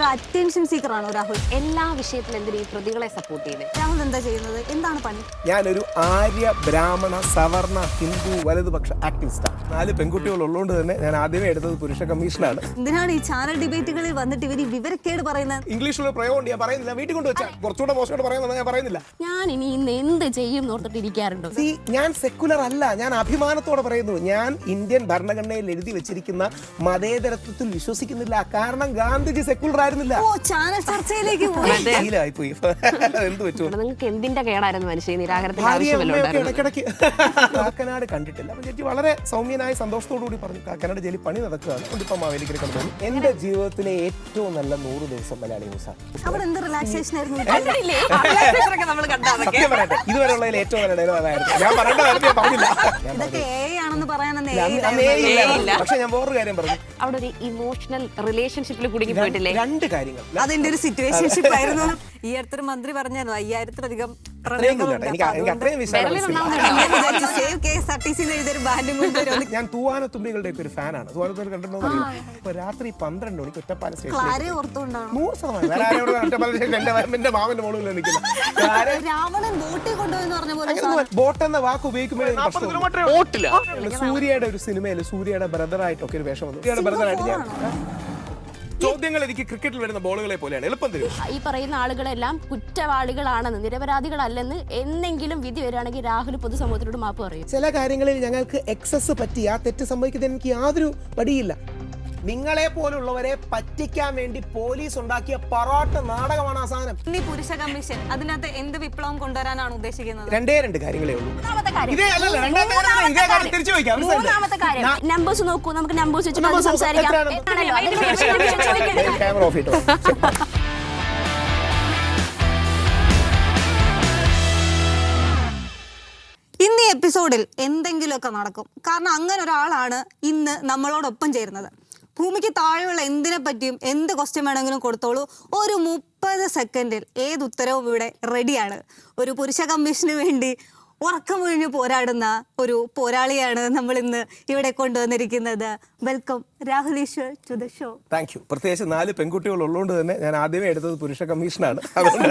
ഒരു attention seeker ആണോ രാഹുൽ? എല്ലാ വിഷയത്തിലും എന്തിനും ഈ പ്രതികളെ സപ്പോർട്ട് ചെയ്യുന്നത്? രാഹുൽ എന്താ ചെയ്യുന്നത്? എന്താണ് പണി? ഞാനൊരു ആര്യ ബ്രാഹ്മണ സവർണ ഹിന്ദു വലതുപക്ഷ ആക്ടിവിസ്റ്റാണ്. 4 പെൺകുട്ടികൾ ഉള്ളതുകൊണ്ട് തന്നെ ഞാൻ ആദ്യമേ എടുത്തത് പുരുഷ കമ്മീഷനാണ്. എന്തിനാണ് ഈ ചാനൽ ഡിബേറ്റുകളിൽ വന്നിട്ട് ഇവർ വിവരക്കേട് പറയുന്നത്? ഇംഗ്ലീഷിലുള്ള പ്രയോഗം ഞാൻ പറയുന്നില്ല, വീട്ടിൽ കൊണ്ട് വെച്ചാൽ കുറച്ചുകൂടെ മോശമായിട്ട് പറയുന്നത് ഞാൻ പറയുന്നില്ല. ഞാൻ ഇനി ഇന്ന് എന്ത് ചെയ്യും എന്നോർത്തിട്ട് ഇരിക്കാറുണ്ടോ? ഞാൻ സെക്കുലർ അല്ല, ഞാൻ അഭിമാനത്തോടെ പറയുന്നു. ഞാൻ ഇന്ത്യൻ ഭരണഘടനയിൽ എഴുതി വെച്ചിരിക്കുന്ന മതേതരത്വത്തിൽ വിശ്വസിക്കുന്നില്ല. കാരണം ഗാന്ധിജി സെക്കുലർ ആയിരുന്നില്ല. ഓ, ചാനൽ ചർച്ചയിലേക്ക് പോയി. ശീലമായിപ്പോയി. എന്ത് വെച്ചു? നിങ്ങൾക്ക് എന്തിന്റെ കേടായിരുന്നു മനുഷ്യ നിരാകരണത്തിന്റെ ആവശ്യമല്ലോ? ഇടയ്ക്കിടയ്ക്ക് കാക്കനാട് കണ്ടിട്ടില്ല. അപ്പം ചേച്ചി വളരെ സൗമ്യനായ സന്തോഷത്തോടു കൂടി പറഞ്ഞു കാക്കനാട് ജയിലിൽ പണി നടക്കുകയാണ്, കൊണ്ടിപ്പം മാവേലിക്കര കണ്ടു. എന്റെ ജീവിതത്തിലെ ഏറ്റവും നല്ല 100 ദിവസം മലയാളി ന്യൂസാണ്. അവിടെ എന്ത് റിലാക്സേഷൻ ആയിരുന്നു? സത്യം പറയട്ടെ, ഇതുവരെയുള്ളതിൽ ഏറ്റവും നല്ല ഡയലോഗ് അതായിരുന്നു. ഞാൻ പറയേണ്ടതായിരുന്നു, ഞാൻ പറഞ്ഞില്ല. ഇതൊക്കെ AI ആണെന്ന് പറയാനൊന്നും പക്ഷെ ഞാൻ വേറൊരു കാര്യം പറഞ്ഞു. അവിടെ ഒരു ഇമോഷണൽ റിലേഷൻഷിപ്പിൽ കുടുങ്ങി പോയിട്ടില്ലേ? 2 കാര്യങ്ങൾ. അതിന്റെ ഒരു സിറ്റുവേഷൻഷിപ്പ് ആയിരുന്നു. ഈ അടുത്തൊരു മന്ത്രി പറഞ്ഞാലോ 5000-ലധികം ഞാൻ തൂവാനത്തുമ്പികളുടെ ഒക്കെ ഒരു ഫാനാണ്. തൂവാനത്തുമ്പി കണ്ടിട്ടുണ്ടോ അറിയില്ല. ഇപ്പൊ രാത്രി 12 മണിക്ക് ഒറ്റപ്പാലം സ്റ്റേഷനിൽ 100% എന്റെ മാമന്റെ മോളിൽ നിൽക്കുന്ന രാവണൻ ബോട്ടിൽ കൊണ്ടുപോയെന്ന് പറഞ്ഞ പോലെ ബോട്ട് എന്ന വാക്ക് ഉപയോഗിക്കുമ്പോഴേ സൂര്യയുടെ ഒരു സിനിമയിൽ സൂര്യയുടെ ബ്രദറായിട്ടൊക്കെ ഒരു വേഷം വന്നു. സൂര്യയുടെ ബ്രദറായിട്ട് ഞാൻ ചോദ്യങ്ങൾ എനിക്ക് ക്രിക്കറ്റിൽ വരുന്ന ബോളുകളെ പോലെയാണ്, എളുപ്പം തരും. ഈ പറയുന്ന ആളുകളെല്ലാം കുറ്റവാളികളാണെന്ന്, നിരപരാധികളല്ലെന്ന് എന്നെങ്കിലും വിധി വരികയാണെങ്കിൽ രാഹുൽ പൊതുസമൂഹത്തിനോട് മാപ്പ് പറയും. ചില കാര്യങ്ങളിൽ ഞങ്ങൾക്ക് എക്സസ് പറ്റി ആ തെറ്റ് സംഭവിക്കുന്നത് എനിക്ക് യാതൊരു പടിയില്ല. നിങ്ങളെ പോലുള്ളവരെ പറ്റിക്കാൻ വേണ്ടി പോലീസ് ഉണ്ടാക്കിയ പൊറോട്ട നാടകമാണ് ആ സാധനം. ഈ പുരുഷ കമ്മീഷൻ അതിനകത്ത് എന്ത് വിപ്ലവം കൊണ്ടുവരാനാണ് ഉദ്ദേശിക്കുന്നത്? 2 കാര്യങ്ങളേ ഉള്ളൂ. മൂന്നാമത്തെ കാര്യം നമ്പേഴ്സ് നോക്കൂ, നമുക്ക് നമ്പേഴ്സ് വെച്ച് സംസാരിക്കാം. ക്യാമറ ഓഫ് ചെയ്തോ. ഇന്ന് ഈ എപ്പിസോഡിൽ എന്തെങ്കിലുമൊക്കെ നടക്കും. കാരണം അങ്ങനെ ഒരാളാണ് ഇന്ന് നമ്മളോടൊപ്പം ചേരുന്നത്. ഭൂമിക്ക് താഴെയുള്ള എന്തിനെ പറ്റിയും എന്ത് ക്വസ്റ്റ്യൻ വേണമെങ്കിലും കൊടുത്തോളൂ. ഒരു 30 സെക്കൻഡിൽ ഏത് ഉത്തരവും ഇവിടെ റെഡിയാണ്. ഒരു പുരുഷ കമ്മീഷന് വേണ്ടി ഉറക്കമൊഴിഞ്ഞ് പോരാടുന്ന ഒരു പോരാളിയാണ് നമ്മൾ ഇന്ന് ഇവിടെ കൊണ്ടുവന്നിരിക്കുന്നത്. Welcome Rahul Easwar to the show. Thank you. പ്രത്യേകിച്ച് 4 പെൺകുട്ടികൾ ഉള്ളതുകൊണ്ട് തന്നെ ഞാൻ ആദ്യമേ എടുത്തത് പുരുഷ കമ്മീഷനാണ്. അതുകൊണ്ട്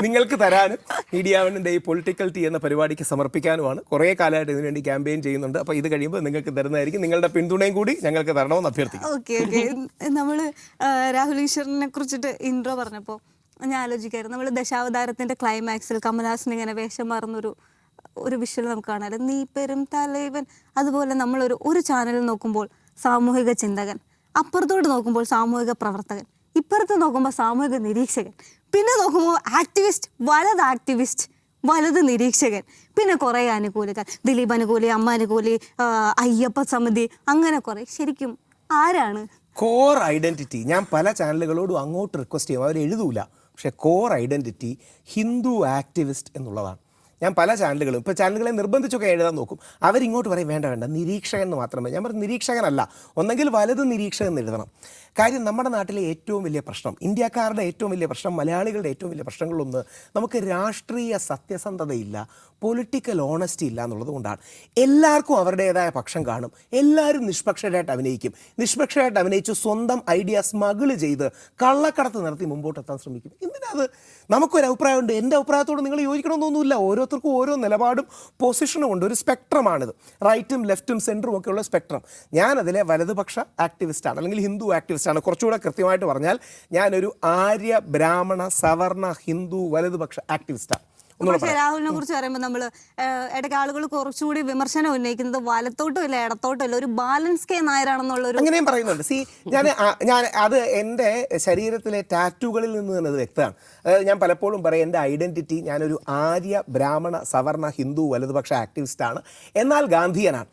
നിങ്ങൾക്ക് തരാനും മീഡിയ വണ്ണിന്റെ ഈ പൊളിറ്റിക്കൽ ടീ എന്ന പരിപാടിക്ക് സമർപ്പിക്കാനുമാണ്. കുറേ കാലമായിട്ട് ഇതിനുവേണ്ടി ക്യാമ്പയിൻ ചെയ്യുന്നുണ്ട്. അപ്പോൾ ഇത് കഴിയുമ്പോൾ നിങ്ങൾക്ക് തരുന്നതായിരിക്കും. നിങ്ങളുടെ പിന്തുണയും കൂടി ഞങ്ങൾക്ക് തരണമെന്ന് അഭ്യർത്ഥിക്കും. ഓക്കെ. നമ്മൾ രാഹുൽ ഈശ്വറിനെ കുറിച്ചിട്ട് ഇൻട്രോ പറഞ്ഞപ്പോൾ ഞാൻ ആലോചിക്കായിരുന്നു, നമ്മൾ ദശാവതാരത്തിന്റെ ക്ലൈമാക്സിൽ കമൽഹാസൻ ഇങ്ങനെ വേഷം മാറുന്നൊരു വിഷ്വൽ നമുക്ക് കാണാമല്ലോ, നീ പെരും തലൈവൻ. അതുപോലെ നമ്മളൊരു ചാനലിൽ നോക്കുമ്പോൾ സാമൂഹിക ചിന്തകൻ, അപ്പുറത്തോട്ട് നോക്കുമ്പോൾ സാമൂഹിക പ്രവർത്തകൻ, ഇപ്പുറത്ത് നോക്കുമ്പോൾ സാമൂഹിക നിരീക്ഷകൻ, പിന്നെ നോക്കുമ്പോൾ ആക്ടിവിസ്റ്റ് വലത് നിരീക്ഷകൻ, പിന്നെ കുറേ അനുകൂലികൾ, ദിലീപ് അനുകൂലി, അമ്മ അനുകൂലി, അയ്യപ്പ സമിതി, അങ്ങനെ കുറേ. ശരിക്കും ആരാണ് കോർ ഐഡന്റിറ്റി? ഞാൻ പല ചാനലുകളോടും അങ്ങോട്ട് റിക്വസ്റ്റ് ചെയ്യും, അവർ എഴുതൂല. പക്ഷേ കോർ ഐഡന്റിറ്റി ഹിന്ദു ആക്ടിവിസ്റ്റ് എന്നുള്ളതാണ്. ഞാൻ പല ചാനലുകളും ഇപ്പോൾ ചാനലുകളെ നിർബന്ധിച്ചൊക്കെ എഴുതാൻ നോക്കും. അവരിങ്ങോട്ട് പറയും വേണ്ട നിരീക്ഷകൻ എന്ന് മാത്രമേ. ഞാൻ പറഞ്ഞു നിരീക്ഷകനല്ല, ഒന്നെങ്കിൽ വലത് നിരീക്ഷകൻ എന്ന് എഴുതണം. കാര്യം നമ്മുടെ നാട്ടിലെ ഏറ്റവും വലിയ പ്രശ്നം, ഇന്ത്യക്കാരുടെ ഏറ്റവും വലിയ പ്രശ്നം, മലയാളികളുടെ ഏറ്റവും വലിയ പ്രശ്നങ്ങളൊന്ന് നമുക്ക് രാഷ്ട്രീയ സത്യസന്ധതയില്ല, പൊളിറ്റിക്കൽ ഓണസ്റ്റി ഇല്ല എന്നുള്ളത് കൊണ്ടാണ്. എല്ലാവർക്കും അവരുടേതായ പക്ഷം കാണും, എല്ലാവരും നിഷ്പക്ഷരായിട്ട് അഭിനയിക്കും. നിഷ്പക്ഷരായിട്ട് അഭിനയിച്ച് സ്വന്തം ഐഡിയ സ്മഗിൾ ചെയ്ത് കള്ളക്കടത്ത് നടത്തി മുമ്പോട്ടെത്താൻ ശ്രമിക്കും. എന്തിനാത്? നമുക്കൊരു അഭിപ്രായമുണ്ട്, എൻ്റെ അഭിപ്രായത്തോട് നിങ്ങൾ യോജിക്കണമെന്നൊന്നുമില്ല. ഓരോരുത്തർക്കും ഓരോ നിലപാടും പൊസിഷനും ഉണ്ട്. ഒരു സ്പെക്ട്രമാണിത്, റൈറ്റും ലെഫ്റ്റും സെൻറ്ററും ഒക്കെ ഉള്ള സ്പെക്ട്രം. ഞാനതിലെ വലതുപക്ഷ ആക്ടിവിസ്റ്റാണ്, അല്ലെങ്കിൽ ഹിന്ദു ആക്ടിവിസ്റ്റാണ്. കുറച്ചുകൂടെ കൃത്യമായിട്ട് പറഞ്ഞാൽ ഞാനൊരു ആര്യ ബ്രാഹ്മണ സവർണ ഹിന്ദു വലതുപക്ഷ ആക്ടിവിസ്റ്റാണ്. പക്ഷേ രാഹുലിനെ കുറിച്ച് പറയുമ്പോൾ നമ്മൾ ഇടയ്ക്ക് ആളുകൾ കുറച്ചുകൂടി വിമർശനം ഉന്നയിക്കുന്നത് വലത്തോട്ടും ഇല്ല ഇടത്തോട്ടും ഇല്ല, ഒരു ബാലൻസ് കെ നായരാണെന്നുള്ളൊരു അങ്ങനെയും പറയുന്നുണ്ട്. ഞാൻ അത് എൻ്റെ ശരീരത്തിലെ ടാറ്റൂകളിൽ നിന്ന് തന്നെ അത് വ്യക്തമാണ്. അതായത് ഞാൻ പലപ്പോഴും പറയും എൻ്റെ ഐഡൻറ്റിറ്റി ഞാനൊരു ആര്യ ബ്രാഹ്മണ സവർണ ഹിന്ദു വലതുപക്ഷ ആക്ടിവിസ്റ്റാണ്, എന്നാൽ ഗാന്ധിയനാണ്.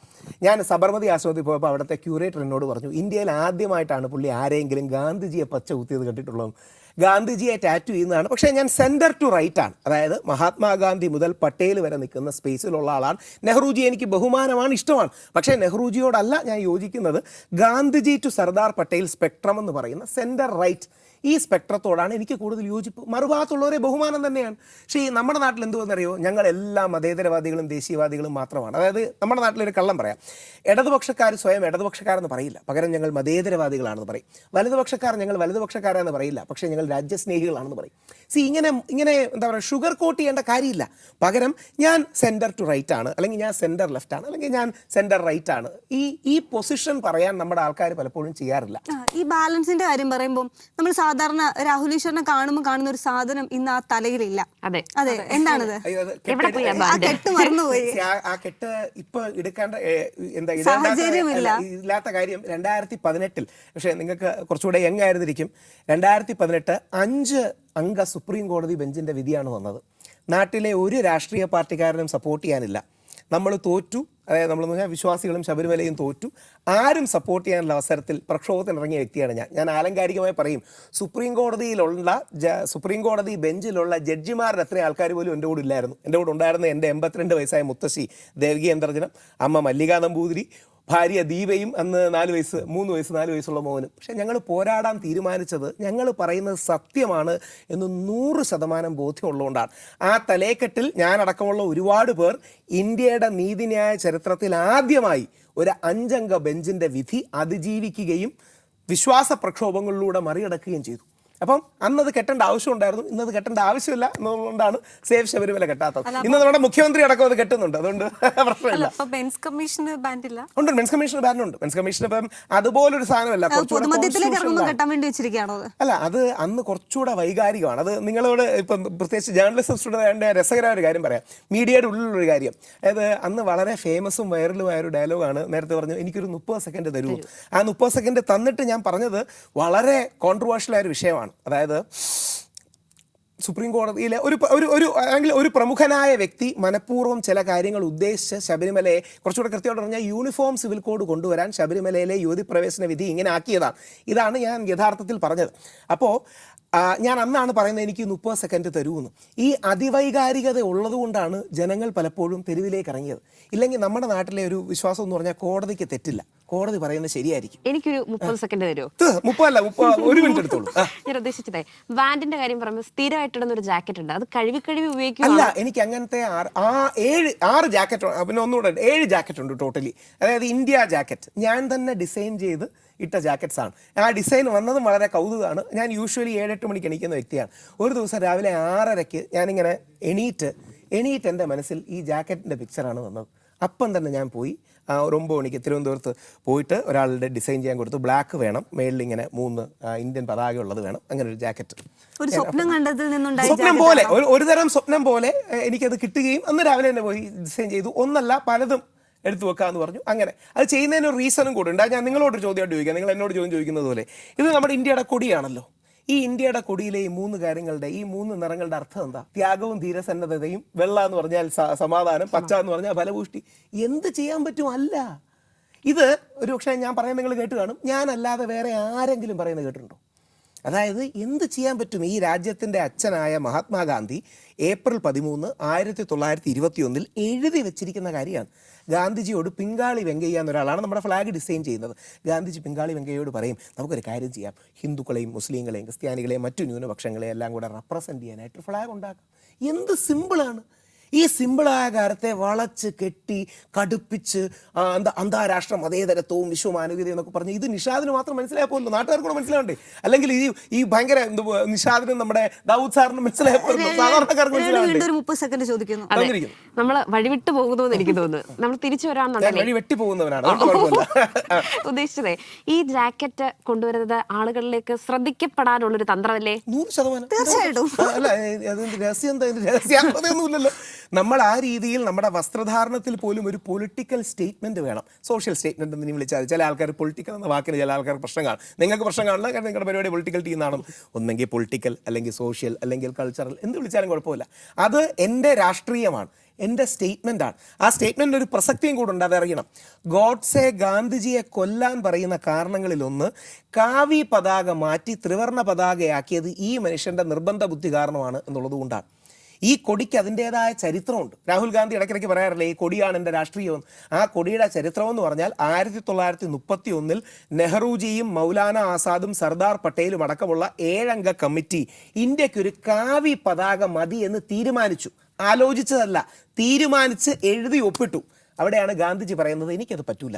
ഞാൻ സബർമതി ആശ്രമത്തിൽ പോയപ്പോൾ അവിടുത്തെ ക്യൂറേറ്റർ എന്നോട് പറഞ്ഞു, ഇന്ത്യയിൽ ആദ്യമായിട്ടാണ് പുള്ളി ആരെങ്കിലും ഗാന്ധിജിയെ പച്ച കുത്തിയത് കണ്ടിട്ടുള്ളത്. ഗാന്ധിജിയെ ടാറ്റു ചെയ്യുന്നതാണ്. പക്ഷേ ഞാൻ സെൻറ്റർ ടു റൈറ്റ് ആണ്, അതായത് മഹാത്മാഗാന്ധി മുതൽ പട്ടേൽ വരെ നിൽക്കുന്ന സ്പേസിലുള്ള ആളാണ്. നെഹ്റുജി എനിക്ക് ബഹുമാനമാണ്, ഇഷ്ടമാണ്. പക്ഷേ നെഹ്റുജിയോടല്ല ഞാൻ യോജിക്കുന്നത്. ഗാന്ധിജി ടു സർദാർ പട്ടേൽ സ്പെക്ട്രം എന്ന് പറയുന്ന സെൻറ്റർ റൈറ്റ് ഈ സ്പെക്ട്രത്തോടാണ് എനിക്ക് കൂടുതൽ യോജിപ്പ്. മറുഭാഗത്തുള്ളവരെ ബഹുമാനം തന്നെയാണ്. പക്ഷേ ഈ നമ്മുടെ നാട്ടിൽ എന്തുവെന്നറിയോ, ഞങ്ങളെല്ലാം മതേതരവാദികളും ദേശീയവാദികളും മാത്രമാണ്. അതായത് നമ്മുടെ നാട്ടിലൊരു കള്ളം പറയാം, ഇടതുപക്ഷക്കാർ സ്വയം ഇടതുപക്ഷക്കാരെന്ന് പറയില്ല, പകരം ഞങ്ങൾ മതേതരവാദികളാണെന്ന് പറയും. വലതുപക്ഷക്കാർ ഞങ്ങൾ വലതുപക്ഷക്കാരെന്ന് പറയില്ല, പക്ഷേ ഞങ്ങൾ രാജ്യസ്നേഹികളാണെന്ന് പറയും. ഇങ്ങനെ എന്താ പറയുക, ഷുഗർ കോട്ട് ചെയ്യേണ്ട കാര്യമില്ല. പകരം ഞാൻ സെൻറ്റർ ടു റൈറ്റ് ആണ്, അല്ലെങ്കിൽ ഞാൻ സെൻറ്റർ ലെഫ്റ്റ് ആണ്, അല്ലെങ്കിൽ ഞാൻ സെൻറ്റർ റൈറ്റ് ആണ്. ഈ പൊസിഷൻ പറയാൻ നമ്മുടെ ആൾക്കാർ പലപ്പോഴും ചെയ്യാറില്ല. ഈ ബാലൻസിന്റെ കാര്യം പറയുമ്പോൾ നമ്മൾ സാധാരണ രാഹുൽ ഈശ്വറിനെ കാണുന്ന ഒരു സാധനം ഇന്ന് ആ തലയിലില്ല. അതെ അതെ, എന്താണത്? ആ കെട്ട് മറന്നുപോയി. ആ കെട്ട് ഇപ്പൊ എടുക്കേണ്ട ഇല്ലാത്ത കാര്യം 2018. പക്ഷെ നിങ്ങൾക്ക് കുറച്ചുകൂടെ യങ് ആയിരുന്നിരിക്കും. 2018 5 അംഗ സുപ്രീം കോടതി ബെഞ്ചിന്റെ വിധിയാണ് വന്നത്. നാട്ടിലെ ഒരു രാഷ്ട്രീയ പാർട്ടിക്കാരനും സപ്പോർട്ട് ചെയ്യാനില്ല. നമ്മൾ തോറ്റു, അതായത് നമ്മളെന്ന് പറഞ്ഞാൽ വിശ്വാസികളും ശബരിമലയും തോറ്റു. ആരും സപ്പോർട്ട് ചെയ്യാനുള്ള അവസരത്തിൽ പ്രക്ഷോഭത്തിനിറങ്ങിയ വ്യക്തിയാണ് ഞാൻ. ആലങ്കാരികമായി പറയും, സുപ്രീം കോടതി ബെഞ്ചിലുള്ള ജഡ്ജിമാരുടെ അത്രയും ആൾക്കാർ പോലും എൻ്റെ കൂടെ ഇല്ലായിരുന്നു. എൻ്റെ കൂടെ ഉണ്ടായിരുന്ന എൻ്റെ 82 വയസ്സായ മുത്തശ്ശി ദേവകി അന്തർജനം, അമ്മ മല്ലികാ നമ്പൂതിരി, ഭാര്യ ദീപയും, അന്ന് 4 വയസ്സുള്ള മോനും. പക്ഷെ ഞങ്ങൾ പോരാടാൻ തീരുമാനിച്ചത് ഞങ്ങൾ പറയുന്നത് സത്യമാണ് എന്ന് 100% ബോധ്യമുള്ളതുകൊണ്ടാണ്. ആ തലേക്കെട്ടിൽ ഞാനടക്കമുള്ള ഒരുപാട് പേർ ഇന്ത്യയുടെ നീതിന്യായ ചരിത്രത്തിൽ ആദ്യമായി ഒരു 5 അംഗ ബെഞ്ചിൻ്റെ വിധി അതിജീവിക്കുകയും വിശ്വാസ പ്രക്ഷോഭങ്ങളിലൂടെ മറികടക്കുകയും ചെയ്തു. അപ്പം അന്നത് കെട്ടേണ്ട ആവശ്യമുണ്ടായിരുന്നു, ഇന്നത് കെട്ടേണ്ട ആവശ്യമില്ല എന്നുകൊണ്ടാണ് സേഫ് ശബരിമല കെട്ടാത്തത്. ഇന്ന് നമ്മുടെ മുഖ്യമന്ത്രി അടക്കം അത് കെട്ടുന്നുണ്ട്, അതുകൊണ്ട് പ്രശ്നമില്ല. ഉണ്ട്, മെൻസ് കമ്മീഷന് ബാൻ ഉണ്ട്. മെൻസ് കമ്മീഷൻ ഇപ്പം അതുപോലൊരു സാധനമല്ല, അല്ല, അത് അന്ന് കുറച്ചുകൂടെ വൈകാരികമാണ്. അത് നിങ്ങളോട് ഇപ്പം പ്രത്യേകിച്ച് ജേർണലിസം സ്റ്റുഡൻ്റ് രസകരമായ ഒരു കാര്യം പറയാം, മീഡിയയുടെ ഉള്ളിലുള്ളൊരു കാര്യം. അതായത് അന്ന് വളരെ ഫേമസും വൈറലുമായ ഒരു ഡയലോഗാണ്. നേരത്തെ പറഞ്ഞു എനിക്കൊരു 30 സെക്കൻഡ് തരൂ. ആ 30 സെക്കൻഡ് തന്നിട്ട് ഞാൻ പറഞ്ഞത് വളരെ കോൺട്രവേഴ്ഷ്യലായ ഒരു വിഷയമാണ്. അതായത് സുപ്രീം കോടതിയിലെ ഒരു പ്രമുഖനായ വ്യക്തി മനഃപൂർവ്വം ചില കാര്യങ്ങൾ ഉദ്ദേശിച്ച് ശബരിമലയെ, കുറച്ചുകൂടെ കൃത്യമായിട്ട് പറഞ്ഞാൽ യൂണിഫോം സിവിൽ കോഡ് കൊണ്ടുവരാൻ ശബരിമലയിലെ യുവതി പ്രവേശന വിധി ഇങ്ങനെ ആക്കിയതാണ്. ഇതാണ് ഞാൻ യഥാർത്ഥത്തിൽ പറഞ്ഞത്. അപ്പോൾ ഞാൻ അന്നാണ് പറയുന്നത് എനിക്ക് 30 സെക്കൻഡ് തരൂന്ന്. ഈ അതിവൈകാരികത ഉള്ളതുകൊണ്ടാണ് ജനങ്ങൾ പലപ്പോഴും തെരുവിലേക്ക് ഇറങ്ങിയത്. ഇല്ലെങ്കിൽ നമ്മുടെ നാട്ടിലെ ഒരു വിശ്വാസം എന്ന് പറഞ്ഞാൽ കോടതിക്ക് തെറ്റില്ല, കോടതി പറയുന്നത് ശരിയായിരിക്കും. എനിക്കൊരു 30 സെക്കൻഡ് തരുമോ? 1 മിനിറ്റ് എടുത്തോളൂ. ഞാൻ ഉദ്ദേശിച്ചതേ, വാൻഡിന്റെ കാര്യം പറയുമ്പോൾ സ്ഥിരമായിട്ടിടുന്ന ഒരു ജാക്കറ്റ് ഉണ്ട്, അത് കഴുകി ഉപയോഗിക്കും. അല്ല, എനിക്ക് അങ്ങനത്തെ 6 ജാക്കറ്റ്, പിന്നെ ഒന്നുകൂടെ 7 ജാക്കറ്റ് ഉണ്ട് ടോട്ടലി. അതായത് ഇന്ത്യ ജാക്കറ്റ് ഞാൻ തന്നെ ഡിസൈൻ ചെയ്ത് ഇട്ട ജാക്കറ്റ്സ് ആണ്. ആ ഡിസൈൻ വന്നതും വളരെ കൗതുകമാണ്. ഞാൻ യൂഷ്വലി 7-8 മണിക്ക് എണീക്കുന്ന വ്യക്തിയാണ്. ഒരു ദിവസം രാവിലെ 6:30 ഞാനിങ്ങനെ എണീറ്റ് എൻ്റെ മനസ്സിൽ ഈ ജാക്കറ്റിൻ്റെ പിക്ചറാണ് വന്നത്. അപ്പം തന്നെ ഞാൻ പോയി ഒരു 9 മണിക്ക് തിരുവനന്തപുരത്ത് പോയിട്ട് ഒരാളുടെ ഡിസൈൻ ചെയ്യാൻ കൊടുത്തു. ബ്ലാക്ക് വേണം, മേളിൽ ഇങ്ങനെ 3 ഇന്ത്യൻ പതാക ഉള്ളത് വേണം, അങ്ങനെ ഒരു ജാക്കറ്റ്. സ്വപ്നം പോലെ, ഒരു തരം സ്വപ്നം പോലെ എനിക്കത് കിട്ടുകയും അന്ന് രാവിലെ തന്നെ പോയി ഡിസൈൻ ചെയ്തു. ഒന്നല്ല പലതും എടുത്തു വെക്കാമെന്ന് പറഞ്ഞു. അങ്ങനെ അത് ചെയ്യുന്നതിന് ഒരു റീസണും കൂടെ ഉണ്ട്. ഞാൻ നിങ്ങളോടൊരു ചോദ്യമായിട്ട് ചോദിക്കാം, നിങ്ങൾ എന്നോട് ചോദിക്കുന്നത് പോലെ. ഇത് നമ്മുടെ ഇന്ത്യയുടെ കൊടിയാണല്ലോ. ഈ ഇന്ത്യയുടെ കൊടിയിലെ ഈ 3 കാര്യങ്ങളുടെ, ഈ 3 നിറങ്ങളുടെ അർത്ഥം എന്താ? ത്യാഗവും ധീരസന്നദ്ധതയും, വെള്ള എന്ന് പറഞ്ഞാൽ സമാധാനം, പച്ച എന്ന് പറഞ്ഞാൽ ഫലപുഷ്ടി. എന്ത് ചെയ്യാൻ പറ്റും? അല്ല, ഇത് ഒരു പക്ഷേ ഞാൻ പറയുന്നത് നിങ്ങൾ കേട്ട് കാണും, ഞാനല്ലാതെ വേറെ ആരെങ്കിലും പറയുന്നത് കേട്ടിട്ടുണ്ടോ? അതായത് എന്ത് ചെയ്യാൻ പറ്റും? ഈ രാജ്യത്തിൻ്റെ അച്ഛനായ മഹാത്മാഗാന്ധി ഏപ്രിൽ 13, 1921 എഴുതി വെച്ചിരിക്കുന്ന കാര്യമാണ്. ഗാന്ധിജിയോട് പിങ്കാളി വെങ്കയ്യ എന്നൊരാളാണ് നമ്മുടെ ഫ്ലാഗ് ഡിസൈൻ ചെയ്യുന്നത്. ഗാന്ധിജി പിങ്കാളി വെങ്കയ്യോട് പറയും, നമുക്കൊരു കാര്യം ചെയ്യാം, ഹിന്ദുക്കളെയും മുസ്ലിങ്ങളെയും ക്രിസ്ത്യാനികളെയും മറ്റു ന്യൂനപക്ഷങ്ങളെയും എല്ലാം കൂടെ റെപ്രസെൻറ്റ് ചെയ്യാനായിട്ട് ഫ്ലാഗ് ഉണ്ടാക്കാം. എന്ത് സിമ്പിളാണ്! ഈ സിമ്പിളായ കാര്യത്തെ വളച്ച് കെട്ടി കടുപ്പിച്ച് അന്താരാഷ്ട്ര മതേതരത്വവും വിശ്വമാനവികതയും എന്നൊക്കെ പറഞ്ഞ് ഇത് നിഷാദിന് മാത്രം മനസ്സിലായപ്പോഴല്ലോ, നാട്ടുകാർക്കൂടെ മനസ്സിലാവണ്ടേ? അല്ലെങ്കിൽ ഈ ഭയങ്കര നിഷാദിനും നമ്മുടെ ദാവൂദ് സാറിനും മനസ്സിലായപ്പോഴല്ലോ, സാധാരണക്കാർക്ക് മനസ്സിലാവണ്ടേ? നമ്മൾ വഴിവിട്ട് പോകുന്നു എനിക്ക് തോന്നുന്നു. നമ്മൾ തിരിച്ചു വഴി വെട്ടി പോകുന്നവനാണ് ഉദ്ദേശിച്ചതേ. ഈ ജാക്കറ്റ് കൊണ്ടുവരുന്നത് ആളുകളിലേക്ക് ശ്രദ്ധിക്കപ്പെടാനുള്ളൊരു തന്ത്രമല്ലേ? 100%. തീർച്ചയായിട്ടും. അല്ല, അതിന്റെ രഹസ്യം എന്താ? രഹസ്യമൊന്നുമില്ലല്ലോ. നമ്മൾ ആ രീതിയിൽ നമ്മുടെ വസ്ത്രധാരണത്തിൽ പോലും ഒരു പൊളിറ്റിക്കൽ സ്റ്റേറ്റ്മെന്റ് വേണം. സോഷ്യൽ സ്റ്റേറ്റ്മെന്റ് എന്ന് വിളിച്ചാൽ ചില ആൾക്കാർ പൊളിറ്റിക്കൽ എന്ന വാക്കിന് ചില ആൾക്കാർക്ക് പ്രശ്നം കാണും. നിങ്ങൾക്ക് പ്രശ്നം കാണില്ല, കാരണം നിങ്ങളുടെ പരിപാടി പൊളിറ്റിക്കൽ ടീം എന്നാണ്. ഒന്നെങ്കിൽ പൊളിറ്റിക്കൽ, അല്ലെങ്കിൽ സോഷ്യൽ, അല്ലെങ്കിൽ കൾച്ചറൽ, എന്ത് വിളിച്ചാലും കുഴപ്പമില്ല. അത് എൻ്റെ രാഷ്ട്രീയമാണ്, എൻ്റെ സ്റ്റേറ്റ്മെൻറ്റാണ്. ആ സ്റ്റേറ്റ്മെൻറ്റിന് ഒരു പ്രസക്തിയും കൂടെ ഉണ്ട്, അതറിയണം. ഗോഡ്സെ ഗാന്ധിജിയെ കൊല്ലാൻ പറയുന്ന കാരണങ്ങളിലൊന്ന് കാവി പതാക മാറ്റി ത്രിവർണ്ണ പതാകയാക്കിയത് ഈ മനുഷ്യൻ്റെ നിർബന്ധ ബുദ്ധി കാരണമാണ് എന്നുള്ളത് കൊണ്ടാണ്. ഈ കൊടിക്ക് അതിൻ്റെതായ ചരിത്രമുണ്ട്. രാഹുൽ ഗാന്ധി ഇടയ്ക്കിടയ്ക്ക് പറയാറില്ലേ ഈ കൊടിയാണ് എൻ്റെ രാഷ്ട്രീയം. ആ കൊടിയുടെ ചരിത്രം എന്ന് പറഞ്ഞാൽ 1931 നെഹ്റുജിയും മൗലാന ആസാദും സർദാർ പട്ടേലും അടക്കമുള്ള 7 അംഗ കമ്മിറ്റി ഇന്ത്യക്കൊരു കാവി പതാക മതി എന്ന് തീരുമാനിച്ചു. ആലോചിച്ചതല്ല, തീരുമാനിച്ച് എഴുതി ഒപ്പിട്ടു. അവിടെയാണ് ഗാന്ധിജി പറയുന്നത് എനിക്കത് പറ്റൂല.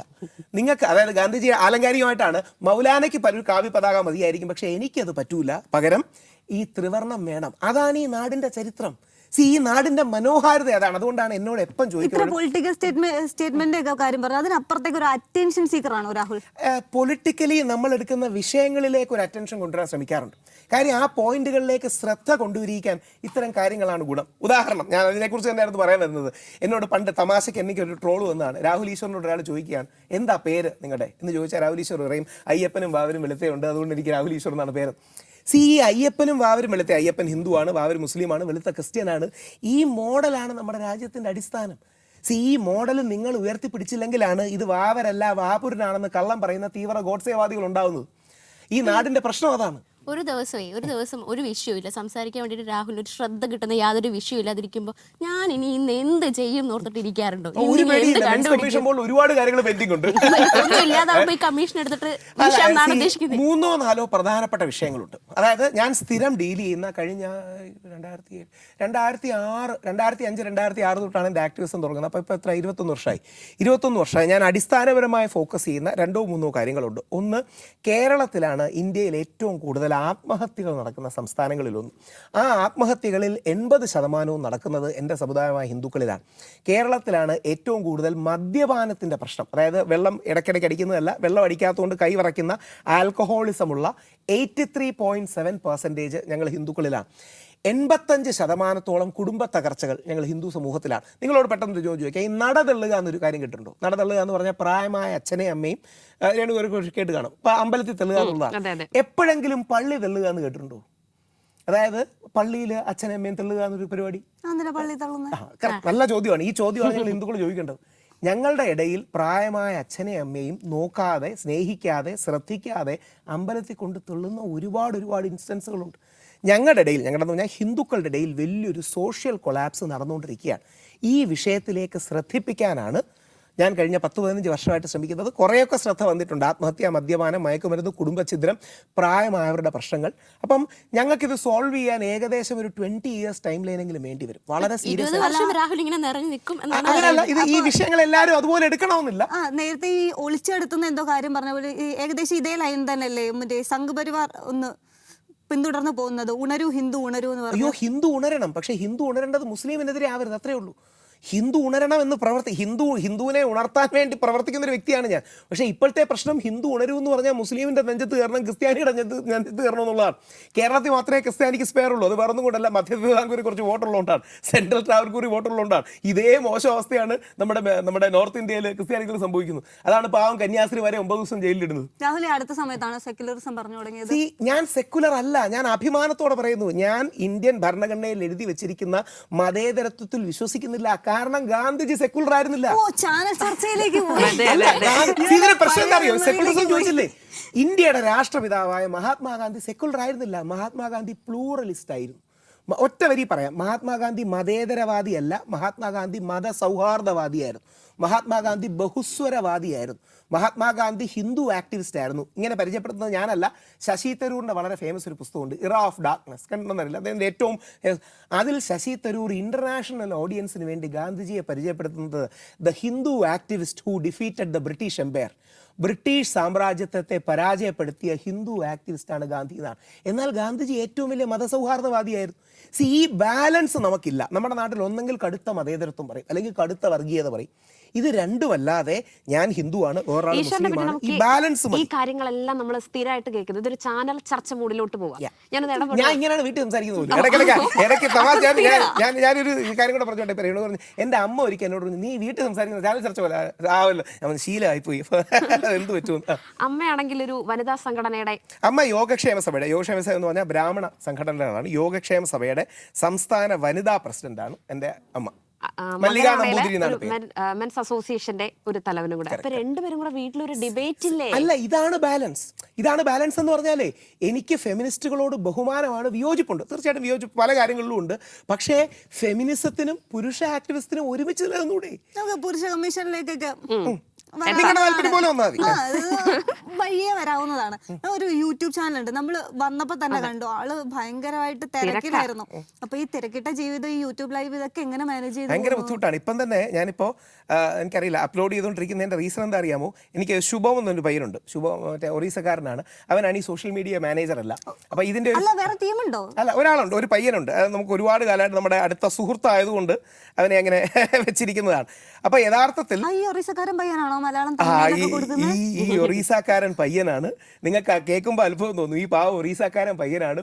നിങ്ങൾക്ക്, അതായത് ഗാന്ധിജി ആലങ്കാരികമായിട്ടാണ്, മൗലാനയ്ക്ക് പലരും കാവ്യ പതാക മതിയായിരിക്കും, പക്ഷെ എനിക്കത് പറ്റൂല, പകരം ഈ ത്രിവർണം വേണം. അതാണ് ഈ നാടിന്റെ ചരിത്രം. ഈ നാടിന്റെ മനോഹാരിത അതാണ്. അതുകൊണ്ടാണ് എന്നോട് എപ്പം ചോദിക്കുന്നത് പൊളിറ്റിക്കൽ സ്റ്റേറ്റ്മെന്റ് ഒക്കെ കാര്യം പറഞ്ഞു, അതിനപ്പുറത്തേക്ക് ഒരു അറ്റൻഷൻ സീക്കർ ആണോ രാഹുൽ? പൊളിറ്റിക്കലി നമ്മൾ എടുക്കുന്ന വിഷയങ്ങളിലേക്ക് ഒരു അറ്റൻഷൻ കൊണ്ടുവരാൻ ശ്രമിക്കാറുണ്ട്. കാര്യം ആ പോയിന്റുകളിലേക്ക് ശ്രദ്ധ കൊണ്ടുവരിക്കാൻ ഇത്തരം കാര്യങ്ങളാണ് ഗുണം. ഉദാഹരണം, ഞാൻ അതിനെക്കുറിച്ച് തന്നെയായിരുന്നു പറയാൻ വരുന്നത്. എന്നോട് പണ്ട് തമാശയ്ക്ക് എനിക്കൊരു ട്രോൾ വന്നതാണ്. രാഹുൽ ഈശ്വറിനോട് ഒരാൾ ചോദിക്കുകയാണ് എന്താ പേര് നിങ്ങളുടെ എന്ന് ചോദിച്ചാൽ രാഹുൽ ഈശ്വർ പറയും അയ്യപ്പനും വാവരും വെളുത്തയുണ്ട്, അതുകൊണ്ട് എനിക്ക് രാഹുൽ ഈശ്വർ എന്നാണ് പേര്. ഈ അയ്യപ്പനും വാവരും വെളുത്ത, അയ്യപ്പൻ ഹിന്ദുവാണ്, വാവർ മുസ്ലിമാണ്, വെളുത്ത ക്രിസ്ത്യനാണ്. ഈ മോഡലാണ് നമ്മുടെ രാജ്യത്തിൻ്റെ അടിസ്ഥാനം. ഈ മോഡൽ നിങ്ങൾ ഉയർത്തിപ്പിടിച്ചില്ലെങ്കിലാണ് ഇത് വാവരല്ല വാപുരനാണെന്ന് കള്ളം പറയുന്ന തീവ്ര ഗോഡ്സേവാദികൾ ഉണ്ടാവുന്നത്. ഈ നാടിൻ്റെ പ്രശ്നം അതാണ്. ഒരു ദിവസം ഒരു വിഷയമില്ല സംസാരിക്കാൻ വേണ്ടിയിട്ട് രാഹുൽ ഒരു ശ്രദ്ധ കിട്ടുന്ന യാതൊരു വിഷയം ഇല്ലാതിരിക്കുമ്പോൾ ഞാൻ ഇനി ഇന്ന് എന്ത് ചെയ്യും ഓർത്തിട്ട് ഇരിക്കാറുണ്ടോ? ഒരുപാട് കാര്യങ്ങൾ പെൻഡിംഗ് ഉണ്ട്. ഇല്ലാതാവുമ്പോ ഈ കമ്മീഷൻ എടുത്തിട്ട് 3 or 4 പ്രധാനപ്പെട്ട വിഷയങ്ങളുണ്ട്. അതായത് ഞാൻ സ്ഥിരം ഡീൽ ചെയ്യുന്ന കഴിഞ്ഞ 2005 2006 തൊട്ടാണ് എൻ്റെ ആക്ടിവിസം തുടങ്ങുന്നത്. അപ്പോൾ ഇപ്പോൾ എത്ര 21 വർഷമായി ഞാൻ അടിസ്ഥാനപരമായി ഫോക്കസ് ചെയ്യുന്ന 2-3 കാര്യങ്ങളുണ്ട്. ഒന്ന്, കേരളത്തിലാണ് ഇന്ത്യയിൽ ഏറ്റവും കൂടുതൽ ആത്മഹത്യകൾ നടക്കുന്ന സംസ്ഥാനങ്ങളിലൊന്ന്. ആ ആത്മഹത്യകളിൽ 80% നടക്കുന്നത് എൻ്റെ സമുദായമായ ഹിന്ദുക്കളിലാണ്. കേരളത്തിലാണ് ഏറ്റവും കൂടുതൽ മദ്യപാനത്തിൻ്റെ പ്രശ്നം, അതായത് വെള്ളം ഇടയ്ക്കിടയ്ക്ക് അടിക്കുന്നതല്ല, വെള്ളം അടിക്കാത്തതുകൊണ്ട് കൈവറയ്ക്കുന്ന ആൽക്കഹോളിസമുള്ള 83.7% ഞങ്ങൾ ഹിന്ദുക്കളിലാണ്. 85% കുടുംബ തകർച്ചകൾ ഞങ്ങൾ ഹിന്ദു സമൂഹത്തിലാണ്. നിങ്ങളോട് പെട്ടെന്ന് ചോദിക്കാം, ഈ നടതള്ളുക എന്നൊരു കാര്യം കേട്ടിട്ടുണ്ടോ? നടതള്ളുക എന്ന് പറഞ്ഞാൽ പ്രായമായ അച്ഛനെയും അമ്മയും രണ്ടുപേരും കേട്ട് കാണും. ഇപ്പം അമ്പലത്തിൽ തെള്ളുക എന്നുള്ളതാണ്. എപ്പോഴെങ്കിലും പള്ളി തെള്ളുക എന്ന് കേട്ടിട്ടുണ്ടോ? അതായത് പള്ളിയിൽ അച്ഛനും അമ്മയും തെള്ളുക എന്നൊരു പരിപാടി. നല്ല ചോദ്യമാണ്. ഈ ചോദ്യമാണ് ഞങ്ങൾ ഹിന്ദുക്കൾ ചോദിക്കേണ്ടത്. ഞങ്ങളുടെ ഇടയിൽ പ്രായമായ അച്ഛനെയും അമ്മയും നോക്കാതെ, സ്നേഹിക്കാതെ, ശ്രദ്ധിക്കാതെ അമ്പലത്തിൽ കൊണ്ട് തെള്ളുന്ന ഒരുപാട് ഇൻസ്റ്റൻസുകളുണ്ട്. ഞങ്ങളുടെ ഇടയിൽ, ഞങ്ങളുടെ പറഞ്ഞാൽ ഹിന്ദുക്കളുടെ ഇടയിൽ വലിയൊരു സോഷ്യൽ കൊളാപ്സ് നടന്നുകൊണ്ടിരിക്കുകയാണ്. ഈ വിഷയത്തിലേക്ക് ശ്രദ്ധിപ്പിക്കാനാണ് ഞാൻ കഴിഞ്ഞ 10-15 വർഷമായിട്ട് ശ്രമിക്കുന്നത്. കുറേയൊക്കെ ശ്രദ്ധ വന്നിട്ടുണ്ട്. ആത്മഹത്യ, മദ്യപാനം, മയക്കുമരുന്ന്, കുടുംബഛിദ്രം, പ്രായമായവരുടെ പ്രശ്നങ്ങൾ. അപ്പം ഞങ്ങൾക്കിത് സോൾവ് ചെയ്യാൻ ഏകദേശം ഒരു 20 years ടൈം ലൈനെങ്കിലും വേണ്ടി വരും. വളരെ സീരിയസ് അങ്ങനെയല്ല, ഇത് ഈ വിഷയങ്ങൾ എല്ലാവരും അതുപോലെ എടുക്കണമെന്നില്ല. നേരത്തെ ഈ ഒളിച്ചെടുത്തുന്ന എന്തോ കാര്യം പറഞ്ഞ പോലെ ഏകദേശം ഇതേ ലൈൻ തന്നെയല്ലേ മറ്റേ സംഘ് പരിവാർ ഒന്ന് പിന്തുടർന്ന് പോകുന്നത്? ഉണരൂ ഹിന്ദു, ഉണരൂ എന്ന് പറഞ്ഞു. അയ്യോ, ഹിന്ദു ഉണരണം, പക്ഷെ ഹിന്ദു ഉണരേണ്ടത് മുസ്ലിമിനെതിരെ ആവരുത്, അത്രേ ഉള്ളൂ. ഹിന്ദു ഉണരണം എന്ന് ഹിന്ദുവിനെ ഉണർത്താൻ വേണ്ടി പ്രവർത്തിക്കുന്ന ഒരു വ്യക്തിയാണ് ഞാൻ. പക്ഷേ ഇപ്പോഴത്തെ പ്രശ്നം ഹിന്ദു ഉണരൂ എന്ന് പറഞ്ഞാൽ മുസ്ലിമിൻ്റെ നെഞ്ചത്ത് കയറണം, ക്രിസ്ത്യാനിയുടെ നെഞ്ചത്ത് കയറണം എന്നുള്ളതാണ്. കേരളത്തിൽ മാത്രമേ ക്രിസ്ത്യാനിക്ക് സ്പെയർ ഉള്ളൂ. അത് വേറൊന്നും കൊണ്ടല്ല, മധ്യ തിരുവിതാംകൂർ കുറച്ച് വോട്ടുള്ളതുകൊണ്ടാണ്, സെൻട്രൽ ട്രാവൻകൂർ വോട്ടുള്ളതുകൊണ്ടാണ്. ഇതേ മോശം അവസ്ഥയാണ് നമ്മുടെ നോർത്ത് ഇന്ത്യയിൽ ക്രിസ്ത്യാനികൾ സംഭവിക്കുന്നത്. അതാണ് പാവം കന്യാസ്ത്രീ വരെ 9 ദിവസം ജയിലിലിടുന്നത്. രാഹുൽ അടുത്ത സമയത്താണ് സെക്യുലറിസം പറഞ്ഞു തുടങ്ങിയത്. ഞാൻ സെക്യുലർ അല്ല, ഞാൻ അഭിമാനത്തോടെ പറയുന്നു, ഞാൻ ഇന്ത്യൻ ഭരണഘടനയിൽ എഴുതി വെച്ചിരിക്കുന്ന മതേതരത്വത്തിൽ വിശ്വസിക്കുന്നില്ല. കാരണം ഗാന്ധിജി സെക്യുലർ ആയിരുന്നില്ല. പ്രശ്നം എന്താ അറിയോ? സെക്യുലറിസം ചോദിച്ചില്ലേ? ഇന്ത്യയുടെ രാഷ്ട്രപിതാവായ മഹാത്മാഗാന്ധി സെക്യുലർ ആയിരുന്നില്ല. മഹാത്മാഗാന്ധി പ്ലൂറലിസ്റ്റ് ആയിരുന്നു. ഒറ്റ വരി പറയാം, മഹാത്മാഗാന്ധി മതേതരവാദിയല്ല, മഹാത്മാഗാന്ധി മതസൗഹാർദ്ദവാദിയായിരുന്നു. മഹാത്മാഗാന്ധി ബഹുസ്വരവാദിയായിരുന്നു. മഹാത്മാഗാന്ധി ഹിന്ദു ആക്ടിവിസ്റ്റ് ആയിരുന്നു. ഇങ്ങനെ പരിചയപ്പെടുത്തുന്നത് ഞാനല്ല, ശശി തരൂരിൻ്റെ വളരെ ഫേമസ് ഒരു പുസ്തകമുണ്ട്, ഇറ ഓഫ് ഡാർക്ക്നെസ്, കണ്ടെന്നറിയില്ല, അദ്ദേഹത്തിൻ്റെ ഏറ്റവും. അതിൽ ശശി തരൂർ ഇൻ്റർനാഷണൽ ഓഡിയൻസിന് വേണ്ടി ഗാന്ധിജിയെ പരിചയപ്പെടുത്തുന്നത് the Hindu activist who defeated the British empire, British സാമ്രാജ്യത്വത്തെ പരാജയപ്പെടുത്തിയ ഹിന്ദു ആക്ടിവിസ്റ്റാണ് ഗാന്ധി എന്നാണ്. എന്നാൽ ഗാന്ധിജി ഏറ്റവും വലിയ മതസൗഹാർദ്ദവാദിയായിരുന്നു. ഈ ബാലൻസ് നമുക്കില്ല. നമ്മുടെ നാട്ടിൽ ഒന്നെങ്കിൽ കടുത്ത മതേതരത്വം പറയും, അല്ലെങ്കിൽ കടുത്ത വർഗീയത പറയും. ഇത് രണ്ടുമല്ലാതെ ഞാൻ ഹിന്ദുവാണ്, വേറൊരാൾ മുസ്ലിമാണ്. ഈ ബാലൻസ് ഈ കാര്യങ്ങളെല്ലാം നമ്മൾ സ്ഥിരമായിട്ട് കേൾക്കുന്നത് ഇതൊരു ചാനൽ ചർച്ച മൂഡിലോട്ട് പോവാം. ഞാൻ ഇങ്ങനെയാണ് വീട്ടിൽ സംസാരിക്കുന്നത്. ഇടയ്ക്ക് തമാശ. ഞാനൊരു കാര്യം കൂടെ പറഞ്ഞോട്ടെ. പറഞ്ഞു എൻ്റെ അമ്മ ഒരിക്കൽ എന്നോട് പറഞ്ഞു, നീ വീട്ടിൽ സംസാരിക്കുന്നത് ചാനൽ ചർച്ച പോലെ ആവല്ലോ. ഞാൻ ശീലമായിപ്പോയി, എന്ത് പറ്റും. അമ്മയാണെങ്കിൽ ഒരു വനിതാ സംഘടനയുടെ അമ്മ യോഗക്ഷേമ സഭയുടെ, യോഗക്ഷേമ സഭ എന്ന് പറഞ്ഞാൽ ബ്രാഹ്മണ സംഘടനകളാണ്. യോഗക്ഷേമ സഭയുടെ സംസ്ഥാന വനിതാ പ്രസിഡന്റാണ് എൻ്റെ അമ്മ. മല്ലിക നമ്പൂതിരി എന്നാണ് പേര്. മെൻസ് അസോസിയേഷന്റെ ഒരു തലവനും കൂടെ. അപ്പൊ രണ്ടുപേരും കൂടെ വീട്ടിലൊരു ഡിബേറ്റ് ഇല്ലേ? അല്ല, ഇതാണ് ബാലൻസ് എന്ന് പറഞ്ഞാലേ എനിക്ക് ഫെമിനിസ്റ്റുകളോട് ബഹുമാനമാണ്, വിയോജിപ്പുണ്ട്, തീർച്ചയായിട്ടും വിയോജിപ്പ് പല കാര്യങ്ങളിലും ഉണ്ട്. പക്ഷേ ഫെമിനിസത്തിനും പുരുഷ ആക്ടിവിസ്റ്റിനും ഒരുമിച്ച് നിലനിന്നൂടെ? നമുക്ക് പുരുഷ കമ്മീഷനിലേക്കൊക്കെ നിങ്ങളുടെ താല്പര്യം പോലെ വന്നാൽ മതി. വഴിയേ വരാവുന്നതാണ്. ഒരു യൂട്യൂബ് ചാനൽ ഉണ്ട്, നമ്മൾ വന്നപ്പോ തന്നെ കണ്ടു, ആള് ഭയങ്കരമായിട്ട് തിരക്കിലായിരുന്നു. അപ്പൊ ഈ തിരക്കിട്ട ജീവിതം, ഈ യൂട്യൂബ് ലൈവ്, ഇതൊക്കെ എങ്ങനെ മാനേജ് ചെയ്തു? ഭയങ്കര ബുദ്ധിമുട്ടാണ്. ഇപ്പം തന്നെ ഞാനിപ്പോൾ എനിക്കറിയില്ല അപ്ലോഡ് ചെയ്തുകൊണ്ടിരിക്കുന്നതിൻ്റെ റീസൺ എന്താ അറിയാമോ? എനിക്ക് ശുഭം എന്നൊരു പയ്യനുണ്ട്, ശുഭം മറ്റേ ഒറീസക്കാരനാണ്. അവനാണ് ഈ സോഷ്യൽ മീഡിയ മാനേജർ അല്ല. അപ്പോൾ ഇതിൻ്റെ വേറെ ടീമുണ്ടോ? അല്ല, ഒരാളുണ്ട്, ഒരു പയ്യനുണ്ട്. അത് നമുക്ക് ഒരുപാട് കാലമായിട്ട് നമ്മുടെ അടുത്ത സുഹൃത്തായതുകൊണ്ട് അവനെ അങ്ങനെ വെച്ചിരിക്കുന്നതാണ്. അപ്പോൾ യഥാർത്ഥത്തിൽ ഈ ഒറീസക്കാരൻ പയ്യനാണോ മലയാളം? ഈ ഒറീസക്കാരൻ പയ്യനാണ്. നിങ്ങൾക്ക് കേൾക്കുമ്പോൾ അത്ഭുതം തോന്നും, ഈ പാവ ഒറീസക്കാരൻ പയ്യനാണ്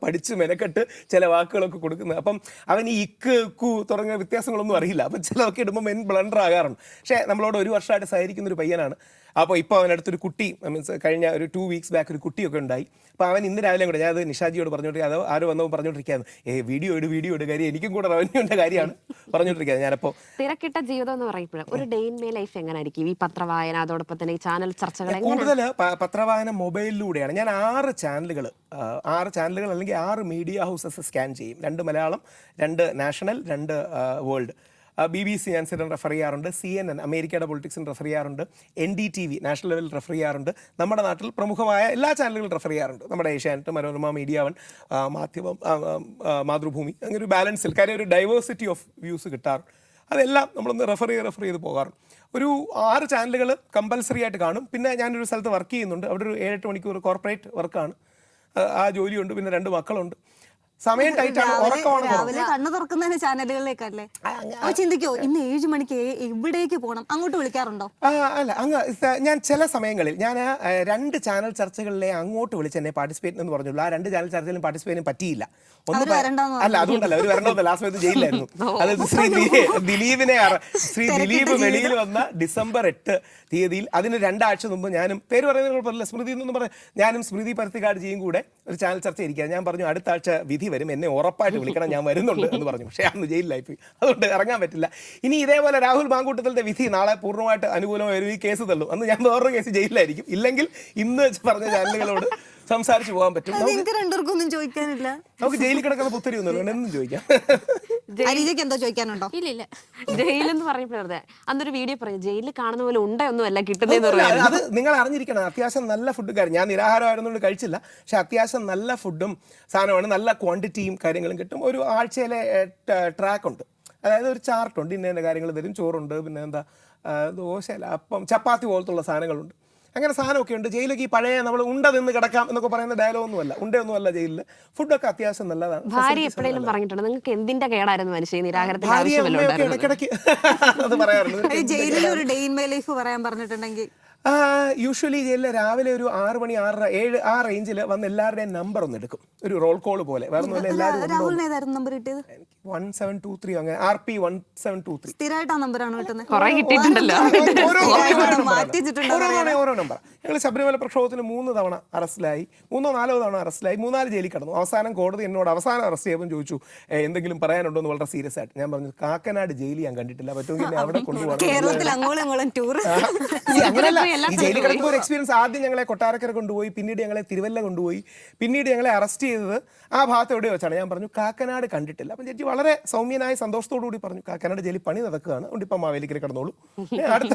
പഠിച്ച് മെനക്കെട്ട് ചില വാക്കുകളൊക്കെ കൊടുക്കുന്നത്. അപ്പം അവൻ ഈ ഇക്ക് കു തുടങ്ങിയ വ്യത്യാസങ്ങളൊന്നും അറിയില്ല. അപ്പം ചിലതൊക്കെ ഇടുമ്പോൾ മെൻ ബ്ലണ്ടർ ആകാറുണ്ട്. പക്ഷേ നമ്മളോട് ഒരു വർഷമായിട്ട് സഹകരിക്കുന്ന ഒരു പയ്യനാണ്. അപ്പോൾ ഇപ്പോൾ അവനടുത്തൊരു കുട്ടി, മീൻസ് കഴിഞ്ഞ ഒരു 2 weeks ബാക്ക് ഒരു കുട്ടിയൊക്കെ ഉണ്ടായി. അപ്പോൾ അവൻ ഇന്ന് രാവിലെ കൂടെ, ഞാൻ അത് നിഷാജിയോട് പറഞ്ഞോണ്ടിരിക്കുക, അത് ആരോ വന്നപ്പോൾ പറഞ്ഞോണ്ടിരിക്കുകയാണ്, വീഡിയോ ഇട് കാര്യം എനിക്കും കൂടെ റവന്യൂൻ്റെ കാര്യമാണ് പറഞ്ഞോണ്ടിരിക്കുന്നത്. ഞാനപ്പോൾ തിരക്കിട്ട ജീവിതം എന്ന് പറയുമ്പോഴും ഒരു ഡേ ഇൻ മൈ ലൈഫ് എങ്ങനെയായിരിക്കും? ഈ പത്രവായന, അതോടൊപ്പം തന്നെ ഈ ചാനൽ ചർച്ചകൾ കൂടുതൽ പത്രവായന മൊബൈലിലൂടെയാണ്. ഞാൻ 6 ചാനലുകൾ അല്ലെങ്കിൽ 6 മീഡിയ ഹൗസസ് സ്കാൻ ചെയ്യും. 2 മലയാളം, 2 നാഷണൽ, 2 വേൾഡ്. BBC ഞാൻ സ്ഥിരം റെഫർ ചെയ്യാറുണ്ട്, CNN അമേരിക്കയുടെ പൊളിറ്റിക്സിന് റെഫർ ചെയ്യാറുണ്ട്, NDTV നാഷണൽ ലെവലിൽ റെഫർ ചെയ്യാറുണ്ട്, നമ്മുടെ നാട്ടിൽ പ്രമുഖമായ എല്ലാ ചാനലുകളും റെഫർ ചെയ്യാറുണ്ട്, നമ്മുടെ ഏഷ്യാനെറ്റ്, മനോരമ, മീഡിയ വൺ, മാധ്യമം, മാതൃഭൂമി, അങ്ങനെ ഒരു ബാലൻസിൽ. കാര്യം ഒരു ഡൈവേഴ്സിറ്റി ഓഫ് വ്യൂസ് കിട്ടാറുണ്ട്. അതെല്ലാം നമ്മളൊന്ന് റെഫർ ചെയ്ത് പോകാറുണ്ട്. ഒരു 6 ചാനലുകൾ കമ്പൽസറി ആയിട്ട് കാണും. പിന്നെ ഞാനൊരു സ്ഥലത്ത് വർക്ക് ചെയ്യുന്നുണ്ട്, അവിടെ ഒരു 7-8 മണിക്കൂർ കോർപ്പറേറ്റ് വർക്കാണ്, ആ ജോലിയുണ്ട്. പിന്നെ 2 മക്കളുണ്ട്. സമയം ടൈറ്റാണ്, ഉറക്കമാണ്. രാവിലെ കണ്ണു തുറക്കുന്നതിന് ചാനലുകളിലേക്കല്ലേ? അപ്പൊ ചിന്തിക്കോ, ഇന്ന് 7 മണിക്ക് എവിടേക്ക് പോകണം? അങ്ങോട്ട് വിളിക്കാറുണ്ടോ? അല്ല, ഞാൻ ചില സമയങ്ങളിൽ ഞാൻ 2 ചാനൽ ചർച്ചകളിലെ അങ്ങോട്ട് വിളിച്ച് എന്നെ പാർട്ടിസിപ്പേറ്റ് എന്ന് പറഞ്ഞുള്ളൂ. ആ 2 ചാനൽ ചർച്ചയിലും പാർട്ടിസിപ്പേറ്റ് പറ്റിയില്ല. അല്ല, അതുകൊണ്ടല്ല, അവർ വരണമെന്ന് ലാസ്റ്റ് സമയത്ത് ജയിലിലായിരുന്നു. അത് ശ്രീ ദിലീപ് വെളിയിൽ വന്ന ഡിസംബർ 8 തീയതിയിൽ, അതിന് 2 ആഴ്ച മുമ്പ് ഞാനും, പേര് പറയുന്നത് പറഞ്ഞില്ല, സ്മൃതി എന്നൊന്നും പറഞ്ഞ, ഞാനും സ്മൃതി പരുത്തിക്കാട്ജിയും കൂടെ ഒരു ചാനൽ ചർച്ച ഇരിക്കുക. ഞാൻ പറഞ്ഞു അടുത്ത ആഴ്ച വിധി വരും, എന്നെ ഉറപ്പായിട്ട് വിളിക്കണം, ഞാൻ വരുന്നുണ്ട് എന്ന് പറഞ്ഞു. പക്ഷേ അന്ന് ജയിലിലായിപ്പോയി, അതുകൊണ്ട് ഇറങ്ങാൻ പറ്റില്ല. ഇനി ഇതേപോലെ രാഹുൽ മാങ്കൂട്ടത്തിൻ്റെ വിധി നാളെ പൂർണ്ണമായിട്ട് അനുകൂലമായി വരും, ഈ കേസ് തള്ളും, അന്ന് ഞാൻ വേറൊരു കേസ് ജയിലിലായിരിക്കും. ഇല്ലെങ്കിൽ ഇന്ന് പറഞ്ഞ ചാനലുകളോട് സംസാരിച്ച് പോകാൻ പറ്റും. രണ്ടുപേർക്കൊന്നും ചോദിക്കാനില്ല, നമുക്ക് ജയിലിൽ കിടക്കുന്ന പുത്തരി ഒന്നും എന്നും ചോദിക്കാം. എന്തോ ചോദിക്കാനുണ്ടോ? ഇല്ല. ജയിലെന്ന് പറഞ്ഞപ്പോഴേ അന്നൊരു വീഡിയോ പറഞ്ഞു, ജയിലിൽ കാണുന്ന പോലെ ഉണ്ടയൊന്നും അല്ല കിട്ടുന്നതെന്ന് പറയാം. അത് നിങ്ങൾ അറിഞ്ഞിരിക്കണം. അത്യാവശ്യം നല്ല ഫുഡ്, ഞാൻ നിരാഹാരമായിരുന്നുകൊണ്ട് കഴിച്ചില്ല, പക്ഷെ അത്യാവശ്യം നല്ല ഫുഡും സാധനമാണ്, നല്ല ക്വാണ്ടിറ്റിയും കാര്യങ്ങളും കിട്ടും. ഒരു ആഴ്ചയിലെ ട്രാക്ക് ഉണ്ട്, അതായത് ഒരു ചാർട്ടുണ്ട്, ഇന്ന കാര്യങ്ങൾ തരും. ചോറുണ്ട്, പിന്നെ എന്താ ദോശ, അപ്പം, ചപ്പാത്തി പോലത്തുള്ള സാധനങ്ങളുണ്ട്. അങ്ങനെ സാധനമൊക്കെ ഉണ്ട്. ജയിലിലേക്ക് ഈ പഴയ നമ്മൾ ഉണ്ട നിന്ന് കിടക്കാം എന്നൊക്കെ പറയുന്ന ഡയലോഗൊന്നുമല്ല, ഉണ്ടയൊന്നുമല്ല ജയിലിൽ. ഫുഡൊക്കെ അത്യാവശ്യം നല്ലതാണ്. ഭാര്യ എപ്പോഴേലും പറഞ്ഞിട്ടുണ്ട് നിങ്ങൾക്ക് എന്തിന്റെ കേടായിരുന്നു മനുഷ്യ നിരാഹാരത്തിന്? ഇടയ്ക്കിടയ്ക്ക് അത് പറയാറുണ്ട്. ജയിലിൽ ഒരു ഡേ ഇൻ മൈ ലൈഫ് പറയാൻ പറഞ്ഞിട്ടുണ്ടെങ്കിൽ യൂഷ്വലി ജയിലിൽ രാവിലെ ഒരു 6 മണി 6:30 7 ആ റേഞ്ചിൽ വന്ന് എല്ലാവരുടെയും നമ്പർ ഒന്ന് എടുക്കും, ഒരു റോൾ കോൾ പോലെ. വേറെ രാഹുലിന് നമ്പർ കിട്ടിയത് 1723 അങ്ങനെ RP 1723 സ്ഥിരമായിട്ട് ആ നമ്പറാണ് കിട്ടുന്നത്. ഓരോ നമ്പർ. ഞങ്ങൾ ശബരിമല പ്രക്ഷോഭത്തിന് 3 തവണ അറസ്റ്റിലായി, 3 4 തവണ അറസ്റ്റിലായി, 3-4 ജയിലിൽ കിടന്നു. അവസാനം കോടതി എന്നോട് അവസാനം അറസ്റ്റ് ചെയ്യുമ്പോൾ ചോദിച്ചു എന്തെങ്കിലും പറയാനുണ്ടോ എന്ന് വളരെ സീരിയസ് ആയിട്ട്. ഞാൻ പറഞ്ഞു കാക്കനാട് ജയിലിൽ ഞാൻ കണ്ടിട്ടില്ല, പറ്റുമെങ്കിൽ അവിടെ കൊണ്ടുപോകണം. കേരളത്തിൽ അങ്ങോളം ടൂർ അങ്ങനെയല്ല, ഈ ജയിലിൽ കിടക്കുമ്പോൾ ഒരു എക്സ്പീരിയൻസ്. ആദ്യം ഞങ്ങളെ കൊട്ടാരക്കര കൊണ്ടുപോയി, പിന്നീട് ഞങ്ങളെ തിരുവല്ല കൊണ്ടുപോയി, പിന്നീട് ഞങ്ങളെ അറസ്റ്റ് ചെയ്തത് ആ ഭാഗത്ത് എവിടെ വെച്ചാണ്. ഞാൻ പറഞ്ഞു കാക്കനാട് കണ്ടിട്ടില്ല. അപ്പം ജഡ്ജി വളരെ സൗമ്യനായ സന്തോഷത്തോടു കൂടി പറഞ്ഞു കാക്കനാട് ജയിലിൽ പണി നടക്കുകയാണ്, അതുകൊണ്ട് ഇപ്പം മാവേലിക്കര കിടന്നോളൂ, അടുത്ത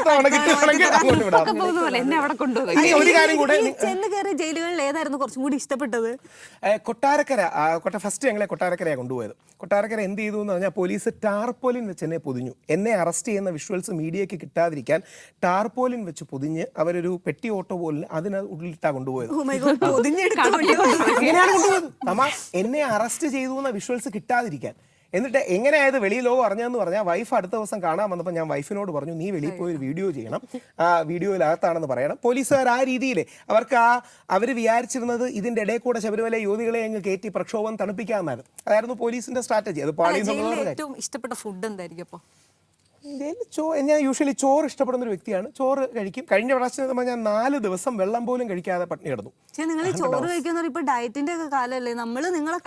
തവണ കിട്ടുകയാണെങ്കിൽ അങ്ങോട്ട് വിടാം. ഒരു കാര്യം കൂടെ, ജയിലുകളിൽ ഏതായിരുന്നു കുറച്ചും കൂടി ഇഷ്ടപ്പെട്ടത്? കൊട്ടാരക്കര. ഫസ്റ്റ് ഞങ്ങളെ കൊട്ടാരക്കരയാണ് കൊണ്ടുപോയത്. കൊട്ടാരക്കര എന്ത് ചെയ്തു എന്ന് പറഞ്ഞാൽ പോലീസ് ടാർപോലിൻ വെച്ച് എന്നെ പൊതിഞ്ഞു. എന്നെ അറസ്റ്റ് ചെയ്യുന്ന വിഷ്വൽസ് മീഡിയയ്ക്ക് കിട്ടാതിരിക്കാൻ ടാർപോലിൻ വെച്ച് പൊതിഞ്ഞ് അവരൊരു പെട്ടി ഓട്ടോ പോലെ അതിന് ഉള്ളിലിട്ടാ കൊണ്ടുപോയത്. എന്നെ അറസ്റ്റ് ചെയ്തു എന്ന വിഷ്വൽസ് കിട്ടാതിരിക്കാൻ. എന്നിട്ട് എങ്ങനെയായത് വെളിയിൽ ലോകം അറിഞ്ഞതെന്ന് പറഞ്ഞാൽ വൈഫ് അടുത്ത ദിവസം കാണാൻ വന്നപ്പോൾ ഞാൻ വൈഫിനോട് പറഞ്ഞു നീ വെളിയിൽ പോയി ഒരു വീഡിയോ ചെയ്യണം, ആ വീഡിയോയിലകത്താണെന്ന് പറയണം. പോലീസുകാർ ആ രീതിയിൽ അവർക്ക് അവർ വിചാരിച്ചിരുന്നത് ഇതിൻ്റെ ഇടയിൽ കൂടെ ശബരിമല യുവതികളെ അങ്ങ് കയറ്റി പ്രക്ഷോഭം തണുപ്പിക്കാമെന്നായിരുന്നു. അതായിരുന്നു പോലീസിന്റെ സ്ട്രാറ്റജി. അത് പാളി. ഏറ്റവും ഇഷ്ടപ്പെട്ട ഫുഡ് എന്തായിരിക്കും അപ്പോൾ? ഞാൻ യൂഷ്വലി ചോറ് ഇഷ്ടപ്പെടുന്ന ഒരു വ്യക്തിയാണ്. ചോറ് കഴിക്കും. കഴിഞ്ഞ പ്രാവശ്യം ഞാൻ 4 ദിവസം വെള്ളം പോലും കഴിക്കാതെ പട്ടിണി കിടന്നു. പക്ഷെ നിങ്ങൾ ഈ ചോറ് കഴിക്കുന്ന ഇപ്പൊ ഡയറ്റിന്റെ ഒക്കെ കാലമല്ലേ, നമ്മള് നിങ്ങളെ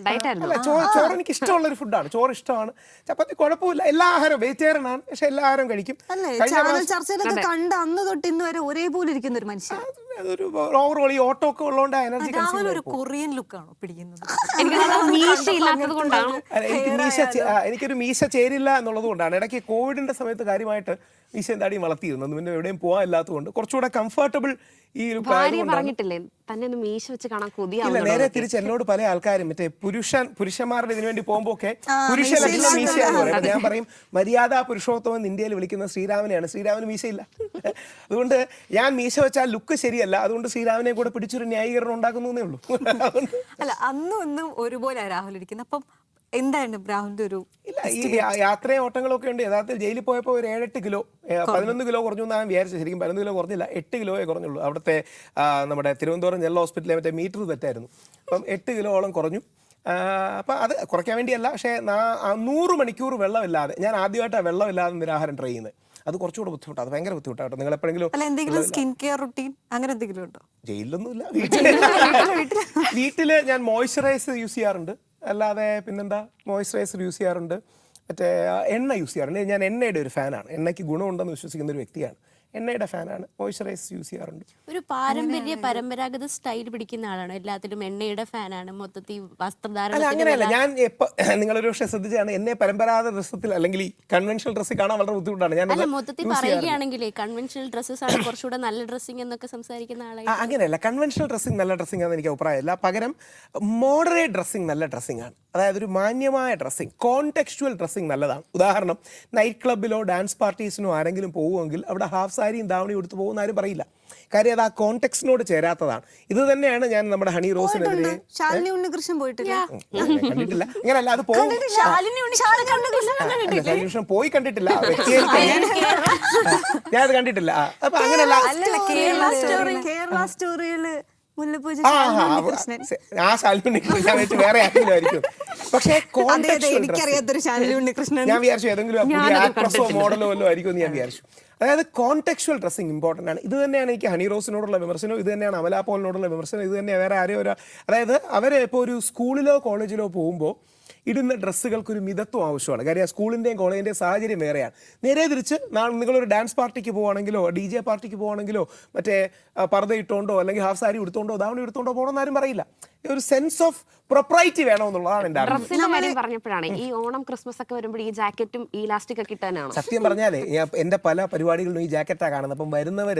ഡയറ്റ് ആയിരുന്നു. അല്ല, ചോറ് എനിക്ക് ഇഷ്ടമുള്ള ഒരു ഫുഡാണ്. ചോറ് ഇഷ്ടമാണ്. ചപ്പാത്തി കുഴപ്പമില്ല. എല്ലാ ആഹാരവും വെജിറ്റേറിയൻ ആണ്, പക്ഷെ എല്ലാ ആഹാരവും കഴിക്കും. അല്ലേ, ചാനൽ ചർച്ചയിലൊക്കെ കണ്ട് അന്ന് തൊട്ട് ഇന്ന് വരെ ഒരേപോലെ ഇരിക്കുന്ന ഒരു മനുഷ്യൻ. അതൊരു ഓവറോൾ ഈ ഓട്ടോ ഒക്കെ ഉള്ളതുകൊണ്ട് എനർജി ഒരു കൊറിയൻ ലുക്കാണോ പിടിക്കുന്നത്? എനിക്കൊരു മീശ ചേരില്ല എന്നുള്ളത് കൊണ്ടാണ്. ഇടയ്ക്ക് കോവിഡിന്റെ സമയത്ത് കാര്യമായിട്ട് മീശയും താടിയും വളർത്തിയിരുന്നത്. പിന്നെ എവിടെയും പോകാൻ ഇല്ലാത്തതുകൊണ്ട് കുറച്ചുകൂടെ കംഫർട്ടബിൾ ഈ ഒരു പറഞ്ഞിട്ടില്ലേ തന്നെ ഒന്ന് മീശ വെച്ച് കാണാൻ കൊതിയാവുന്നു. നേരെ തിരിച്ച് എന്നോട് പല ആൾക്കാരും മറ്റേ പുരുഷന്മാരുടെ ഇതിനു വേണ്ടി പോകുമ്പോ ഒക്കെ പുരുഷ ലക്ഷണം മീശയാന്ന് പറയും. ഞാൻ പറയും മര്യാദ പുരുഷോത്തമൻ ഇന്ത്യയിൽ വിളിക്കുന്ന ശ്രീരാമനെയാണ്. ശ്രീരാമന് മീശയില്ല. അതുകൊണ്ട് ഞാൻ മീശ വെച്ചാൽ ലുക്ക് ശരിയല്ല. അതുകൊണ്ട് ശ്രീരാമനെ കൂടെ പിടിച്ചൊരു ന്യായീകരണം ഉണ്ടാക്കുന്നേ ഉള്ളൂ. അല്ല, അന്നും ഇന്നും ഒരുപോലെ രാഹുൽ ഇരിക്കുന്നത്. അപ്പം എന്തായിരുന്നു രാഹുലിന്റെ ഒരു ഇല്ല, ഈ യാത്രയും ഓട്ടങ്ങളൊക്കെ ഉണ്ട്. യഥാർത്ഥത്തിൽ ജയിലിൽ പോയപ്പോൾ ഒരു 7-8 കിലോ 11 കിലോ കുറഞ്ഞു എന്നാണ് വിചാരിച്ചത്. ശരിക്കും 11 കിലോ കുറഞ്ഞില്ല, 8 കിലോയെ കുറഞ്ഞുള്ളൂ. അവിടുത്തെ നമ്മുടെ തിരുവനന്തപുരം ജനറൽ ഹോസ്പിറ്റലിലെ മറ്റേ മീറ്റർ തെറ്റായിരുന്നു. അപ്പം 8 കിലോളം കുറഞ്ഞു. അപ്പം അത് കുറയ്ക്കാൻ വേണ്ടിയല്ല, പക്ഷേ 100 മണിക്കൂർ വെള്ളമില്ലാതെ, ഞാൻ ആദ്യമായിട്ടാണ് വെള്ളമില്ലാതെ നിരാഹാരം ട്രൈ ചെയ്യുന്നത്. അത് കുറച്ചുകൂടെ ബുദ്ധിമുട്ടാണ്. അത് ഭയങ്കര ബുദ്ധിമുട്ടാണ്. നിങ്ങൾ എപ്പോഴെങ്കിലും എന്തെങ്കിലും സ്കിൻ കെയർ റുട്ടീൻ അങ്ങനെ എന്തെങ്കിലും ഉണ്ടോ? ജയിലിലൊന്നുമില്ല, വീട്ടില് ഞാൻ മോയ്സ്ചറൈസർ യൂസ് ചെയ്യാറുണ്ട്. അല്ലാതെ പിന്നെന്താ, മോയ്സ്ചറൈസർ യൂസ് ചെയ്യാറുണ്ട്. മറ്റേ എണ്ണ യൂസ് ചെയ്യാറുണ്ട്. ഞാൻ എണ്ണയുടെ ഒരു ഫാനാണ്. എണ്ണയ്ക്ക് ഗുണമുണ്ടെന്ന് വിശ്വസിക്കുന്ന ഒരു വ്യക്തിയാണ്. എണ്ണയുടെ ഫാനാണ്. മോയ്സ്ചറൈസർ യൂസ് ചെയ്യാറുണ്ട്. ഒരു പരമ്പരാഗത സ്റ്റൈൽ പിടിക്കുന്ന ആളാണ്. എല്ലാത്തിലും എണ്ണയുടെ ഫാനാണ്. മൊത്തത്തിൽ വസ്ത്രധാരണ അങ്ങനെയല്ല. ഞാൻ നിങ്ങളൊരു പക്ഷേ ശ്രദ്ധിച്ചാണ്, എന്നെ പരമ്പരാഗത ഡ്രസ്സത്തിൽ അല്ലെങ്കിൽ ഈ കൺവെൻഷണൽ ഡ്രസ്സ് കാണാൻ വളരെ ബുദ്ധിമുട്ടാണ്. ഞാൻ മൊത്തത്തിൽ പറയുകയാണെങ്കിൽ കൺവെൻഷണൽ ഡ്രസ്സസ് ആണ് കുറച്ചുകൂടെ നല്ല ഡ്രസ്സിംഗ് എന്നൊക്കെ സംസാരിക്കുന്ന ആളാണ്. അങ്ങനെയല്ല, കൺവെൻഷണൽ ഡ്രസ്സിംഗ് നല്ല ഡ്രസ്സിംഗ് ആണെന്ന് എനിക്ക് അഭിപ്രായമില്ല. പകരം മോഡറേറ്റ് ഡ്രസ്സിംഗ് നല്ല ഡ്രസ്സിംഗ് ആണ്. അതായത് ഒരു മാന്യമായ ഡ്രസ്സിംഗ്, കോണ്ടെക്സ്റ്റുവൽ ഡ്രസ്സിംഗ് നല്ലതാണ്. ഉദാഹരണം, നൈറ്റ് ക്ലബ്ബിലോ ഡാൻസ് പാർട്ടീസിനോ ആരെങ്കിലും പോകുമെങ്കിൽ അവിടെ ഹാഫ് സാരിയും ധാവണി എടുത്ത് പോകുന്ന ആരും പറയില്ല. കാര്യം അത് ആ കോണ്ടെക്സ്റ്റിനോട് ചേരാത്തതാണ്. ഇത് തന്നെയാണ് ഞാൻ നമ്മുടെ ഹണി റോസിനെതിരെ ശാലിനി ഉണ്ണികൃഷ്ണൻ പോയിട്ടില്ല, കണ്ടിട്ടില്ല. അങ്ങനെയല്ല, അത് പോകും. പോയി കണ്ടിട്ടില്ല, ഞാനത് കണ്ടിട്ടില്ല. അപ്പൊ അങ്ങനെയല്ല, കേരള സ്റ്റോറിയില് മുല്ലപ്പൂജ ആ ശാലിനി ഞാൻ വെച്ച് വേറെ ആരെങ്കിലും ആയിരിക്കും. പക്ഷേ എനിക്കറിയാത്തൊരു ശാലിനി ഉണ്ണികൃഷ്ണൻ ഞാൻ വിചാരിച്ചു ഏതെങ്കിലും ആക്ട്രസോ മോഡലോ വല്ലോ ആയിരിക്കും എന്ന് ഞാൻ വിചാരിച്ചു. അതായത് കോണ്ടെക്സ്റ്റുവൽ ഡ്രസ്സിങ് ഇമ്പോർട്ടൻ്റ് ആണ്. ഇത് തന്നെയാണ് എനിക്ക് ഹണി റോസിനോടുള്ള വിമർശനം. ഇത് തന്നെയാണ് അമല പോളിനോടുള്ള വിമർശനം. ഇത് തന്നെയാണ് വേറെ ആരെയോ അതായത് അവർ ഇപ്പോൾ ഒരു സ്കൂളിലോ കോളേജിലോ പോകുമ്പോൾ ഇടുന്ന ഡ്രസ്സുകൾക്കൊരു മിതത്വം ആവശ്യമാണ്. കാര്യം സ്കൂളിൻ്റെയും കോളേജിൻ്റെയും സാഹചര്യം വേറെയാണ്. നേരെ തിരിച്ച് നിങ്ങളൊരു ഡാൻസ് പാർട്ടിക്ക് പോകുകയാണെങ്കിലോ DJ പാർട്ടിക്ക് പോകുകയാണെങ്കിലോ മറ്റേ പർദ്ദ ഇട്ടുകൊണ്ടോ അല്ലെങ്കിൽ ഹാഫ് സാരി എടുത്തുകൊണ്ടോ ധാവണി എടുത്തുകൊണ്ടോ പോകണമെന്ന് ആരും പറയില്ല. ഒരു സെൻസ് ഓഫ് പ്രൊപ്രൈറ്റി വേണമെന്നുള്ളതാണ് എൻ്റെ ഡ്രസ്സിന്റെ കാര്യം പറഞ്ഞപ്പോഴാണ് ഈ ഓണം ക്രിസ്മസ് ഒക്കെ വരുമ്പോൾ ഈ ജാക്കറ്റും ഈ ഇലാസ്റ്റിക് ഒക്കെ ഇട്ടാനാണ്. സത്യം പറഞ്ഞാലേ എൻ്റെ പല പരിപാടികളിലും ഈ ജാക്കറ്റാണ് കാണുന്നത്. അപ്പം വരുന്നവർ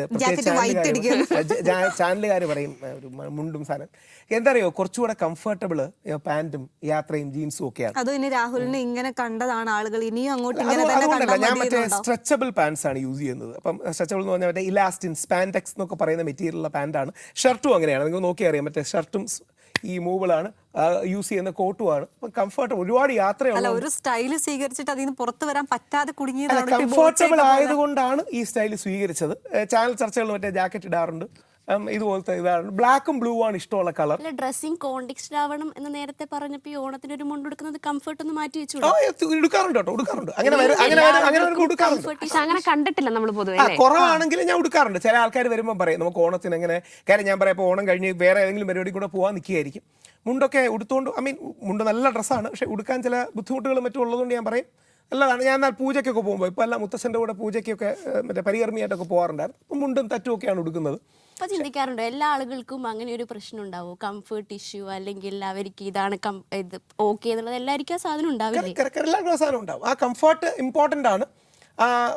ചാനലുകാർ പറയും ഒരു മുണ്ടും സാധനം. എന്താ അറിയോ, കുറച്ചുകൂടെ കംഫർട്ടബിൾ പാൻറ്റും യാത്രയും ജീൻസും ഒക്കെയാണ്. അതോ ഇനി രാഹുലിനെ ഇങ്ങനെ കണ്ടതാണ് ആളുകൾ ഇനിയും അങ്ങോട്ട് അതുകൊണ്ടല്ല, ഞാൻ മറ്റേ സ്ട്രെച്ചബിൾ പാൻസ് ആണ് യൂസ് ചെയ്യുന്നത്. അപ്പം സ്ട്രെച്ചബിൾ എന്ന് പറഞ്ഞാൽ മറ്റേ ഇലാസ്റ്റിൻ, സ്പാൻടെക്സ് എന്നൊക്കെ പറയുന്ന മെറ്റീരിയലുള്ള പാൻറ്റാണ്. ഷർട്ടും അങ്ങനെയാണ്. നിങ്ങൾ നോക്കി അറിയാം, മറ്റേ ഷർട്ടും ഈ മൂവളാണ് യൂസ് ചെയ്യുന്ന, കോട്ടുമാണ്. അപ്പം കംഫർട്ട്, ഒരുപാട് യാത്രയുള്ള ഒരു സ്റ്റൈല് സ്വീകരിച്ചിട്ട് അതിൽ നിന്ന് പുറത്ത് വരാൻ പറ്റാതെ കുടുങ്ങിയതാണ്. കംഫർട്ടബിൾ ആയതുകൊണ്ടാണ് ഈ സ്റ്റൈൽ സ്വീകരിച്ചത്. ചാനൽ ചർച്ചകളിൽ മറ്റേ ജാക്കറ്റ് ഇടാറുണ്ട്. ഇതുപോലത്തെ ഇതാണ്. ബ്ലാക്കും ബ്ലൂ ആണ് ഇഷ്ടമുള്ള കളർ. ഡ്രസ്സിംഗ് കോണ്ടെക്സ്റ്റ് ആവണം എന്ന് നേരത്തെ പറഞ്ഞപ്പോൾ ഈ ഓണത്തിന് ഒരു മുണ്ട് എടുക്കുന്നത് കംഫർട്ട് ഒന്ന് മാറ്റി വെച്ചു എടുക്കാറുണ്ട് കേട്ടോ, എടുക്കാറുണ്ട്. അങ്ങനെ എടുക്കാറുണ്ട്. അങ്ങനെ കണ്ടിട്ടില്ല നമ്മൾ പൊതുവെ. കുറവാണെങ്കിലും ഞാൻ എടുക്കാറുണ്ട്. ചില ആൾക്കാർ വരുമ്പോൾ പറയും നമുക്ക് ഓണത്തിന് എങ്ങനെ, കാര്യം ഞാൻ പറയാം, ഇപ്പോൾ ഓണം കഴിഞ്ഞ് വേറെ ഏതെങ്കിലും പരിപാടി കൂടെ പോകാൻ നിൽക്കുകയായിരിക്കും. മുണ്ടൊക്കെ ഉടുത്തുകൊണ്ട്, മുണ്ട് നല്ല ഡ്രസ്സാണ്, പക്ഷെ ഉടുക്കാൻ ചില ബുദ്ധിമുട്ടുകളും മറ്റും ഉള്ളതുകൊണ്ട് ഞാൻ പറയും നല്ലതാണ്. ഞാൻ എന്നാൽ പൂജയ്ക്കൊക്കെ പോകുമ്പോൾ, ഇപ്പോൾ എല്ലാം മുത്തശ്ശൻ്റെ കൂടെ പൂജയ്ക്കൊക്കെ മറ്റേ പരികർമ്മിയായിട്ടൊക്കെ പോകാറുണ്ടായിരുന്നു. അപ്പം മുണ്ടും തറ്റും ഒക്കെയാണ് ഉടുക്കുന്നത്. അപ്പൊ ചിന്തിക്കാറുണ്ടോ എല്ലാ ആളുകൾക്കും അങ്ങനെ ഒരു പ്രശ്നം ഉണ്ടാവും, കംഫർട്ട് ഇഷ്യൂ, അല്ലെങ്കിൽ അവർക്ക് ഇതാണ് ഇത് ഓക്കെ എന്നുള്ളത് എല്ലാവർക്കും ആ സാധനം ഉണ്ടാവില്ലേ? എല്ലാ സാധനം ഉണ്ടാവും. ആ കംഫർട്ട് ഇമ്പോർട്ടൻ്റ് ആണ്.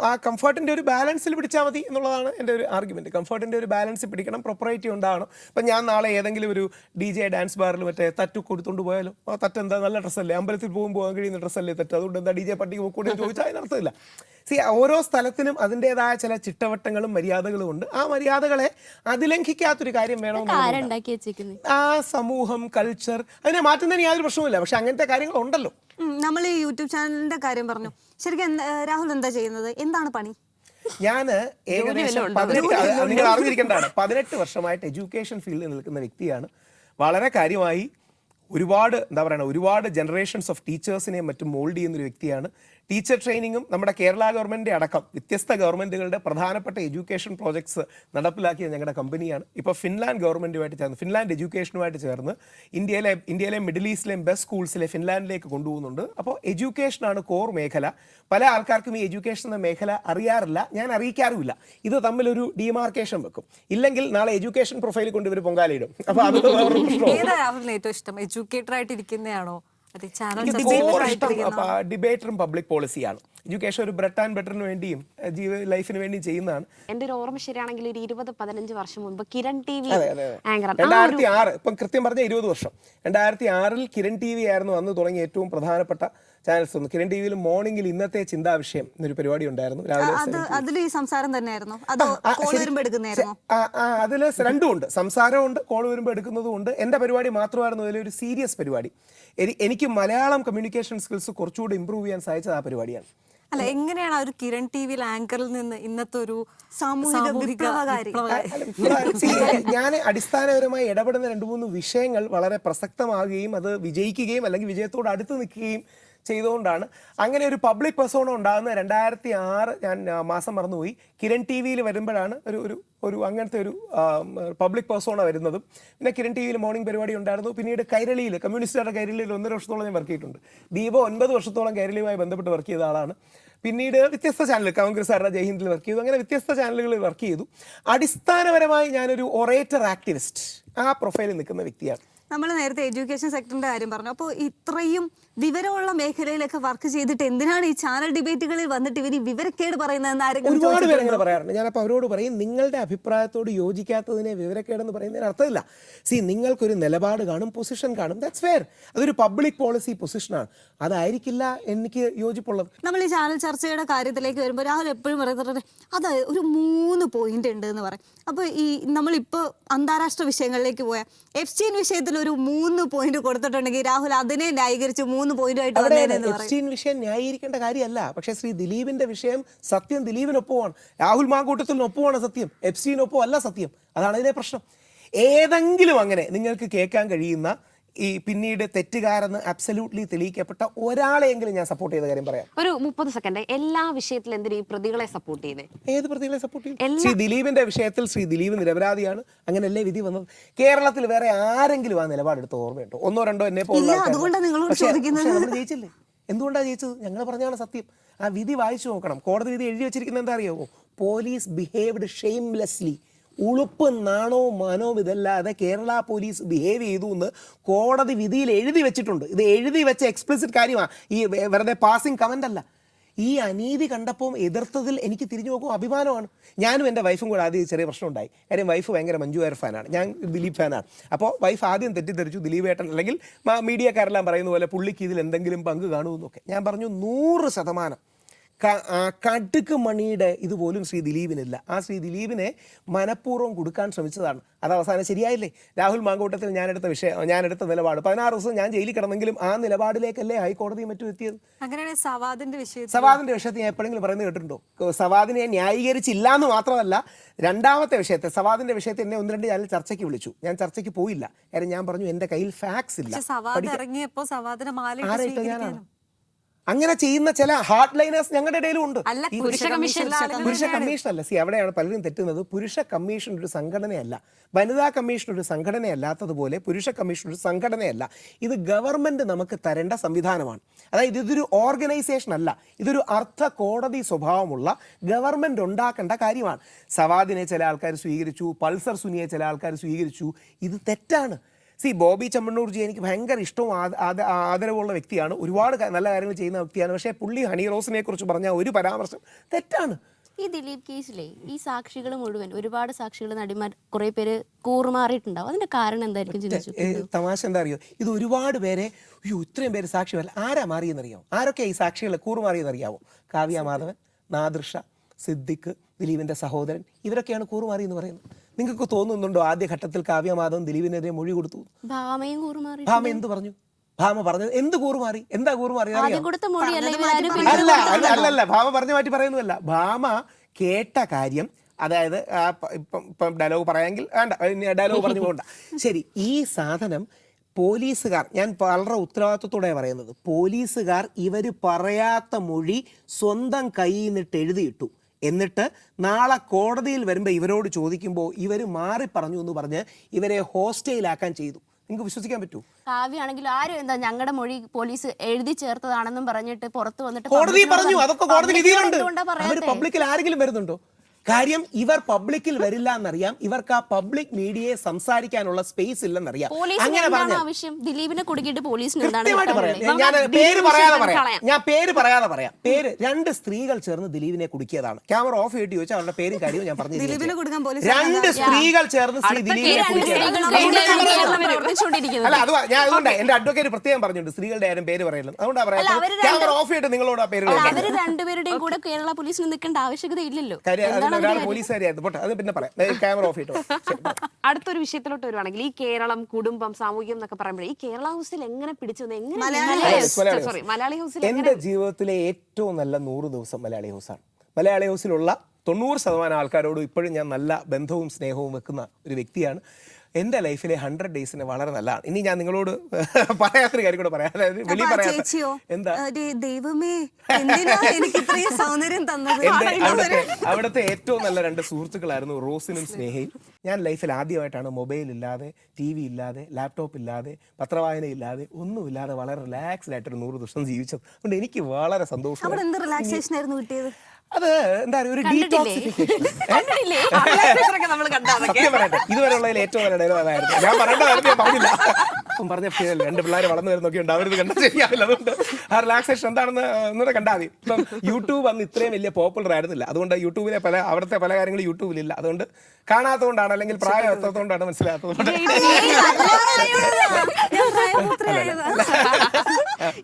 ആ കംഫർട്ടിൻ്റെ ഒരു ബാലൻസിൽ പിടിച്ചാൽ മതി എന്നുള്ളതാണ് എൻ്റെ ഒരു ആർഗ്യുമെൻറ്റ്. കംഫർട്ടിൻ്റെ ഒരു ബാലൻസ് പിടിക്കണം, പ്രൊപ്പറേറ്റി ഉണ്ടാവണം. ഇപ്പം ഞാൻ നാളെ ഏതെങ്കിലും ഒരു DJ ഡാൻസ് ബാറിൽ മറ്റേ തറ്റു കൊടുത്തുകൊണ്ട് പോയാലോ, ആ തട്ട് എന്താ നല്ല ഡ്രസ്സല്ലേ, അമ്പലത്തിൽ പോകുമ്പോൾ പോകാൻ കഴിയുന്ന ഡ്രസ്സല്ലേ തട്ട്, അതുകൊണ്ട് എന്താ DJ പാർട്ടിക്ക് പോയി ചോദിച്ചാൽ അതിനർത്ഥമില്ല. ഓരോ സ്ഥലത്തിനും അതിൻ്റെതായ ചില ചിട്ടവട്ടങ്ങളും മര്യാദകളും ഉണ്ട്. ആ മര്യാദകളെ അതിലംഘിക്കാത്തൊരു കാര്യം വേണമെന്ന് ആ സമൂഹം, കൾച്ചർ, അതിനെ മാറ്റുന്നതിന് യാതൊരു പ്രശ്നവുമില്ല. പക്ഷെ അങ്ങനത്തെ കാര്യങ്ങൾ ഉണ്ടല്ലോ. നമ്മൾ ഈ യൂട്യൂബ് ചാനലിന്റെ കാര്യം പറഞ്ഞു. ശരിക്കും രാഹുൽ എന്താ ചെയ്യുന്നത്, എന്താണ് പണി? ഞാൻ ഏകദേശം 18, നിങ്ങൾ അറിഞ്ഞിരിക്കേണ്ടതാണ്, 18 വർഷമായിട്ട് എഡ്യൂക്കേഷൻ ഫീൽഡിൽ നിൽക്കുന്ന വ്യക്തിയാണ്. വളരെ കാര്യമായി ഒരുപാട് എന്താ പറയുക, ഒരുപാട് ജനറേഷൻസ് ഓഫ് ടീച്ചേഴ്സിനെയും മറ്റും മോൾഡ് ചെയ്യുന്നൊരു വ്യക്തിയാണ്. ടീച്ചർ ട്രെയിനിങ്ങും നമ്മുടെ കേരള ഗവൺമെൻറ് അടക്കം വ്യത്യസ്ത ഗവൺമെൻറ്റുകളുടെ പ്രധാനപ്പെട്ട എഡ്യൂക്കേഷൻ പ്രോജക്ട്സ് നടപ്പിലാക്കിയ ഞങ്ങളുടെ കമ്പനിയാണ്. ഇപ്പോൾ ഫിൻലാൻഡ് ഗവൺമെൻറ്റുമായിട്ട് ചേർന്ന്, ഫിൻലാൻഡ് എഡ്യൂക്കേഷനുമായിട്ട് ചേർന്ന് ഇന്ത്യയിലെ മിഡിൽ ഈസ്റ്റിലെയും ബെസ്റ്റ് സ്കൂൾസിലെ ഫിൻലാൻഡിലേക്ക് കൊണ്ടുപോകുന്നുണ്ട്. അപ്പോൾ എഡ്യൂക്കേഷനാണ് കോർ മേഖല. പല ആൾക്കാർക്കും ഈ എഡ്യൂക്കേഷൻ എന്ന മേഖല അറിയാറില്ല, ഞാൻ അറിയിക്കാറുമില്ല. ഇത് തമ്മിലൊരു ഡിമാർക്കേഷൻ വെക്കും, ഇല്ലെങ്കിൽ നാളെ എഡ്യൂക്കേഷൻ പ്രൊഫൈൽ കൊണ്ട് ഇവർ പൊങ്കാലയിടും. അപ്പോൾ അത് വേറൊരു പ്രശ്നമാണ്. ഏതാ രാഹുലിന് ഏറ്റവും ഇഷ്ടം? എഡ്യൂക്കേറ്റർ ആയിട്ട് ഇരിക്കുന്നതാണോ അതെ ചാനൽ ഡിബേറ്ററും പബ്ലിക് പോളിസിയാണ്. എഡ്യൂക്കേഷൻ ഒരു ബ്രെഡ് ആൻഡ് ബെറ്ററിന് വേണ്ടിയും ലൈഫിന് വേണ്ടിയും ചെയ്യുന്നതാണ്. എന്റെ ഒരു ഓർമ്മ ശരിയാണെങ്കിൽ ഒരു 20-15 വർഷം മുമ്പ് കിരൺ TV ആങ്കർ 2006, ഇപ്പം കൃത്യം പറഞ്ഞ 20 വർഷം, 2006 കിരൺ TV ആയിരുന്നു അന്ന് തുടങ്ങിയ ഏറ്റവും പ്രധാനപ്പെട്ട ചാനൽസ് ഒന്ന്. കിരൺ ടിവിയിൽ മോർണിംഗിൽ ഇന്നത്തെ ചിന്താ വിഷയം എന്നൊരു പരിപാടി ഉണ്ടായിരുന്നു. അതിൽ ഈ സംസാരം തന്നെയായിരുന്നു അതോ കോൾ വരുമ്പോ എടുക്കുന്നതായിരുന്നു? അതിൽ രണ്ടും ഉണ്ട്, സംസാരമുണ്ട്, കോൾ വരുമ്പോൾ എടുക്കുന്നതും ഉണ്ട്. എൻ്റെ പരിപാടി മാത്രമായിരുന്നു അതിലൊരു സീരിയസ് പരിപാടി. എനിക്ക് മലയാളം കമ്മ്യൂണിക്കേഷൻ സ്കിൽസ് കുറച്ചുകൂടി ഇമ്പ്രൂവ് ചെയ്യാൻ സാധിച്ചത് ആ പരിപാടിയാണ്. അല്ല, എങ്ങനെയാണ് ആ ഒരു കിരൺ ടിവിയിൽ ആങ്കറിൽ നിന്ന് ഇന്നത്തെ ഒരു സാമൂഹിക വിപ്ലവകാരി? ഞാൻ അടിസ്ഥാനപരമായി ഇടപെടുന്ന 2-3 വിഷയങ്ങൾ വളരെ പ്രസക്തമാകുകയും അത് വിജയിക്കുകയും അല്ലെങ്കിൽ വിജയത്തോട് അടുത്ത് നിൽക്കുകയും ചെയ്തുകൊണ്ടാണ് അങ്ങനെ ഒരു പബ്ലിക് പെർസോണ ഉണ്ടാകുന്ന 2006 ഞാൻ മാസം മറന്നുപോയി. കിരൺ ടിവിയിൽ വരുമ്പോഴാണ് ഒരു അങ്ങനത്തെ ഒരു പബ്ലിക് പെർസോണ വരുന്നതും. പിന്നെ കിരൺ ടിവിയിൽ മോർണിംഗ് പരിപാടി ഉണ്ടായിരുന്നു. പിന്നീട് കൈരളിയിൽ, കമ്മ്യൂണിസ്റ്റുകാരുടെ കൈരളിയിൽ 1.5 വർഷത്തോളം ഞാൻ വർക്ക് ചെയ്തിട്ടുണ്ട്. ദീപ 9 വർഷത്തോളം കൈരളിയുമായി ബന്ധപ്പെട്ട് വർക്ക് ചെയ്ത ആളാണ്. പിന്നീട് വ്യത്യസ്ത ചാനൽ, കോൺഗ്രസ്സുകാരുടെ ജയ്ഹിന്ദിൽ വർക്ക് ചെയ്തു. അങ്ങനെ വ്യത്യസ്ത ചാനലുകളിൽ വർക്ക് ചെയ്തു. അടിസ്ഥാനപരമായി ഞാനൊരു ഒറേറ്റർ ആക്ടിവിസ്റ്റ്, ആ പ്രൊഫൈലിൽ നിൽക്കുന്ന വ്യക്തിയാണ്. നമ്മൾ നേരത്തെ എഡ്യൂക്കേഷൻ സെക്ടറിന്റെ കാര്യം പറഞ്ഞു. അപ്പോൾ ഇത്രയും വിവരമുള്ള മേഖലയിലൊക്കെ വർക്ക് ചെയ്തിട്ട് എന്തിനാണ് ഈ ചാനൽ ഡിബേറ്റുകളിൽ വന്നിട്ട് ഇവർ വിവരക്കേട് പറയുന്നതെന്ന് ആരെങ്കിലും ഒരുപാട് പേര് അങ്ങനെ പറയാറുണ്ട്. ഞാനപ്പോൾ അവരോട് പറയും, നിങ്ങളുടെ അഭിപ്രായത്തോട് യോജിക്കാത്തതിനെ വിവരക്കേടെന്ന് പറയുന്നതിന് അർത്ഥമില്ല. നിങ്ങൾക്കൊരു നിലപാട് കാണും, പൊസിഷൻ കാണും, ദാറ്റ്സ് ഫെയർ. അതൊരു പബ്ലിക് പോളിസി പൊസിഷനാണ്, അതായിരിക്കില്ല എനിക്ക് യോജിപ്പുള്ളത്. നമ്മൾ ഈ ചാനൽ ചർച്ചയുടെ കാര്യത്തിലേക്ക് വരുമ്പോൾ രാഹുൽ എപ്പോഴും പറയുന്നത് അതായത് ഒരു 3 പോയിന്റ് ഉണ്ട് എന്ന് പറയും. അപ്പോൾ ഈ നമ്മളിപ്പോൾ അന്താരാഷ്ട്ര വിഷയങ്ങളിലേക്ക് പോയാൽ എപ്സ്റ്റീൻ വിഷയത്തിൽ ഒരു 3 പോയിന്റ് കൊടുത്തിട്ടുണ്ടെങ്കിൽ രാഹുൽ അതിനെ ന്യായീകരിച്ച് 3 പോയിന്റായിട്ട് എപ്സ്റ്റീൻ വിഷയം ന്യായീകരിക്കേണ്ട കാര്യമല്ല. പക്ഷേ ശ്രീ ദിലീപിന്റെ വിഷയം സത്യം ദിലീപിനൊപ്പമാണ്, രാഹുൽ മാങ്കൂട്ടത്തിനൊപ്പമാണ് സത്യം, എപ്സ്റ്റീനൊപ്പം അല്ല സത്യം. അതാണ് അതിലെ പ്രശ്നം. ഏതെങ്കിലും അങ്ങനെ നിങ്ങൾക്ക് കേൾക്കാൻ കഴിയുന്ന ഈ പിന്നീട് തെറ്റുകാരെന്ന് അബ്സല്യൂട്ട്ലി തെളിയിക്കപ്പെട്ട ഒരാളെയെങ്കിലും ഞാൻ സപ്പോർട്ട് ചെയ്ത കാര്യം പറയാം. ഒരു 30 സെക്കൻഡ്. എല്ലാ വിഷയത്തിലും എന്തിനാ ഈ പ്രതികളെ സപ്പോർട്ട് ചെയ്തേ? ഏത് പ്രതികളെ സപ്പോർട്ട് ചെയ്യും? ശ്രീ ദിലീപിന്റെ വിഷയത്തിൽ ശ്രീ ദിലീപ് നിരപരാധിയാണ്, അങ്ങനെയല്ലേ വിധി വന്നത്. കേരളത്തിൽ വേറെ ആരെങ്കിലും ആ നിലപാടെടുത്ത് ഓർമ്മയുണ്ടോ? 1-2 എന്നെ പോലെ നമ്മൾ ജയിച്ചില്ലേ? എന്തുകൊണ്ടാണ് ജയിച്ചത്? ഞങ്ങൾ പറഞ്ഞാണ് സത്യം. ആ വിധി വായിച്ചു നോക്കണം. കോടതി വിധി എഴുതി വെച്ചിരിക്കുന്നത് എന്താ അറിയാമോ? Police behaved ഷെയിംലെസ്ലി. ഉളുപ്പ് നാണവും മാനവും ഇതല്ലാതെ കേരള പോലീസ് ബിഹേവ് ചെയ്തു എന്ന് കോടതി വിധിയിൽ എഴുതി വെച്ചിട്ടുണ്ട്. ഇത് എഴുതി വെച്ച എക്സ്പ്ലിസിറ്റ് കാര്യമാണ്, ഈ വെറുതെ പാസിംഗ് കമൻ്റ് അല്ല. ഈ അനീതി കണ്ടപ്പോൾ എതിർത്തതിൽ എനിക്ക് തിരിഞ്ഞു നോക്കും അഭിമാനമാണ്. ഞാനും എൻ്റെ വൈഫും കൂടെ ആദ്യം ചെറിയ പ്രശ്നം ഉണ്ടായി. കാര്യം വൈഫ് ഭയങ്കര മഞ്ജു വാര്യർ ഫാനാണ്, ഞാൻ ദിലീപ് ഫാനാണ്. അപ്പോൾ വൈഫ് ആദ്യം തെറ്റിദ്ധരിച്ചു ദിലീപ് ഏട്ടൻ അല്ലെങ്കിൽ മീഡിയക്കാരെല്ലാം പറയുന്ന പോലെ പുള്ളിക്ക് ഇതിൽ എന്തെങ്കിലും പങ്ക് കാണുമെന്നൊക്കെ. ഞാൻ പറഞ്ഞു 100% കടുക്ക് മണിയുടെ ഇതുപോലും ശ്രീ ദിലീപിനില്ല. ആ ശ്രീ ദിലീപിനെ മനഃപൂർവ്വം കൊടുക്കാൻ ശ്രമിച്ചതാണ്. അത് അവസാനം ശരിയായില്ലേ? രാഹുൽ മാങ്കൂട്ടത്തിൽ ഞാനെടുത്ത നിലപാട് 16 ദിവസം ഞാൻ ജയിലിൽ കിടന്നെങ്കിലും ആ നിലപാടിലേക്കല്ലേ ഹൈക്കോടതിയും മറ്റും എത്തിയത്. അങ്ങനെയാണ് സവാദിന്റെ വിഷയത്തിൽ ഞാൻ എപ്പോഴെങ്കിലും പറയുന്നത് കേട്ടിട്ടുണ്ടോ? സവാദിനെ ന്യായീകരിച്ചില്ല എന്ന് മാത്രമല്ല, രണ്ടാമത്തെ വിഷയത്തെ സവാദിന്റെ വിഷയത്തിൽ എന്നെ 1-2 ചാനൽ ചർച്ചയ്ക്ക് വിളിച്ചു. ഞാൻ ചർച്ചയ്ക്ക് പോയില്ല. കാര്യം ഞാൻ പറഞ്ഞു എൻ്റെ കയ്യിൽ ഫാക്സ് ഇല്ല. ഞാനാണ് അങ്ങനെ ചെയ്യുന്ന ചില ഹാർഡ് ലൈനേഴ്സ് ഞങ്ങളുടെ ഇടയിലും ഉണ്ട്. പുരുഷ കമ്മീഷനല്ല. അവിടെയാണ് പലരും തെറ്റുന്നത്. പുരുഷ കമ്മീഷൻ ഒരു സംഘടനയല്ല, വനിതാ കമ്മീഷൻ ഒരു സംഘടനയല്ലാത്തതുപോലെ പുരുഷ കമ്മീഷൻ ഒരു സംഘടനയല്ല. ഇത് ഗവൺമെന്റ് നമുക്ക് തരേണ്ട സംവിധാനമാണ്. അതായത് ഇതൊരു ഓർഗനൈസേഷൻ അല്ല, ഇതൊരു അർദ്ധ കോടതി സ്വഭാവമുള്ള ഗവൺമെന്റ് ഉണ്ടാക്കേണ്ട കാര്യമാണ്. സവാദിനെ ചില ആൾക്കാർ സ്വീകരിച്ചു, പൾസർ സുനിയെ ചില ആൾക്കാർ സ്വീകരിച്ചു. ഇത് തെറ്റാണ്. ബോബി ചെമ്മണ്ണൂർജി എനിക്ക് ഭയങ്കര ഇഷ്ടവും ആദരവുള്ള വ്യക്തിയാണ്, ഒരുപാട് നല്ല കാര്യങ്ങൾ ചെയ്യുന്ന വ്യക്തിയാണ്. പക്ഷേ പുള്ളി ഹണി റോസിനെ കുറിച്ച് പറഞ്ഞ ഒരു പരാമർശം തെറ്റാണ്. ഈ ദിലീപ് കേസിലെ ഈ സാക്ഷികൾ മുഴുവൻ, ഒരുപാട് സാക്ഷികൾ, നടിമാർ കുറെ പേര് കൂറുമാറിയിട്ടുണ്ടാവും. അതിന്റെ കാരണം എന്തായിരിക്കും? തമാശ എന്താ അറിയോ? ഇത് ഒരുപാട് പേരെ ഇത്രയും പേര് സാക്ഷിയല്ല, ആരാ മാറിയെന്നറിയാമോ? ആരൊക്കെ ഈ സാക്ഷികളെ കൂറുമാറിയെന്നറിയാമോ? കാവ്യ മാധവൻ, നാദിർഷ, സിദ്ദിഖ്, ദിലീപിന്റെ സഹോദരൻ, ഇവരൊക്കെയാണ് കൂറുമാറി എന്ന് പറയുന്നത്. നിങ്ങൾക്ക് തോന്നുന്നുണ്ടോ ആദ്യഘട്ടത്തിൽ കാവ്യ മാധവൻ ദിലീപിനെതിരെ മൊഴി കൊടുത്തു? ഭാമ എന്ത് പറഞ്ഞു? ഭാമ പറഞ്ഞത് എന്ത് കൂറുമാറി? എന്താ കൂറുമാറി? അല്ലല്ല, ഭാമ പറഞ്ഞു മാറ്റി പറയുന്നതല്ല. ഭാമ കേട്ട കാര്യം, അതായത് ഇപ്പം ഡയലോഗ് പറയാമെങ്കിൽ വേണ്ട, ഡയലോഗ് പറഞ്ഞു പോകണ്ട. ശരി, ഈ സാധനം പോലീസുകാർ, ഞാൻ വളരെ ഉത്തരവാദിത്വത്തോടെ പറയുന്നത്, പോലീസുകാർ ഇവർ പറയാത്ത മൊഴി സ്വന്തം കയ്യിൽ നിന്നിട്ട് എഴുതിയിട്ടു. എന്നിട്ട് നാളെ കോടതിയിൽ വരുമ്പോൾ ഇവരോട് ചോദിക്കുമ്പോൾ ഇവർ മാറി പറഞ്ഞു എന്ന് പറഞ്ഞ് ഇവരെ ഹോസ്റ്റയിലാക്കാൻ ചെയ്തു. നിങ്ങൾക്ക് വിശ്വസിക്കാൻ പറ്റൂ? കാവ്യാണെങ്കിലും ആരും എന്താ ഞങ്ങളുടെ മൊഴി പോലീസ് എഴുതി ചേർത്തതാണെന്നും പറഞ്ഞിട്ട് പുറത്ത് വന്നിട്ട് കോടതി പറഞ്ഞു, അതൊക്കെ കോടതി വിധിയിലുണ്ട്. എന്തുകൊണ്ടാ അവർ പറയാത്തെ? പബ്ലിക്കിൽ ആരെങ്കിലും വരുന്നുണ്ടോ? കാര്യം ഇവർ പബ്ലിക്കിൽ വരില്ല എന്നറിയാം, ഇവർക്ക് ആ പബ്ലിക് മീഡിയയെ സംസാരിക്കാനുള്ള സ്പേസ് ഇല്ലെന്നറിയാം. പോലീസിന് അങ്ങനെ എന്താണ് പറഞ്ഞാൽ ആവശ്യം? ദിലീപിനെ കുടുക്കിയിട്ട് പോലീസിന് എന്താണ് കൃത്യമായിട്ട് പറയാം. ഞാൻ പേര് പറയാതെ പറയാം. പേര് 2 സ്ത്രീകൾ ചേർന്ന് ദിലീപിനെ കുടുക്കിയതാണ്. ക്യാമറ ഓഫ് ചെയ്തിട്ട് ചോദിച്ചാൽ അവരുടെ പേരും കാര്യവും ഞാൻ പറഞ്ഞു. ദിലീപിനെ കൊടുക്കാൻ പോലീസ് 2 സ്ത്രീകൾ ചേർന്ന് ദിലീപിനെ കുടുക്കിയതാണ്. അല്ല, അത് ഞാൻ അതുകൊണ്ട് എന്റെ അഡ്വക്കേറ്റ് പ്രത്യേകം പറഞ്ഞിട്ടുണ്ട് സ്ത്രീകളുടെ ആരും പേര് പറയല്ലോ. അതുകൊണ്ടാ പറയാം. ക്യാമറ ഓഫ് ചെയ്തിട്ട് നിങ്ങളോട് ആ പേര് അവര് രണ്ടുപേരുടെയും കൂടെ കേരള പോലീസിന് നിൽക്കേണ്ട ആവശ്യകത ഇല്ലല്ലോ. ഒരാൾ പോലീസുകാരിയായിരുന്നു. പോട്ടെ, അത് പിന്നെ പറയാം. ക്യാമറ ഓഫ് ചെയ്തിട്ടോ. അടുത്തൊരു വിഷയത്തിലോട്ട് വരുവാണെങ്കിൽ ഈ കേരളം, കുടുംബം, സാമൂഹ്യം എന്നൊക്കെ പറയുമ്പോഴേ ഈ കേരള ഹൗസിൽ എങ്ങനെ പിടിച്ചു മലയാളി ഹൗസിൽ എന്റെ ജീവിതത്തിലെ ഏറ്റവും നല്ല 100 ദിവസം മലയാളി ഹൗസാണ്. മലയാളി ഹൗസിലുള്ള 90% ആൾക്കാരോടും ഇപ്പോഴും ഞാൻ നല്ല ബന്ധവും സ്നേഹവും വെക്കുന്ന ഒരു വ്യക്തിയാണ്. എൻ്റെ ലൈഫിലെ 100 ഡേയ്സിന് വളരെ നല്ലതാണ്. ഇനി ഞാൻ നിങ്ങളോട് പറയാത്തൊരു കാര്യം കൂടെ പറയാം. അതായത് വെളി പറയാത്ത എന്താ, ദൈവമേ എന്തിനാ എനിക്ക് ഇത്രയും സൗന്ദര്യം തന്നത്? അവിടുത്തെ ഏറ്റവും നല്ല 2 സുഹൃത്തുക്കളായിരുന്നു റോസിനും സ്നേഹയും. ഞാൻ ലൈഫിൽ ആദ്യമായിട്ടാണ് മൊബൈൽ ഇല്ലാതെ, TV ഇല്ലാതെ, ലാപ്ടോപ്പ് ഇല്ലാതെ, പത്രവായന ഇല്ലാതെ, ഒന്നുമില്ലാതെ വളരെ റിലാക്സ്ഡ് ആയിട്ടൊരു 100 ദിവസം ജീവിച്ചത്. അതുകൊണ്ട് എനിക്ക് വളരെ സന്തോഷം. അവിടെ എന്ത് റിലാക്സേഷൻ ആയിരുന്നു കിട്ടിയത്? അത് എന്താ പറയുക, ഒരു ഡീടോക്സിഫിക്കേഷൻ. ഇതുവരെയുള്ളതിൽ ഏറ്റവും നല്ല ഡയലോഗ് അതായിരുന്നു. ഞാൻ പറയേണ്ടതായിരുന്നു, ഞാൻ പറഞ്ഞില്ല. പറഞ്ഞ 2 പിള്ളേർ വളർന്നു വരുന്നൊക്കെ ഉണ്ട്, അവരിത് കണ്ടാൽ ശരിയാവില്ല. അതുകൊണ്ട് ആ റിലാക്സേഷൻ എന്താണെന്ന് ഒന്നുകൂടെ കണ്ടാൽ മതി. ഇപ്പം യൂട്യൂബ് അന്ന് ഇത്രയും വലിയ പോപ്പുലർ ആയിരുന്നില്ല. അതുകൊണ്ട് യൂട്യൂബിലെ അവിടുത്തെ പല കാര്യങ്ങളും യൂട്യൂബിലില്ല. അതുകൊണ്ട് കാണാത്തതുകൊണ്ടാണ്, അല്ലെങ്കിൽ പ്രായം എത്താത്തതുകൊണ്ടാണ്, മനസ്സിലാത്തതുകൊണ്ട്.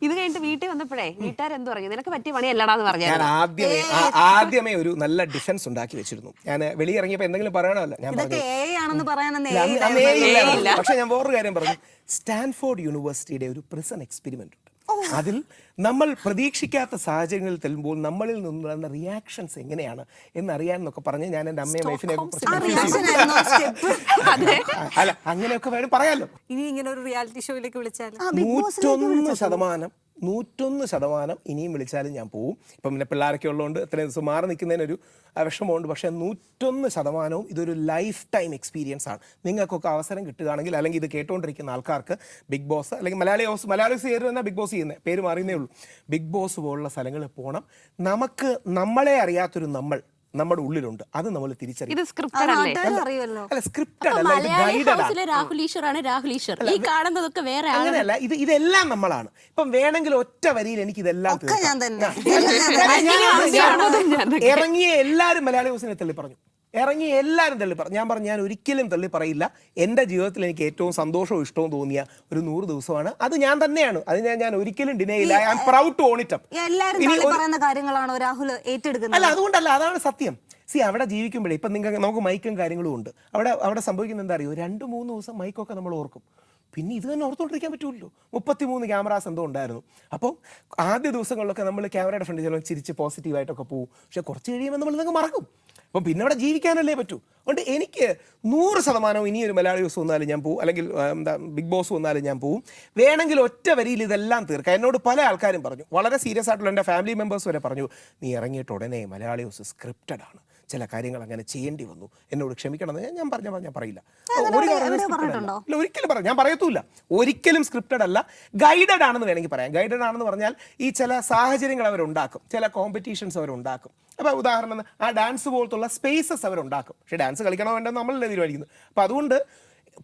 ഇത് കഴിഞ്ഞിട്ട് വീട്ടിൽ വന്നപ്പോഴേ വീട്ടുകാരെന്ത് പറഞ്ഞു? നിനക്ക് പറ്റിയ പണിയല്ലടാന്ന് പറഞ്ഞു. ഞാൻ ആദ്യമേ ഒരു നല്ല ഡിഫൻസ് ഉണ്ടാക്കി വെച്ചിരുന്നു. ഞാൻ വെളിയിറങ്ങിയപ്പോൾ എന്തെങ്കിലും പറയണമല്ലോ, ഞാൻ പക്ഷെ ഞാൻ വേറൊരു കാര്യം പറഞ്ഞു. സ്റ്റാൻഫോർഡ് യൂണിവേഴ്സിറ്റിയുടെ ഒരു പ്രിസൺ എക്സ്പെരിമെന്റ് ഉണ്ട്. അതിൽ നമ്മൾ പ്രതീക്ഷിക്കാത്ത സാഹചര്യങ്ങളിൽ തെല്ലുമ്പോൾ നമ്മളിൽ നിന്നുള്ള റിയാക്ഷൻസ് എങ്ങനെയാണ് എന്നറിയാൻ എന്നൊക്കെ പറഞ്ഞ് ഞാൻ എൻ്റെ അമ്മയും വൈഫിനെ അല്ല അങ്ങനെയൊക്കെ വേണം പറയാമല്ലോ. ഇനി ഇങ്ങനെ ഒരു റിയാലിറ്റി ഷോയിലേക്ക് വിളിച്ചാൽ 101% ഇനിയും വിളിച്ചാലും ഞാൻ പോവും. ഇപ്പം പിന്നെ പിള്ളേരൊക്കെ ഉള്ളതുകൊണ്ട് ഇത്രയും ദിവസം മാറി നിൽക്കുന്നതിനൊരു വിഷമമുണ്ട്. പക്ഷേ 101% ഇതൊരു ലൈഫ് ടൈം എക്സ്പീരിയൻസ് ആണ്. നിങ്ങൾക്കൊക്കെ അവസരം കിട്ടുകയാണെങ്കിൽ, അല്ലെങ്കിൽ ഇത് കേട്ടുകൊണ്ടിരിക്കുന്ന ആൾക്കാർക്ക് ബിഗ് ബോസ്, അല്ലെങ്കിൽ മലയാളി ഹൗസ് കയറി വന്നാൽ ബിഗ് ബോസ് ചെയ്യുന്നത് പേര് മാറിയേ ഉള്ളൂ. ബിഗ് ബോസ് പോലുള്ള സ്ഥലങ്ങളിൽ പോകണം. നമുക്ക് നമ്മളെ അറിയാത്തൊരു നമ്മുടെ ഉള്ളിലുണ്ട്, അത് നമ്മൾ തിരിച്ചറിയും. അല്ല, സ്ക്രിപ്റ്റഡ് അല്ല, രാഹുൽ ഈശ്വറാണ് രാഹുൽ ഈശ്വർ. ഈ കാണുന്നതൊക്കെ വേറെ അങ്ങനെയല്ല. ഇതെല്ലാം നമ്മളാണ്. ഇപ്പം വേണമെങ്കിൽ ഒറ്റ വരിയിൽ എനിക്ക് ഇതെല്ലാം ഇറങ്ങിയ എല്ലാവരും മലയാളി ഹൗസിനെ തള്ളി പറഞ്ഞു. ഞാൻ പറഞ്ഞു ഞാൻ ഒരിക്കലും തള്ളി പറയില്ല. എൻ്റെ ജീവിതത്തിൽ എനിക്ക് ഏറ്റവും സന്തോഷവും ഇഷ്ടവും തോന്നിയ ഒരു 100 ദിവസമാണ്. അത് ഞാൻ തന്നെയാണ്. അതിനെ ഞാൻ ഒരിക്കലും ഡിനേ ചെയ്യില്ല. I am proud to own it. അല്ല, അതുകൊണ്ടല്ല, അതാണ് സത്യം. അവിടെ ജീവിക്കുമ്പോഴേ ഇപ്പം നമുക്ക് മൈക്കും കാര്യങ്ങളും ഉണ്ട്. അവിടെ സംഭവിക്കുന്നത് എന്താ അറിയോ, 2-3 ദിവസം മൈക്കൊക്കെ നമ്മൾ ഓർക്കും. പിന്നെ ഇത് തന്നെ ഓർത്തുകൊണ്ടിരിക്കാൻ പറ്റുമല്ലോ. 33 ക്യാമറാസ് എന്തോ ഉണ്ടായിരുന്നു. അപ്പോൾ ആദ്യ ദിവസങ്ങളിലൊക്കെ നമ്മൾ ക്യാമറയുടെ ഫ്രണ്ട് ചിലപ്പോൾ ചിരിച്ച് പോസിറ്റീവായിട്ടൊക്കെ പോകും. പക്ഷെ കുറച്ച് കഴിയുമ്പോൾ നമ്മൾ ഇതൊക്കെ മറക്കും. അപ്പം പിന്നെ അവിടെ ജീവിക്കാനല്ലേ പറ്റൂ. അതുകൊണ്ട് എനിക്ക് 100% ഇനിയൊരു മലയാളി ഹൗസ് വന്നാലും ഞാൻ പോകും, അല്ലെങ്കിൽ ബിഗ് ബോസ് വന്നാലും ഞാൻ പോകും. വേണമെങ്കിൽ ഒറ്റ വരിയിൽ ഇതെല്ലാം തീർക്കാം. എന്നോട് പല ആൾക്കാരും പറഞ്ഞു, വളരെ സീരിയസ് ആയിട്ടുള്ള എൻ്റെ ഫാമിലി മെമ്പേഴ്സ് വരെ പറഞ്ഞു, നീ ഇറങ്ങിയിട്ട് ഉടനെ മലയാളി ഹൗസ് സ്ക്രിപ്റ്റഡ് ആണ്, ചില കാര്യങ്ങൾ അങ്ങനെ ചെയ്യേണ്ടി വന്നു, എന്നോട് ക്ഷമിക്കണം എന്ന് ഞാൻ പറയില്ല. ഒരിക്കലും ഞാൻ പറയത്തുമില്ല. ഒരിക്കലും സ്ക്രിപ്റ്റഡ് അല്ല, ഗൈഡഡ് ആണെന്ന് വേണമെങ്കിൽ പറയാം. ഗൈഡഡ് ആണെന്ന് പറഞ്ഞാൽ ഈ ചില സാഹചര്യങ്ങൾ അവരുണ്ടാക്കും, ചില കോമ്പറ്റീഷൻസ് അവരുണ്ടാക്കും. അപ്പോൾ ഉദാഹരണം, ആ ഡാൻസ് പോലത്തുള്ള സ്പേസസ് അവരുണ്ടാക്കും. പക്ഷേ ഡാൻസ് കളിക്കണോ വേണ്ടെന്ന് നമ്മളല്ലേ തീരുമാനിക്കുന്നത്. അപ്പോൾ അതുകൊണ്ട്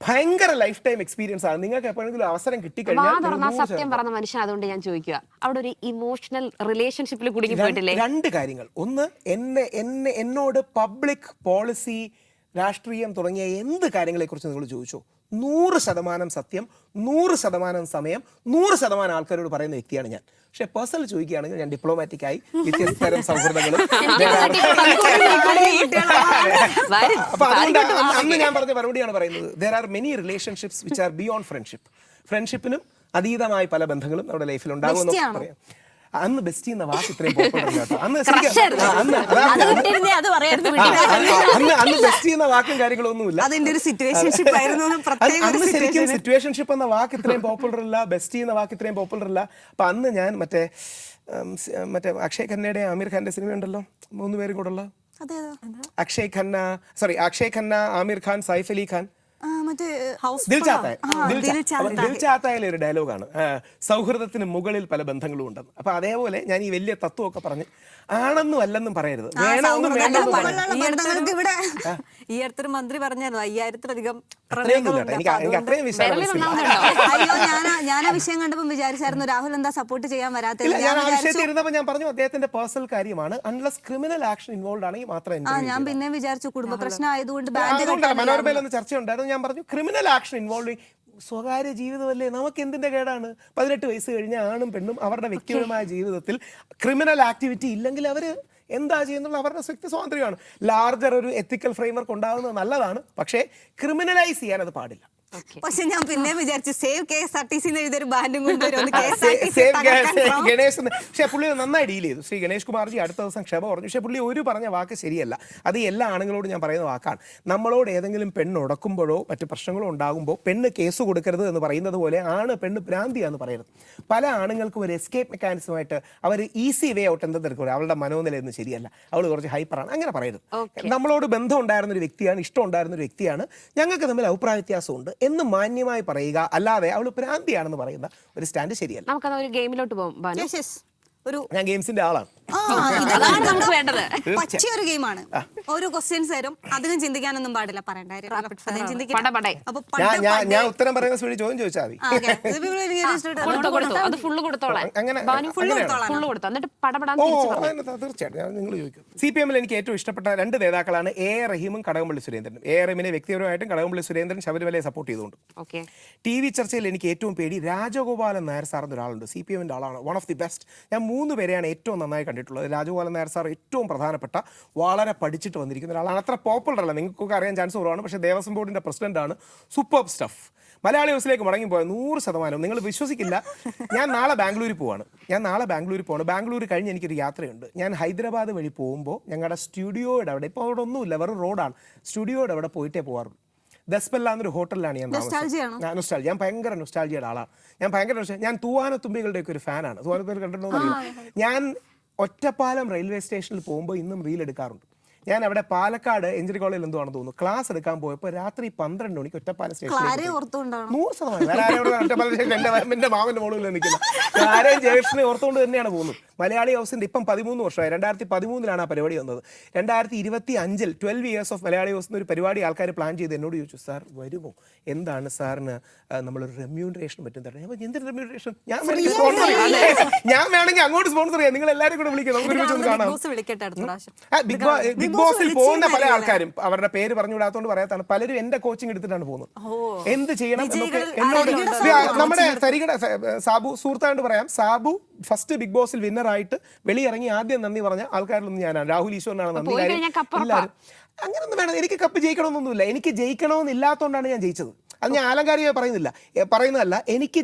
ഭയങ്കര ലൈഫ് ടൈം എക്സ്പീരിയൻസ് ആണ്. നിങ്ങൾക്ക് എപ്പോഴെങ്കിലും അവസരം കിട്ടിക്കഴിഞ്ഞാൽ സത്യം പറഞ്ഞ മനുഷ്യൻ. അതുകൊണ്ട് ഞാൻ ചോദിക്കുക, അവിടെ ഒരു ഇമോഷണൽ റിലേഷൻഷിപ്പിൽ കുടുങ്ങി പോയിട്ടില്ലേ? 2 കാര്യങ്ങൾ. ഒന്ന്, എന്നോട് പബ്ലിക് പോളിസി, രാഷ്ട്രീയം തുടങ്ങിയ എന്ത് കാര്യങ്ങളെക്കുറിച്ച് നിങ്ങൾ ചോദിച്ചോ, 100% സത്യം, 100% സമയം, 100% ആൾക്കാരോട് പറയുന്ന വ്യക്തിയാണ് ഞാൻ. പക്ഷെ പേഴ്സണൽ ചോദിക്കുകയാണെങ്കിൽ ഞാൻ ഡിപ്ലോമാറ്റിക് ആയി വ്യത്യസ്തരം സൗഹൃദങ്ങളും അപ്പൊ അതുകൊണ്ട് അന്ന് ഞാൻ പറഞ്ഞ മറുപടിയാണ് പറയുന്നത്. there are many relationships which are beyond friendship. ഫ്രണ്ട്ഷിപ്പിനും അതീതമായ പല ബന്ധങ്ങളും നമ്മുടെ ലൈഫിൽ ഉണ്ടാകുമെന്ന് പറയാം. അന്ന് ബെസ്റ്റി എന്ന വാക്ക് ഇത്രയും പോപ്പുലർ അല്ല കേട്ടോ. അന്ന് ശരിക്കും അന്ന് അതാണ് അത് പറയായിരുന്നു അന്ന് ബെസ്റ്റി എന്ന വാക്കും കാര്യങ്ങളൊന്നുമില്ല. അതിന്റെ ഒരു സിറ്റുവേഷൻഷിപ്പ് ആയിരുന്നു എന്ന് പ്രത്യേക ഒരു അന്ന് ശരിക്കും situation. സിറ്റുവേഷൻഷിപ്പ് എന്ന വാക്ക് ഇത്രയും പോപ്പുലർ അല്ല, ബെസ്റ്റി എന്ന വാക്ക് ഇത്രയും പോപ്പുലർ അല്ല. അപ്പൊ അന്ന് ഞാൻ മറ്റേ അക്ഷയ് ഖന്നയുടെ ആമിർ ഖാന്റെ സിനിമ ഉണ്ടല്ലോ, 3 പേരും കൂടെ ഉള്ള അതേതാ? അക്ഷയ് ഖന്ന, ആമിർ ഖാൻ, സൈഫ് അലി ഖാൻ, മറ്റേ ദിൽ ചാത്തായിലെ ഒരു ഡയലോഗാണ്, സൗഹൃദത്തിന് മുകളിൽ പല ബന്ധങ്ങളും ഉണ്ടെന്ന്. അപ്പൊ അതേപോലെ ഞാൻ ഈ വലിയ തത്വമൊക്കെ പറഞ്ഞ് ആണെന്നും അല്ലെന്നും പറയരുത്, വേണമെന്നും വേണ്ടെന്നും പറയരുത്. ഇവിടെ ഈ അടുത്തൊരു മന്ത്രി പറഞ്ഞായിരുന്നു 5000-ലധികം അത്രയൊന്നുമില്ല, എനിക്ക് അത്രയും വിശ്വാസം. അയ്യോ ഞാൻ ആ വിഷയം കണ്ടപ്പോൾ വിചാരിച്ചായിരുന്നു രാഹുൽ എന്താ സപ്പോർട്ട് ചെയ്യാൻ വരാത്തത്. ഇല്ല, ഞാൻ ആ വിഷയത്തിൽ ഇരുന്നപ്പോൾ ഞാൻ പറഞ്ഞു അദ്ദേഹത്തിന്റെ പേഴ്സണൽ കാര്യമാണ്, അൺലെസ് ക്രിമിനൽ ആക്ഷൻ ഇൻവോൾവ് ആണെങ്കിൽ മാത്രമേ. ഞാൻ പിന്നെ വിചാരിച്ചു കുടുംബ പ്രശ്നം ആയതുകൊണ്ട് അതുകൊണ്ടാണ് മനോരമയിൽ ഒന്ന് ചർച്ച ഉണ്ടായിരുന്നു. ഞാൻ പറഞ്ഞു ക്രിമിനൽ ആക്ഷൻ ഇൻവോൾവ് സ്വകാര്യ ജീവിതമല്ലേ, നമുക്ക് എന്തിന്റെ കേടാണ്? 18 വയസ്സ് കഴിഞ്ഞ ആണും പെണ്ണും അവരുടെ വ്യക്തിപരമായ ജീവിതത്തിൽ ക്രിമിനൽ ആക്ടിവിറ്റി ഇല്ലെങ്കിൽ അവർ എന്താ ചെയ്യുന്നുള്ള അവരുടെ വ്യക്തി സ്വാതന്ത്ര്യമാണ്. ലാർജർ ഒരു എത്തിക്കൽ ഫ്രെയിംവർക്ക് ഉണ്ടാകുന്നത് നല്ലതാണ്, പക്ഷേ ക്രിമിനലൈസ് ചെയ്യാൻ അത് പാടില്ല. പക്ഷെ ഞാൻ പിന്നെ വിചാരിച്ചു സേവ് KSRTC എഴുതിയൊരു ബാൻഡും കൊണ്ടുവരും ഗണേശ്. പക്ഷെ പുള്ളി നന്നായി ഡീൽ ചെയ്തു. ശ്രീ ഗണേഷ് കുമാർജി അടുത്ത ദിവസം ക്ഷമ പറഞ്ഞു. പക്ഷെ പുള്ളി ഒരു പറഞ്ഞ വാക്ക് ശരിയല്ല, അത് എല്ലാ ആണുങ്ങളോടും ഞാൻ പറയുന്ന വാക്കാണ്. നമ്മളോട് ഏതെങ്കിലും പെണ്ണ് ഉടക്കുമ്പോഴോ മറ്റു പ്രശ്നങ്ങളോ ഉണ്ടാകുമ്പോൾ പെണ്ണ് കേസ് കൊടുക്കരുത് എന്ന് പറയുന്നത് പോലെ ആണ് പെണ്ണ് ഭ്രാന്തിയാന്ന് പറയരുത്. പല ആണുങ്ങൾക്കും ഒരു എസ്കേപ്പ് മെക്കാനിസമായിട്ട് അവർ ഈസി വേ ഔട്ട് എന്തെടുക്കും, അവളുടെ മനോനിലയൊന്നും ശരിയല്ല, അവൾ കുറച്ച് ഹൈപ്പറാണ്, അങ്ങനെ പറയരുത്. നമ്മളോട് ബന്ധം ഉണ്ടായിരുന്ന ഒരു വ്യക്തിയാണ്, ഇഷ്ടം ഉണ്ടായിരുന്ന ഒരു വ്യക്തിയാണ്, ഞങ്ങൾക്ക് തമ്മിൽ അഭിപ്രായ വ്യത്യാസമുണ്ട് എന്ന് മാന്യമായി പറയുക, അല്ലാതെ അവള് ഭ്രാന്തിയാണെന്ന് പറയുന്ന ഒരു സ്റ്റാൻഡ് ശരിയല്ല. നമുക്കത് ഒരു ഗെയിമിലോട്ട് പോകും. ഞാൻ ഗെയിംസിന്റെ ആളാണ്. നമുക്ക് വേണ്ടത് പച്ചയൊരു ഗെയിമാണ്. ഓരോ ക്വസ്റ്റ്യൻസ് തരും, അധികം ചിന്തിക്കാനൊന്നും പാടില്ല, പറയണ്ട ഞാൻ ഉത്തരം പറയുന്ന സ്പീഡിൽ ചോദ്യം ചോദിച്ചാൽ മതി. അത് ഫുള്ള് കൊടുത്തോളാം. തീർച്ചയായിട്ടും നിങ്ങൾ ചോദിക്കും. CPM-ൽ എനിക്ക് ഏറ്റവും ഇഷ്ടപ്പെട്ട 2 നേതാക്കളാണ് A. റഹീമും കടകംപള്ളി സുരേന്ദ്രനും. A. റഹീമിനെ വ്യക്തിപരമായിട്ടും കടകംപള്ളി സുരേന്ദ്രൻ ശബരിമലയെ സപ്പോർട്ട് ചെയ്തുകൊണ്ട്. TV ചർച്ചയിൽ എനിക്ക് ഏറ്റവും പേടി രാജഗോപാലൻ നായർ സാർ എന്നൊരാളുണ്ട്, CPM-ന്റെ ആളാണ്, വൺ ഓഫ് ദി ബെസ്റ്റ്. ഞാൻ 3 പേരെയാണ് ഏറ്റവും നന്നായി കണ്ടിട്ടുള്ളത്. രാജഗോപാലൻ നായർ സാർ ഏറ്റവും പ്രധാനപ്പെട്ട, വളരെ പഠിച്ചിട്ട് വന്നിരിക്കുന്ന ഒരാളാണ്. അത്ര പോപ്പുലർ അല്ല, നിങ്ങൾക്കൊക്കെ അറിയാൻ ചാൻസ് കുറവാണ്, പക്ഷേ ദേവസ്വം ബോർഡിന്റെ പ്രസിഡന്റാണ്. Super stuff. മലയാളി ഹൗസിലേക്ക് മടങ്ങിപ്പോയ 100%. നിങ്ങൾ വിശ്വസിക്കില്ല, ഞാൻ നാളെ ബാംഗ്ലൂരിൽ പോവാണ്. ബാംഗ്ലൂർ കഴിഞ്ഞ് എനിക്കൊരു യാത്രയുണ്ട്. ഞാൻ ഹൈദരാബാദ് വഴി പോകുമ്പോൾ ഞങ്ങളുടെ സ്റ്റുഡിയോയുടെ അവിടെ, ഇപ്പോൾ അവിടെ ഒന്നുമില്ല, വെറും റോഡാണ്, സ്റ്റുഡിയോയുടെ അവിടെ പോയിട്ടേ പോകാറുള്ളൂ. ദസ്പെല്ല എന്നൊരു ഹോട്ടലിലാണ് ഞാൻ താമസിച്ചത്. ഞാൻ ഭയങ്കര നൊസ്റ്റാൾജിയുടെ ആളാണ്. ഞാൻ തൂവാനത്തുമ്പികളുടെയൊക്കെ ഒരു ഫാനാണ്. തൂവാനത്തുമ്പി കണ്ടിട്ടുണ്ടോ അറിയില്ല. ഞാൻ ഒറ്റപ്പാലം റെയിൽവേ സ്റ്റേഷനിൽ പോകുമ്പോൾ ഇന്നും റീൽ എടുക്കാറുണ്ട്. ഞാൻ അവിടെ പാലക്കാട് എഞ്ചിനീയറിംഗ് കോളേജിൽ എന്തുവാണെന്ന് തോന്നുന്നു ക്ലാസ് എടുക്കാൻ പോയപ്പോൾ രാത്രി 12 മണിക്ക് ഒറ്റപ്പാലം സ്റ്റേഷനിൽ 100% എന്റെ മാമന്റെ മോളിൽ നിൽക്കുന്ന കാര്യം ജംഗ്ഷനെ ഓർത്തുകൊണ്ട് തന്നെയാണ് പോകുന്നത്. മലയാളി ഹൗസിന്റെ ഇപ്പം 13 വർഷമായി. 2013 ആ പരിപാടി വന്നത്. 2025 12 ഇയേഴ്സ് ഓഫ് മലയാളി ഹൗസിന് ഒരു പരിപാടി ആൾക്കാർ പ്ലാൻ ചെയ്ത് എന്നോട് ചോദിച്ചു, സാർ വരുമോ, എന്താണ് സാറിന് നമ്മളൊരു റെമ്യൂണറേഷൻ പറ്റും തരാം. ഞാൻ എന്തൊരു റെമ്യൂണറേഷൻ, ഞാൻ വേണമെങ്കിൽ അങ്ങോട്ട് സ്പോൺസർ ചെയ്യാം, നിങ്ങൾ എല്ലാവരും കൂടെ വിളിക്കാം, നമുക്ക് ഒരുമിച്ച് കാണാം. ബിഗ് ബോസിൽ പോകുന്ന പല ആൾക്കാരും അവരുടെ പേര് പറഞ്ഞുവിടാത്തോണ്ട് പറയാത്താണ്, പലരും എന്റെ കോച്ചിങ് എടുത്തിട്ടാണ് പോകുന്നത്. എന്ത് ചെയ്യണം എന്നൊക്കെ എന്നോട് നമ്മുടെ തരികട സാബു സുഹൃത്തായിട്ട് പറയാം. സാബു ഫസ്റ്റ് ബിഗ് ബോസിൽ വിന്നറായിട്ട് വെളിയിറങ്ങി ആദ്യം നന്ദി പറഞ്ഞ ആൾക്കാരിലൊന്നും ഞാനാണ്. രാഹുൽ ഈശ്വരനാണ് നന്ദി. എല്ലാവരും അങ്ങനൊന്നും വേണം, എനിക്ക് കപ്പ് ജയിക്കണമെന്നൊന്നുമില്ല. എനിക്ക് ജയിക്കണമെന്നില്ലാത്തതുകൊണ്ടാണ് ഞാൻ ജയിച്ചത്. അത് ഞാൻ ആലങ്കാരികമായി പറയുന്നതല്ല, എനിക്ക്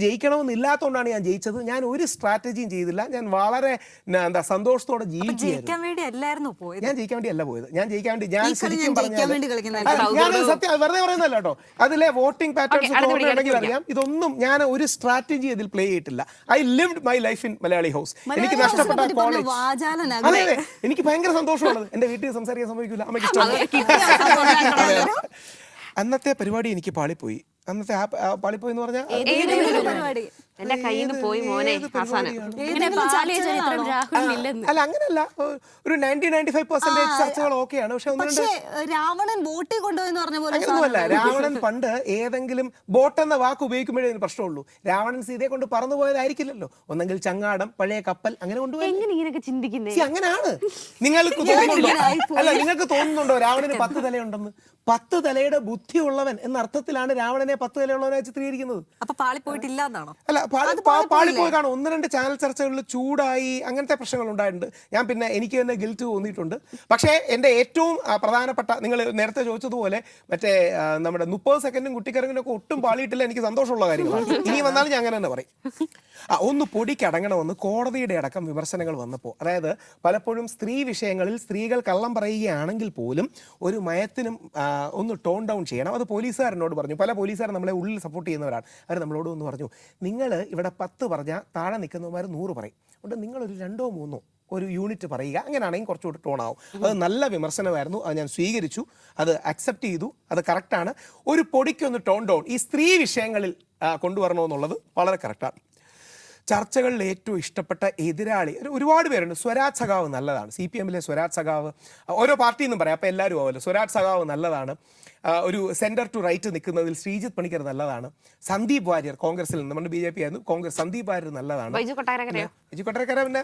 ജയിക്കണമെന്നില്ലാത്തതുകൊണ്ടാണ് ഞാൻ ജയിച്ചത്. ഞാൻ ഒരു സ്ട്രാറ്റജിയും ചെയ്തില്ല. ഞാൻ വളരെ സന്തോഷത്തോടെ ജീവിക്കാൻ വേണ്ടിയല്ലായിരുന്നു പോയത്. ഞാൻ ജയിക്കാൻ വേണ്ടിയല്ല പോയത്. ഞാൻ ശരിക്കും ഞാൻ സത്യം വെറുതെ പറയുന്നല്ല കേട്ടോ. അതിലെ വോട്ടിംഗ് പാറ്റേൺസ് ഉണ്ടെങ്കിൽ അറിയാം. ഇതൊന്നും ഞാൻ ഒരു സ്ട്രാറ്റജി ഇതിൽ പ്ലേ ചെയ്തിട്ടില്ല. I lived my life in Malayali house. എനിക്ക് നഷ്ടപ്പെട്ട കോളേജ്, അതെ എനിക്ക് ഭയങ്കര സന്തോഷമുള്ളത്. എന്റെ വീട്ടിൽ സംസാരിക്കാൻ സംഭവിക്കില്ല, അമ്മയ്ക്ക് ഇഷ്ടമാണ്. അന്നത്തെ പരിപാടി എനിക്ക് പാളിപ്പോയി. അന്നത്തെ പാളിപ്പോയി എന്ന് പറഞ്ഞാൽ എന്റെ കയ്യിൽ നിന്ന് പോയി മോനെ. അല്ല അങ്ങനല്ല, ഒരു 90-95% ചർച്ചകൾ ഓക്കെയാണ്. പക്ഷെ രാവണൻ ബോട്ടിൽ കൊണ്ടുപോയെന്ന് പറഞ്ഞ പോലെ അങ്ങനൊന്നുമല്ല. രാവണൻ പണ്ട് ഏതെങ്കിലും ബോട്ട് എന്ന വാക്ക് ഉപയോഗിക്കുമ്പോഴേ ഇതിന് പ്രശ്നമുള്ളൂ. രാവണൻ സീതയെ കൊണ്ട് പറന്നു പോയതായിരിക്കില്ലല്ലോ. ഒന്നെങ്കിൽ ചങ്ങാടം, പഴയ കപ്പൽ, അങ്ങനെ കൊണ്ടുപോയി. അങ്ങനെയാണ്. നിങ്ങൾക്ക് തോന്നുന്നുണ്ടോ രാവണന് 10 തലയുണ്ടെന്ന്? 10 തലയുടെ ബുദ്ധിയുള്ളവൻ എന്ന അർത്ഥത്തിലാണ് രാവണനെ 10 തലയുള്ളവനായി ചിത്രീകരിക്കുന്നത്. അപ്പൊ പാളി പോയിട്ടില്ല എന്നാണോ? അല്ല, പാളിപ്പോയി കാണും. 1-2 ചാനൽ ചർച്ചകളിൽ ചൂടായി അങ്ങനത്തെ പ്രശ്നങ്ങൾ ഉണ്ടായിട്ടുണ്ട്. ഞാൻ പിന്നെ എനിക്ക് തന്നെ ഗിൽറ്റ് തോന്നിയിട്ടുണ്ട്. പക്ഷേ എൻ്റെ ഏറ്റവും പ്രധാനപ്പെട്ട, നിങ്ങൾ നേരത്തെ ചോദിച്ചതുപോലെ മറ്റേ നമ്മുടെ 30 സെക്കൻഡും കുട്ടിക്കരങ്ങിനൊക്കെ ഒട്ടും പാളിയിട്ടില്ല, എനിക്ക് സന്തോഷമുള്ള കാര്യങ്ങളാണ്. ഇനി വന്നാലും ഞാൻ അങ്ങനെ തന്നെ പറയും. ഒന്ന് പൊടിക്കടങ്ങണമെന്ന് കോടതിയുടെ അടക്കം വിമർശനങ്ങൾ വന്നപ്പോൾ, അതായത് പലപ്പോഴും സ്ത്രീ വിഷയങ്ങളിൽ സ്ത്രീകൾ കള്ളം പറയുകയാണെങ്കിൽ പോലും ഒരു മയത്തിനും ഒന്ന് ടോൺ ഡൗൺ ചെയ്യണം. അത് പോലീസുകാരനോട് പറഞ്ഞു. പല പോലീസുകാരും നമ്മളെ ഉള്ളിൽ സപ്പോർട്ട് ചെയ്യുന്നവരാണ്. അവർ നമ്മളോട് ഒന്ന് പറഞ്ഞു, നിങ്ങൾ ഇവിടെ 10 പറഞ്ഞാൽ താഴെ നിൽക്കുന്നവന്മാർ 100 പറയും, അതുകൊണ്ട് നിങ്ങളൊരു 2-3 ഒരു യൂണിറ്റ് പറയുക, അങ്ങനെയാണെങ്കിൽ കുറച്ചുകൂടി ടോൺ ആവും. അത് നല്ല വിമർശനമായിരുന്നു, അത് ഞാൻ സ്വീകരിച്ചു, അത് അക്സെപ്റ്റ് ചെയ്തു, അത് കറക്റ്റാണ്. ഒരു പൊടിക്കൊന്ന് ടോൺ ഡൗൺ ഈ സ്ത്രീ വിഷയങ്ങളിൽ കൊണ്ടുവരണമെന്നുള്ളത് വളരെ കറക്റ്റാണ്. ചർച്ചകളിൽ ഏറ്റവും ഇഷ്ടപ്പെട്ട എതിരാളി ഒരുപാട് പേരുണ്ട്. സ്വരാജ് സഖാവ് നല്ലതാണ്. CPM-ലെ സ്വരാജ് സഖാവ്, ഓരോ പാർട്ടിയിൽ നിന്നും പറയാം, അപ്പോൾ എല്ലാവരും ആവുമല്ലോ. സ്വരാജ് സഖാവ് നല്ലതാണ്. ഒരു സെൻറ്റർ ടു റൈറ്റ് നിൽക്കുന്നതിൽ ശ്രീജിത്ത് പണിക്കർ നല്ലതാണ്. സന്ദീപ് വാര്യർ കോൺഗ്രസിൽ നിന്ന്, നമ്മുടെ BJP ആയിരുന്നു, കോൺഗ്രസ്, സന്ദീപ് വാര്യർ നല്ലതാണ്. ബൈജു കൊട്ടാരക്കര പിന്നെ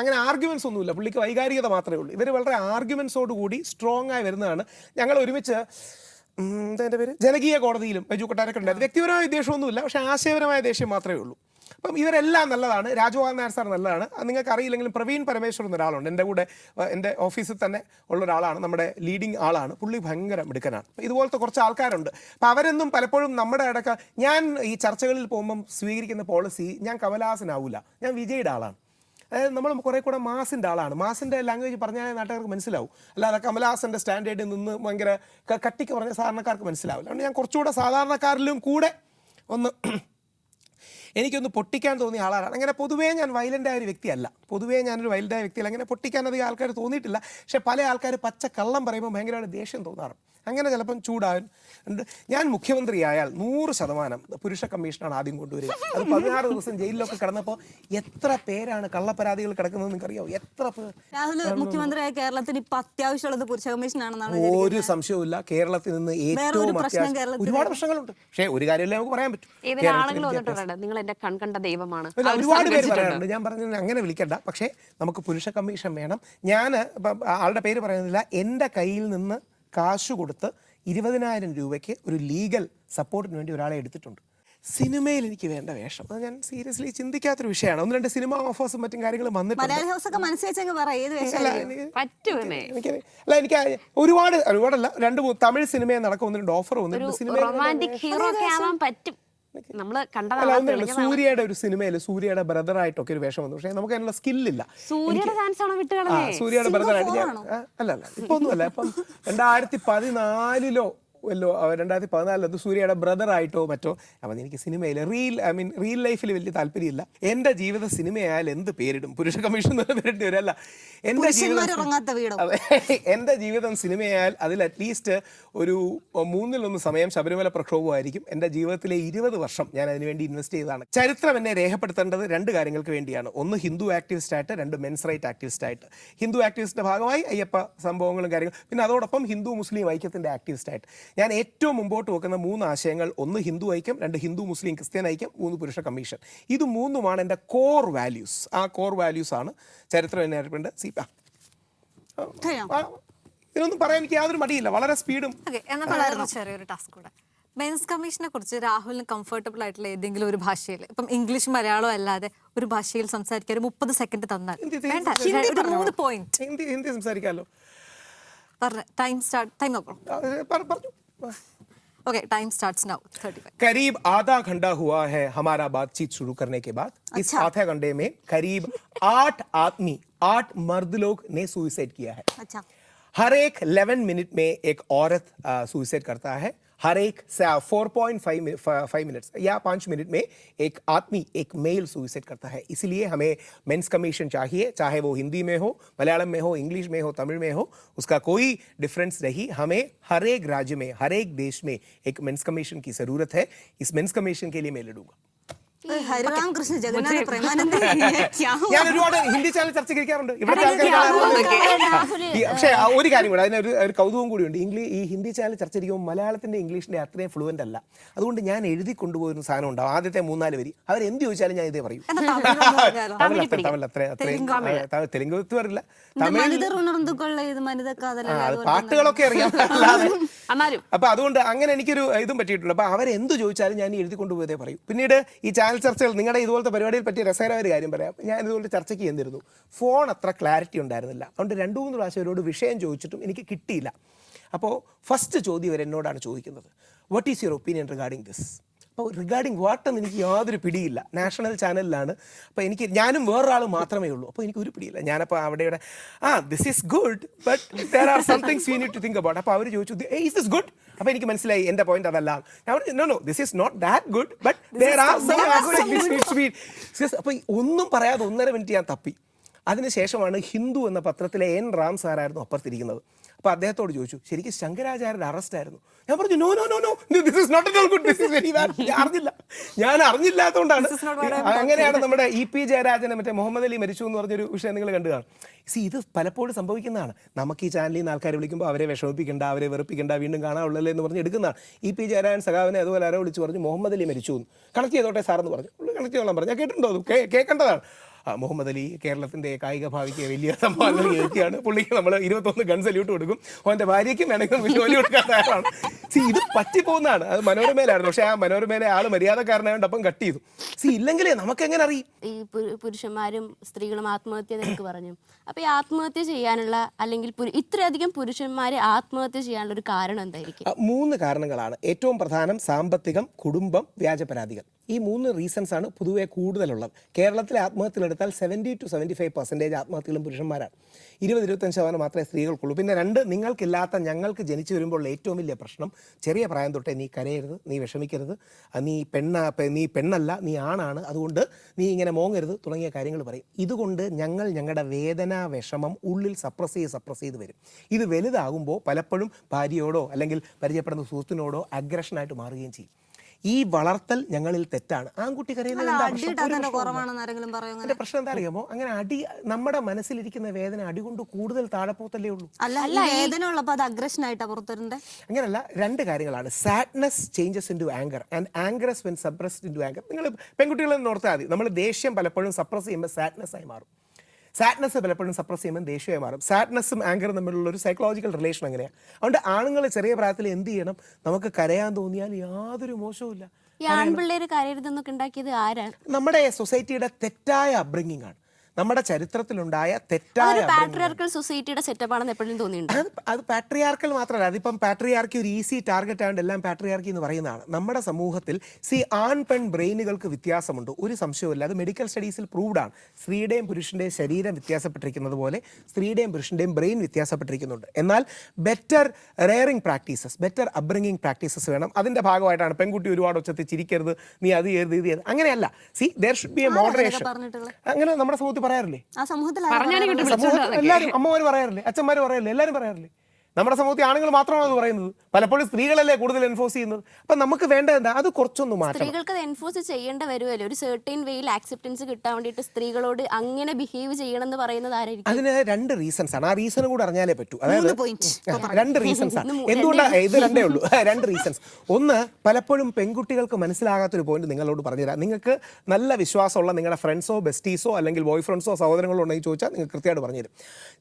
അങ്ങനെ ആർഗ്യുമെന്റ്സ് ഒന്നുമില്ല, പുള്ളിക്ക് വൈകാരികത മാത്രമേ ഉള്ളൂ. ഇവർ വളരെ ആർഗ്യുമെന്റ്സോട് കൂടി സ്ട്രോങ് ആയി വരുന്നതാണ്. ഞങ്ങൾ ഒരുമിച്ച് എൻ്റെ പേര് ജനകീയ കോടതിയിലും ബൈജു കൊട്ടാരക്കര ഉണ്ടായിരുന്നു. വ്യക്തിപരമായ ദേഷ്യമൊന്നുമില്ല, പക്ഷേ ആശയപരമായ ദേഷ്യം മാത്രമേ ഉള്ളൂ. അപ്പം ഇവരെല്ലാം നല്ലതാണ്. രാജഗോപാൽ നായർ സാർ നല്ലതാണ്. നിങ്ങൾക്ക് അറിയില്ലെങ്കിലും പ്രവീൺ പരമേശ്വർ എന്നൊരാളുണ്ട്, എൻ്റെ കൂടെ എൻ്റെ ഓഫീസിൽ തന്നെ ഉള്ള ഒരാളാണ്, നമ്മുടെ ലീഡിങ് ആളാണ്. പുള്ളി ഭയങ്കര മിടുക്കനാണ്. ഇതുപോലത്തെ കുറച്ച് ആൾക്കാരുണ്ട്. അപ്പം അവരെന്നും പലപ്പോഴും നമ്മുടെ ഇടയ്ക്ക്, ഞാൻ ഈ ചർച്ചകളിൽ പോകുമ്പം സ്വീകരിക്കുന്ന പോളിസി, ഞാൻ കമലഹാസനാവില്ല, ഞാൻ വിജയുടെ ആളാണ്. അതായത് നമ്മൾ കുറേ കൂടെ മാസിൻ്റെ ആളാണ്. മാസിൻ്റെ ലാംഗ്വേജ് പറഞ്ഞാൽ നാട്ടുകാർക്ക് മനസ്സിലാവും. അല്ലാതെ കമലഹാസൻ്റെ സ്റ്റാൻഡേർഡിൽ നിന്ന് ഭയങ്കര കട്ടിക്ക് പറഞ്ഞ സാധാരണക്കാർക്ക് മനസ്സിലാവില്ല. അതുകൊണ്ട് ഞാൻ കുറച്ചുകൂടെ സാധാരണക്കാരിലും കൂടെ എനിക്കൊന്ന് പൊട്ടിക്കാൻ തോന്നിയ ആളാണ്. അങ്ങനെ പൊതുവേ ഞാൻ വയലൻ്റായ ഒരു വ്യക്തിയല്ല. അങ്ങനെ പൊട്ടിക്കാൻ അധികം ആൾക്കാർ തോന്നിയിട്ടില്ല. പക്ഷേ പല ആൾക്കാർ പച്ച കള്ളം പറയുമ്പോൾ ഭയങ്കരമായിട്ട് ദേഷ്യം തോന്നാറുണ്ട്. അങ്ങനെ ചിലപ്പം ചൂടാൻ ഉണ്ട്. ഞാൻ മുഖ്യമന്ത്രിയായാൽ 100% പുരുഷ കമ്മീഷനാണ് ആദ്യം കൊണ്ടുവരിക. അത് 16 ദിവസം ജയിലിലൊക്കെ കിടന്നപ്പോൾ എത്ര പേരാണ് കള്ളപ്പരാതികൾ കിടക്കുന്നത് നിങ്ങൾക്കറിയാമോ? എത്ര പേർ. രാഹുൽ മുഖ്യമന്ത്രിയായ കേരളത്തിന് ഇപ്പൊ അത്യാവശ്യമുള്ളത് പുരുഷ കമ്മീഷനാണെന്നാണ്. ഒരു സംശയവുമില്ല. കേരളത്തിൽ നിന്ന് ഏറ്റവും അത്യാവശ്യം ഒരുപാട് പ്രശ്നങ്ങളുണ്ട്. പക്ഷേ ഒരു കാര്യമല്ലേ നമുക്ക് പറയാൻ പറ്റും. നിങ്ങൾ എന്റെ കൺകണ്ട ദൈവമാണ്. ഒരുപാട് പേര് പറയാറുണ്ട്. ഞാൻ പറഞ്ഞത് അങ്ങനെ വിളിക്കണ്ട. പക്ഷേ നമുക്ക് പുരുഷ കമ്മീഷൻ വേണം. ഞാൻ ആളുടെ പേര് പറയുന്നില്ല. എൻ്റെ കയ്യിൽ നിന്ന് കാശ് കൊടുത്ത് 20,000 രൂപയ്ക്ക് ഒരു ലീഗൽ സപ്പോർട്ടിന് വേണ്ടി ഒരാളെ എടുത്തിട്ടുണ്ട്. സിനിമയിൽ എനിക്ക് വേണ്ട വേഷം അത് ഞാൻ സീരിയസ്ലി ചിന്തിക്കാത്തൊരു വിഷയമാണ്. 1-2 സിനിമ ഓഫേഴ്സും മറ്റും കാര്യങ്ങൾ വന്നിട്ടുണ്ട്. എനിക്ക് ഒരുപാടല്ല 2-3 തമിഴ് സിനിമയെ നടക്കും 1-2 ഓഫർ വന്നിട്ടുണ്ട്. സൂര്യയുടെ ഒരു സിനിമയിൽ സൂര്യയുടെ ബ്രദറായിട്ടൊക്കെ ഒരു വേഷം വന്നു. പക്ഷേ നമുക്ക് അതിനുള്ള സ്കില്ലില്ല. സൂര്യയുടെ ബ്രദറായിട്ട് അല്ല ഇപ്പൊ ഒന്നുമല്ല. ഇപ്പം 2014 2014 അത് സൂര്യയുടെ ബ്രദറായിട്ടോ മറ്റോ. അപ്പം എനിക്ക് സിനിമയിൽ റിയൽ ലൈഫിൽ വലിയ താല്പര്യമില്ല. എൻ്റെ ജീവിതം സിനിമയായാൽ എന്ത് പേരിടും? പുരുഷ കമ്മീഷൻ പേരിട്ട് വരല്ല. എൻ്റെ ജീവിതം സിനിമയായാൽ അതിൽ അറ്റ്ലീസ്റ്റ് ഒരു 3-1 സമയം ശബരിമല പ്രക്ഷോഭമായിരിക്കും. എൻ്റെ ജീവിതത്തിലെ 20 വർഷം ഞാൻ അതിനുവേണ്ടി ഇൻവെസ്റ്റ് ചെയ്തതാണ്. ചരിത്രം എന്നെ രേഖപ്പെടുത്തേണ്ടത് 2 കാര്യങ്ങൾക്ക് വേണ്ടിയാണ്. ഒന്ന് ഹിന്ദു ആക്ടിവിസ്റ്റായിട്ട്, 2 മെൻസ് റൈറ്റ് ആക്ടിവിസ്റ്റായിട്ട്. ഹിന്ദു ആക്ടിവിസ്റ്റിൻ്റെ ഭാഗമായി അയ്യപ്പ സംഭവങ്ങളും കാര്യങ്ങളും, പിന്നെ അതോടൊപ്പം ഹിന്ദു മുസ്ലിം ഐക്യത്തിൻ്റെ ആക്ടിവിസ്റ്റായിട്ട്. ഞാൻ ഏറ്റവും മുമ്പോട്ട് വെക്കുന്ന 3 ആശയങ്ങൾ: 1 ഹിന്ദു ഐക്യം, 2 ഹിന്ദു മുസ്ലിം ക്രിസ്ത്യൻ ഐക്യം, 3 പുരുഷ കമ്മീഷൻ. ഇത് 3ഉമാണ് എൻ്റെ കോർ വാല്യൂസ്. ആ കോർ വാല്യൂസ് ആണ് ചരിത്രം എന്നെ ഏർപ്പെടേണ്ടത്. ഇതിനൊന്നും പറയാൻ എനിക്ക് യാതൊരു മടിയില്ല. വളരെ സ്പീഡും. ചെറിയൊരു ടാസ്ക് കൂടെ. മെൻസ് കമ്മീഷനെ കുറിച്ച് രാഹുലിന് കംഫർട്ടബിൾ ആയിട്ടുള്ള ഏതെങ്കിലും ഒരു ഭാഷയിൽ, ഇപ്പം ഇംഗ്ലീഷ് മലയാളം അല്ലാതെ ഒരു ഭാഷയിൽ സംസാരിക്കാൻ 30 സെക്കൻഡ് തന്നാൽ 3 പോയിന്റ് ഹിന്ദി സംസാരിക്കാമല്ലോ. Time start time okay time starts now 35. करीब आधा घंटा हुआ है हमारा बातचीत शुरू करने के बाद. इस आधे घंटे में करीब 8 मर्द लोग ने सुसाइड किया है. अच्छा. हर एक 11 मिनट में एक औरत सुसाइड करता है. हर एक 4.5 मिनट्स या 5 मिनट में एक आदमी, एक मेल सुसाइड करता है. इसलिए हमें मेंस कमीशन चाहिए, चाहे वो हिंदी में हो, मलयालम में हो, इंग्लिश में हो, तमिल में हो, उसका कोई डिफरेंस नहीं. हमें हर एक राज्य में, हर एक देश में एक मेंस कमीशन की ज़रूरत है. इस मेंस कमीशन के लिए मैं लड़ूंगा. ഹരിറാം കൃഷ്ണ ജഗന്നാഥ പ്രേമാനന്ദ ഞാൻ ഒരുപാട് ഹിന്ദി ചാനൽ ചർച്ചയ്ക്ക് ഇരിക്കാറുണ്ട്. ഇവിടുത്തെ പക്ഷേ ഒരു കാര്യം കൂടെ, അതിനൊരു ഒരു കൗതുകം കൂടിയുണ്ട്. ഈ ഹിന്ദി ചാനൽ ചർച്ച ഇരിക്കുമ്പോൾ മലയാളത്തിന്റെ ഇംഗ്ലീഷിന്റെ അത്രയും ഫ്ലുവൻ്റ് അല്ല. അതുകൊണ്ട് ഞാൻ എഴുതി കൊണ്ടുപോയൊരു സാധനം ഉണ്ടാവും. ആദ്യത്തെ 3-4 വരി അവരെന്ത് ചോദിച്ചാലും ഞാൻ ഇതേ പറയും. തെലുങ്ക് വരില്ല, പാട്ടുകളൊക്കെ അറിയാം. അപ്പൊ അതുകൊണ്ട് അങ്ങനെ എനിക്കൊരു ഇതും പറ്റിയിട്ടുണ്ട്. അപ്പൊ അവരെന്ത് ചോദിച്ചാലും ഞാൻ എഴുതി കൊണ്ടുപോയതേ പറയും. പിന്നീട് ഈ ചാനൽ ചർച്ചകൾ, നിങ്ങളുടെ ഇതുപോലത്തെ പരിപാടിയിൽ പറ്റിയ രസകരമായ ഒരു കാര്യം പറയാം. ഞാൻ ഇതുപോലെ ചർച്ചയ്ക്ക് ചെന്നിരുന്നു. ഫോൺ അത്ര ക്ലാരിറ്റി ഉണ്ടായിരുന്നില്ല. അതുകൊണ്ട് 2-3 പ്രാവശ്യം അവരോട് വിഷയം ചോദിച്ചിട്ടും എനിക്ക് കിട്ടിയില്ല. അപ്പോൾ ഫസ്റ്റ് ചോദ്യം അവർ എന്നോടാണ് ചോദിക്കുന്നത്, what is your opinion regarding this? അപ്പോൾ റിഗാർഡിങ് വാട്ടെന്ന് എനിക്ക് യാതൊരു പിടിയില്ല. നാഷണൽ ചാനലിലാണ്. അപ്പോൾ ഞാനും വേറൊരാൾ മാത്രമേ ഉള്ളൂ. അപ്പോൾ എനിക്ക് ഒരു പിടിയില്ല. ഞാനപ്പോൾ അവിടെ this is good but there are some things you need to think about. അപ്പോൾ അവർ ചോദിച്ചു, ഈസ് ദിസ് ഗുഡ്? അപ്പോൾ എനിക്ക് മനസ്സിലായി എൻ്റെ പോയിന്റ് അതല്ല. ഞാൻ know this is not that good but there are some aspects. അപ്പോൾ ഒന്നും പറയാതെ 1.5 മിനിറ്റ് ഞാൻ തപ്പി. അതിനുശേഷമാണ് ഹിന്ദു എന്ന പത്രത്തിലെ എൻ റാം സാറായിരുന്നു അപ്പുറത്തിരിക്കുന്നത്. അപ്പോൾ അദ്ദേഹത്തോട് ചോദിച്ചു, ശരിക്കും ശങ്കരാചാര്യരുടെ അറസ്റ്റ് ആയിരുന്നു? ഞാൻ പറഞ്ഞു, no no no no this is not at all good, this is very bad. ഞാൻ അറിഞ്ഞില്ലാത്തതുകൊണ്ടാണ്. അങ്ങനെയാണ് നമ്മുടെ EP ജയരാജനെ മറ്റേ മുഹമ്മദ് അലി മരിച്ചു എന്ന് പറഞ്ഞൊരു വിഷയം നിങ്ങൾ കണ്ടു കാണും. ഇത് പലപ്പോഴും സംഭവിക്കുന്നതാണ്. നമുക്ക് ഈ ചാനലിൽ നിന്ന് ആൾക്കാരെ വിളിക്കുമ്പോൾ അവരെ വിഷമിപ്പിക്കേണ്ട, അവരെ വെറുപ്പിക്കേണ്ട, വീണ്ടും കാണാനുള്ളല്ലേ എന്ന് പറഞ്ഞ് എടുക്കുന്നതാണ്. EP ജയരാജൻ സഖാവിനെ അതുപോലെ ആരോ വിളിച്ച് പറഞ്ഞു മുഹമ്മദ് അലി മരിച്ചു എന്ന്. കണക്ട് ചെയ്തോട്ടെ സാറെന്ന് പറഞ്ഞു. കണക്ട് ചെയ്തോളാൻ പറഞ്ഞു. ഞാൻ കേട്ടിട്ടുണ്ടോ? അത് കേൾക്കേണ്ടതാണ്. മുഹമ്മദ് അലി കേരളത്തിൻ്റെ കായിക ഭാവിക്ക് വലിയ സംഭാവന നൽകിയാണ്. പുള്ളിക്ക് നമ്മൾ 21 ഗൺ സല്യൂട്ട് കൊടുക്കും. അവൻ്റെ ഭാര്യയ്ക്കും വേണമെങ്കിൽ ജോലി കൊടുക്കാൻ തയ്യാറാണ്. ഇത് പറ്റിപ്പോകുന്നതാണ്. അത് മനോരമയിലായിരുന്നു. പക്ഷേ ആ മനോരമയിലെ ആൾ മര്യാദക്കാരനായതുകൊണ്ട് അപ്പം കട്ട് ചെയ്തു. ഇല്ലെങ്കിലേ നമുക്കെങ്ങനെ അറിയും? ഈ പുരുഷന്മാരും സ്ത്രീകളും ആത്മഹത്യ നിനക്ക് പറഞ്ഞു. അപ്പോൾ ഈ ആത്മഹത്യ ചെയ്യാനുള്ള, അല്ലെങ്കിൽ ഇത്രയധികം പുരുഷന്മാരെ ആത്മഹത്യ ചെയ്യാനുള്ള ഒരു കാരണം എന്തായിരിക്കും? 3 കാരണങ്ങളാണ്. ഏറ്റവും പ്രധാനം സാമ്പത്തികം, കുടുംബം, വ്യാജ പരാതികൾ. ഈ 3 റീസൺസ് ആണ് പൊതുവെ കൂടുതലുള്ളത്. കേരളത്തിലെ ആത്മഹത്യകളെടുത്താൽ 70 to 75% ആത്മഹത്യകളും പുരുഷന്മാരാണ്. 20-25% മാത്രമേ സ്ത്രീകൾക്കുള്ളൂ. പിന്നെ 2, നിങ്ങൾക്കില്ലാത്ത ഞങ്ങൾക്ക് ജനിച്ചു വരുമ്പോൾ ഏറ്റവും വലിയ പ്രശ്നം, ചെറിയ പ്രായം തൊട്ടേ നീ കരയരുത്, നീ വിഷമിക്കരുത്, നീ പെണ്ണല്ല, നീ ആണാണ്, അതുകൊണ്ട് നീ ഇങ്ങനെ മോങ്ങരുത് തുടങ്ങിയ കാര്യങ്ങൾ പറയും. ഇതുകൊണ്ട് ഞങ്ങളുടെ വേദന, വിഷമം ഉള്ളിൽ സപ്രസ് ചെയ്ത് വരും. ഇത് വലുതാകുമ്പോൾ പലപ്പോഴും ഭാര്യയോടോ അല്ലെങ്കിൽ പരിചയപ്പെടുന്ന സുഹൃത്തിനോടോ അഗ്രഷനായിട്ട് മാറുകയും ചെയ്യും. ഈ വളർത്തൽ ഞങ്ങളിൽ തെറ്റാണ്. ആൺകുട്ടി കരയുന്നത് പ്രശ്നം എന്താ അറിയാമോ? അങ്ങനെ അടി, നമ്മുടെ മനസ്സിലിരിക്കുന്ന വേദന അടികൊണ്ട് കൂടുതൽ താഴെപ്പോത്തല്ലേ ഉള്ളൂ. അങ്ങനല്ല, 2 കാര്യങ്ങളാണ്. Sadness changes into anger and anger when suppressed into anger. നിങ്ങൾ പെൺകുട്ടികളെ ഓർത്താൽ മതി. നമ്മൾ ദേഷ്യം പലപ്പോഴും സപ്രസ് ചെയ്യുമ്പോൾ സാഡ്നെസ് ആയി മാറും. സാഡ്നെസ് പലപ്പോഴും സപ്രസ് ചെയ്യുമ്പോൾ ദേഷ്യമായി മാറും. സാഡ്നെസ്സും ആങ്കറും തമ്മിലുള്ള ഒരു സൈക്കോളജിക്കൽ റിലേഷൻ അങ്ങനെയാണ്. അതുകൊണ്ട് ആണുങ്ങൾ ചെറിയ പ്രായത്തിൽ എന്ത് ചെയ്യണം? നമുക്ക് കരയാൻ തോന്നിയാൽ യാതൊരു മോശവുമില്ല. ഈ ആൺപിള്ളേര് കരയരുതെന്നൊക്കെ ഉണ്ടാക്കിയത് ആരാണ്? നമ്മുടെ സൊസൈറ്റിയുടെ തെറ്റായ അപ്ബ്രിങ്ങിങ് ആണ്. നമ്മുടെ ചരിത്രത്തിലുണ്ടായ തെറ്റായ പാട്രിയാർക്കൽ സൊസൈറ്റിയുടെ സെറ്റപ്പ് ആണെന്ന് എപ്പോഴും തോന്നിയിട്ടുണ്ട്. അത് പാട്രിയാർക്കൽ മാത്രമല്ല, അതിപ്പം പാട്രിയാർക്കി ഒരു ഈസി ടാർഗറ്റ് ആയതുകൊണ്ട് എല്ലാം പാട്രിയാർക്കി എന്ന് പറയുന്നതാണ്. നമ്മുടെ സമൂഹത്തിൽ ആൺ പെൺ ബ്രെയിനുകൾക്ക് വ്യത്യാസമുണ്ട്, ഒരു സംശയവുമില്ല. അത് മെഡിക്കൽ സ്റ്റഡീസിൽ പ്രൂവ്ഡ് ആണ്. സ്ത്രീയുടെയും പുരുഷൻ്റെയും ശരീരം വ്യത്യാസപ്പെട്ടിരിക്കുന്നത് പോലെ സ്ത്രീയുടെയും പുരുഷൻ്റെയും ബ്രെയിൻ വ്യത്യാസപ്പെട്ടിരിക്കുന്നുണ്ട്. എന്നാൽ better rearing practices, better upbringing practices വേണം. അതിൻ്റെ ഭാഗമായിട്ടാണ് പെൺകുട്ടി ഒരുപാട് ഒച്ചത്തിൽ ചിരിക്കരുത്, നീ അത് ചെയ്യരുത്, ഇത് ചെയ്യരുത്, അങ്ങനെയല്ല. There should be A moderation. അങ്ങനെ നമ്മുടെ സമൂഹത്തിൽ പറയാറില്ലേ? എല്ലാവരും അമ്മമാര് പറയാറില്ലേ, അച്ഛന്മാര് പറയാറില്ലേ, എല്ലാവരും പറയാറില്ലേ? നമ്മുടെ സമൂഹത്തിൽ ആണുങ്ങൾ മാത്രമാണ് അത് പറയുന്നത്. പലപ്പോഴും സ്ത്രീകളല്ലേ കൂടുതൽ എൻഫോഴ്സ് ചെയ്യുന്നത്. അപ്പം നമുക്ക് വേണ്ടത് എന്താ? അത് കുറച്ചൊന്ന് മാറ്റണം. സ്ത്രീകൾക്ക് അത് എൻഫോഴ്സ് ചെയ്യേണ്ട വരുമല്ലോ. ഒരു സെർട്ടൈൻ വേയിൽ ആക്സെപ്റ്റൻസ് കിട്ടാൻ വേണ്ടിയിട്ട് സ്ത്രീകളോട് അങ്ങനെ ബിഹേവ് ചെയ്യണം എന്ന് പറയുന്നത് ആരായിരിക്കും? അതിന് 2 റീസൺസ് ആണ്. ആ റീസൺ കൂടെ അറിഞ്ഞാലേ പറ്റൂ. അതായത് 2 റീസൺസ് ആണ്. എന്തുകൊണ്ടാണ് ഇത് 2 ഉള്ളൂ? 2 റീസൺസ്. ഒന്ന്, പലപ്പോഴും പെൺകുട്ടികൾക്ക് മനസ്സിലാകാത്തൊരു പോയിന്റ് നിങ്ങളോട് പറഞ്ഞുതരാം. നിങ്ങൾക്ക് നല്ല വിശ്വാസമുള്ള നിങ്ങളുടെ ഫ്രണ്ട്സോ ബെസ്റ്റീസോ അല്ലെങ്കിൽ ബോയ് ഫ്രണ്ട്സോ സഹോദരങ്ങളോ ഉണ്ടെങ്കിൽ ചോദിച്ചാൽ നിങ്ങൾക്ക് കൃത്യമായിട്ട് പറഞ്ഞുതരും.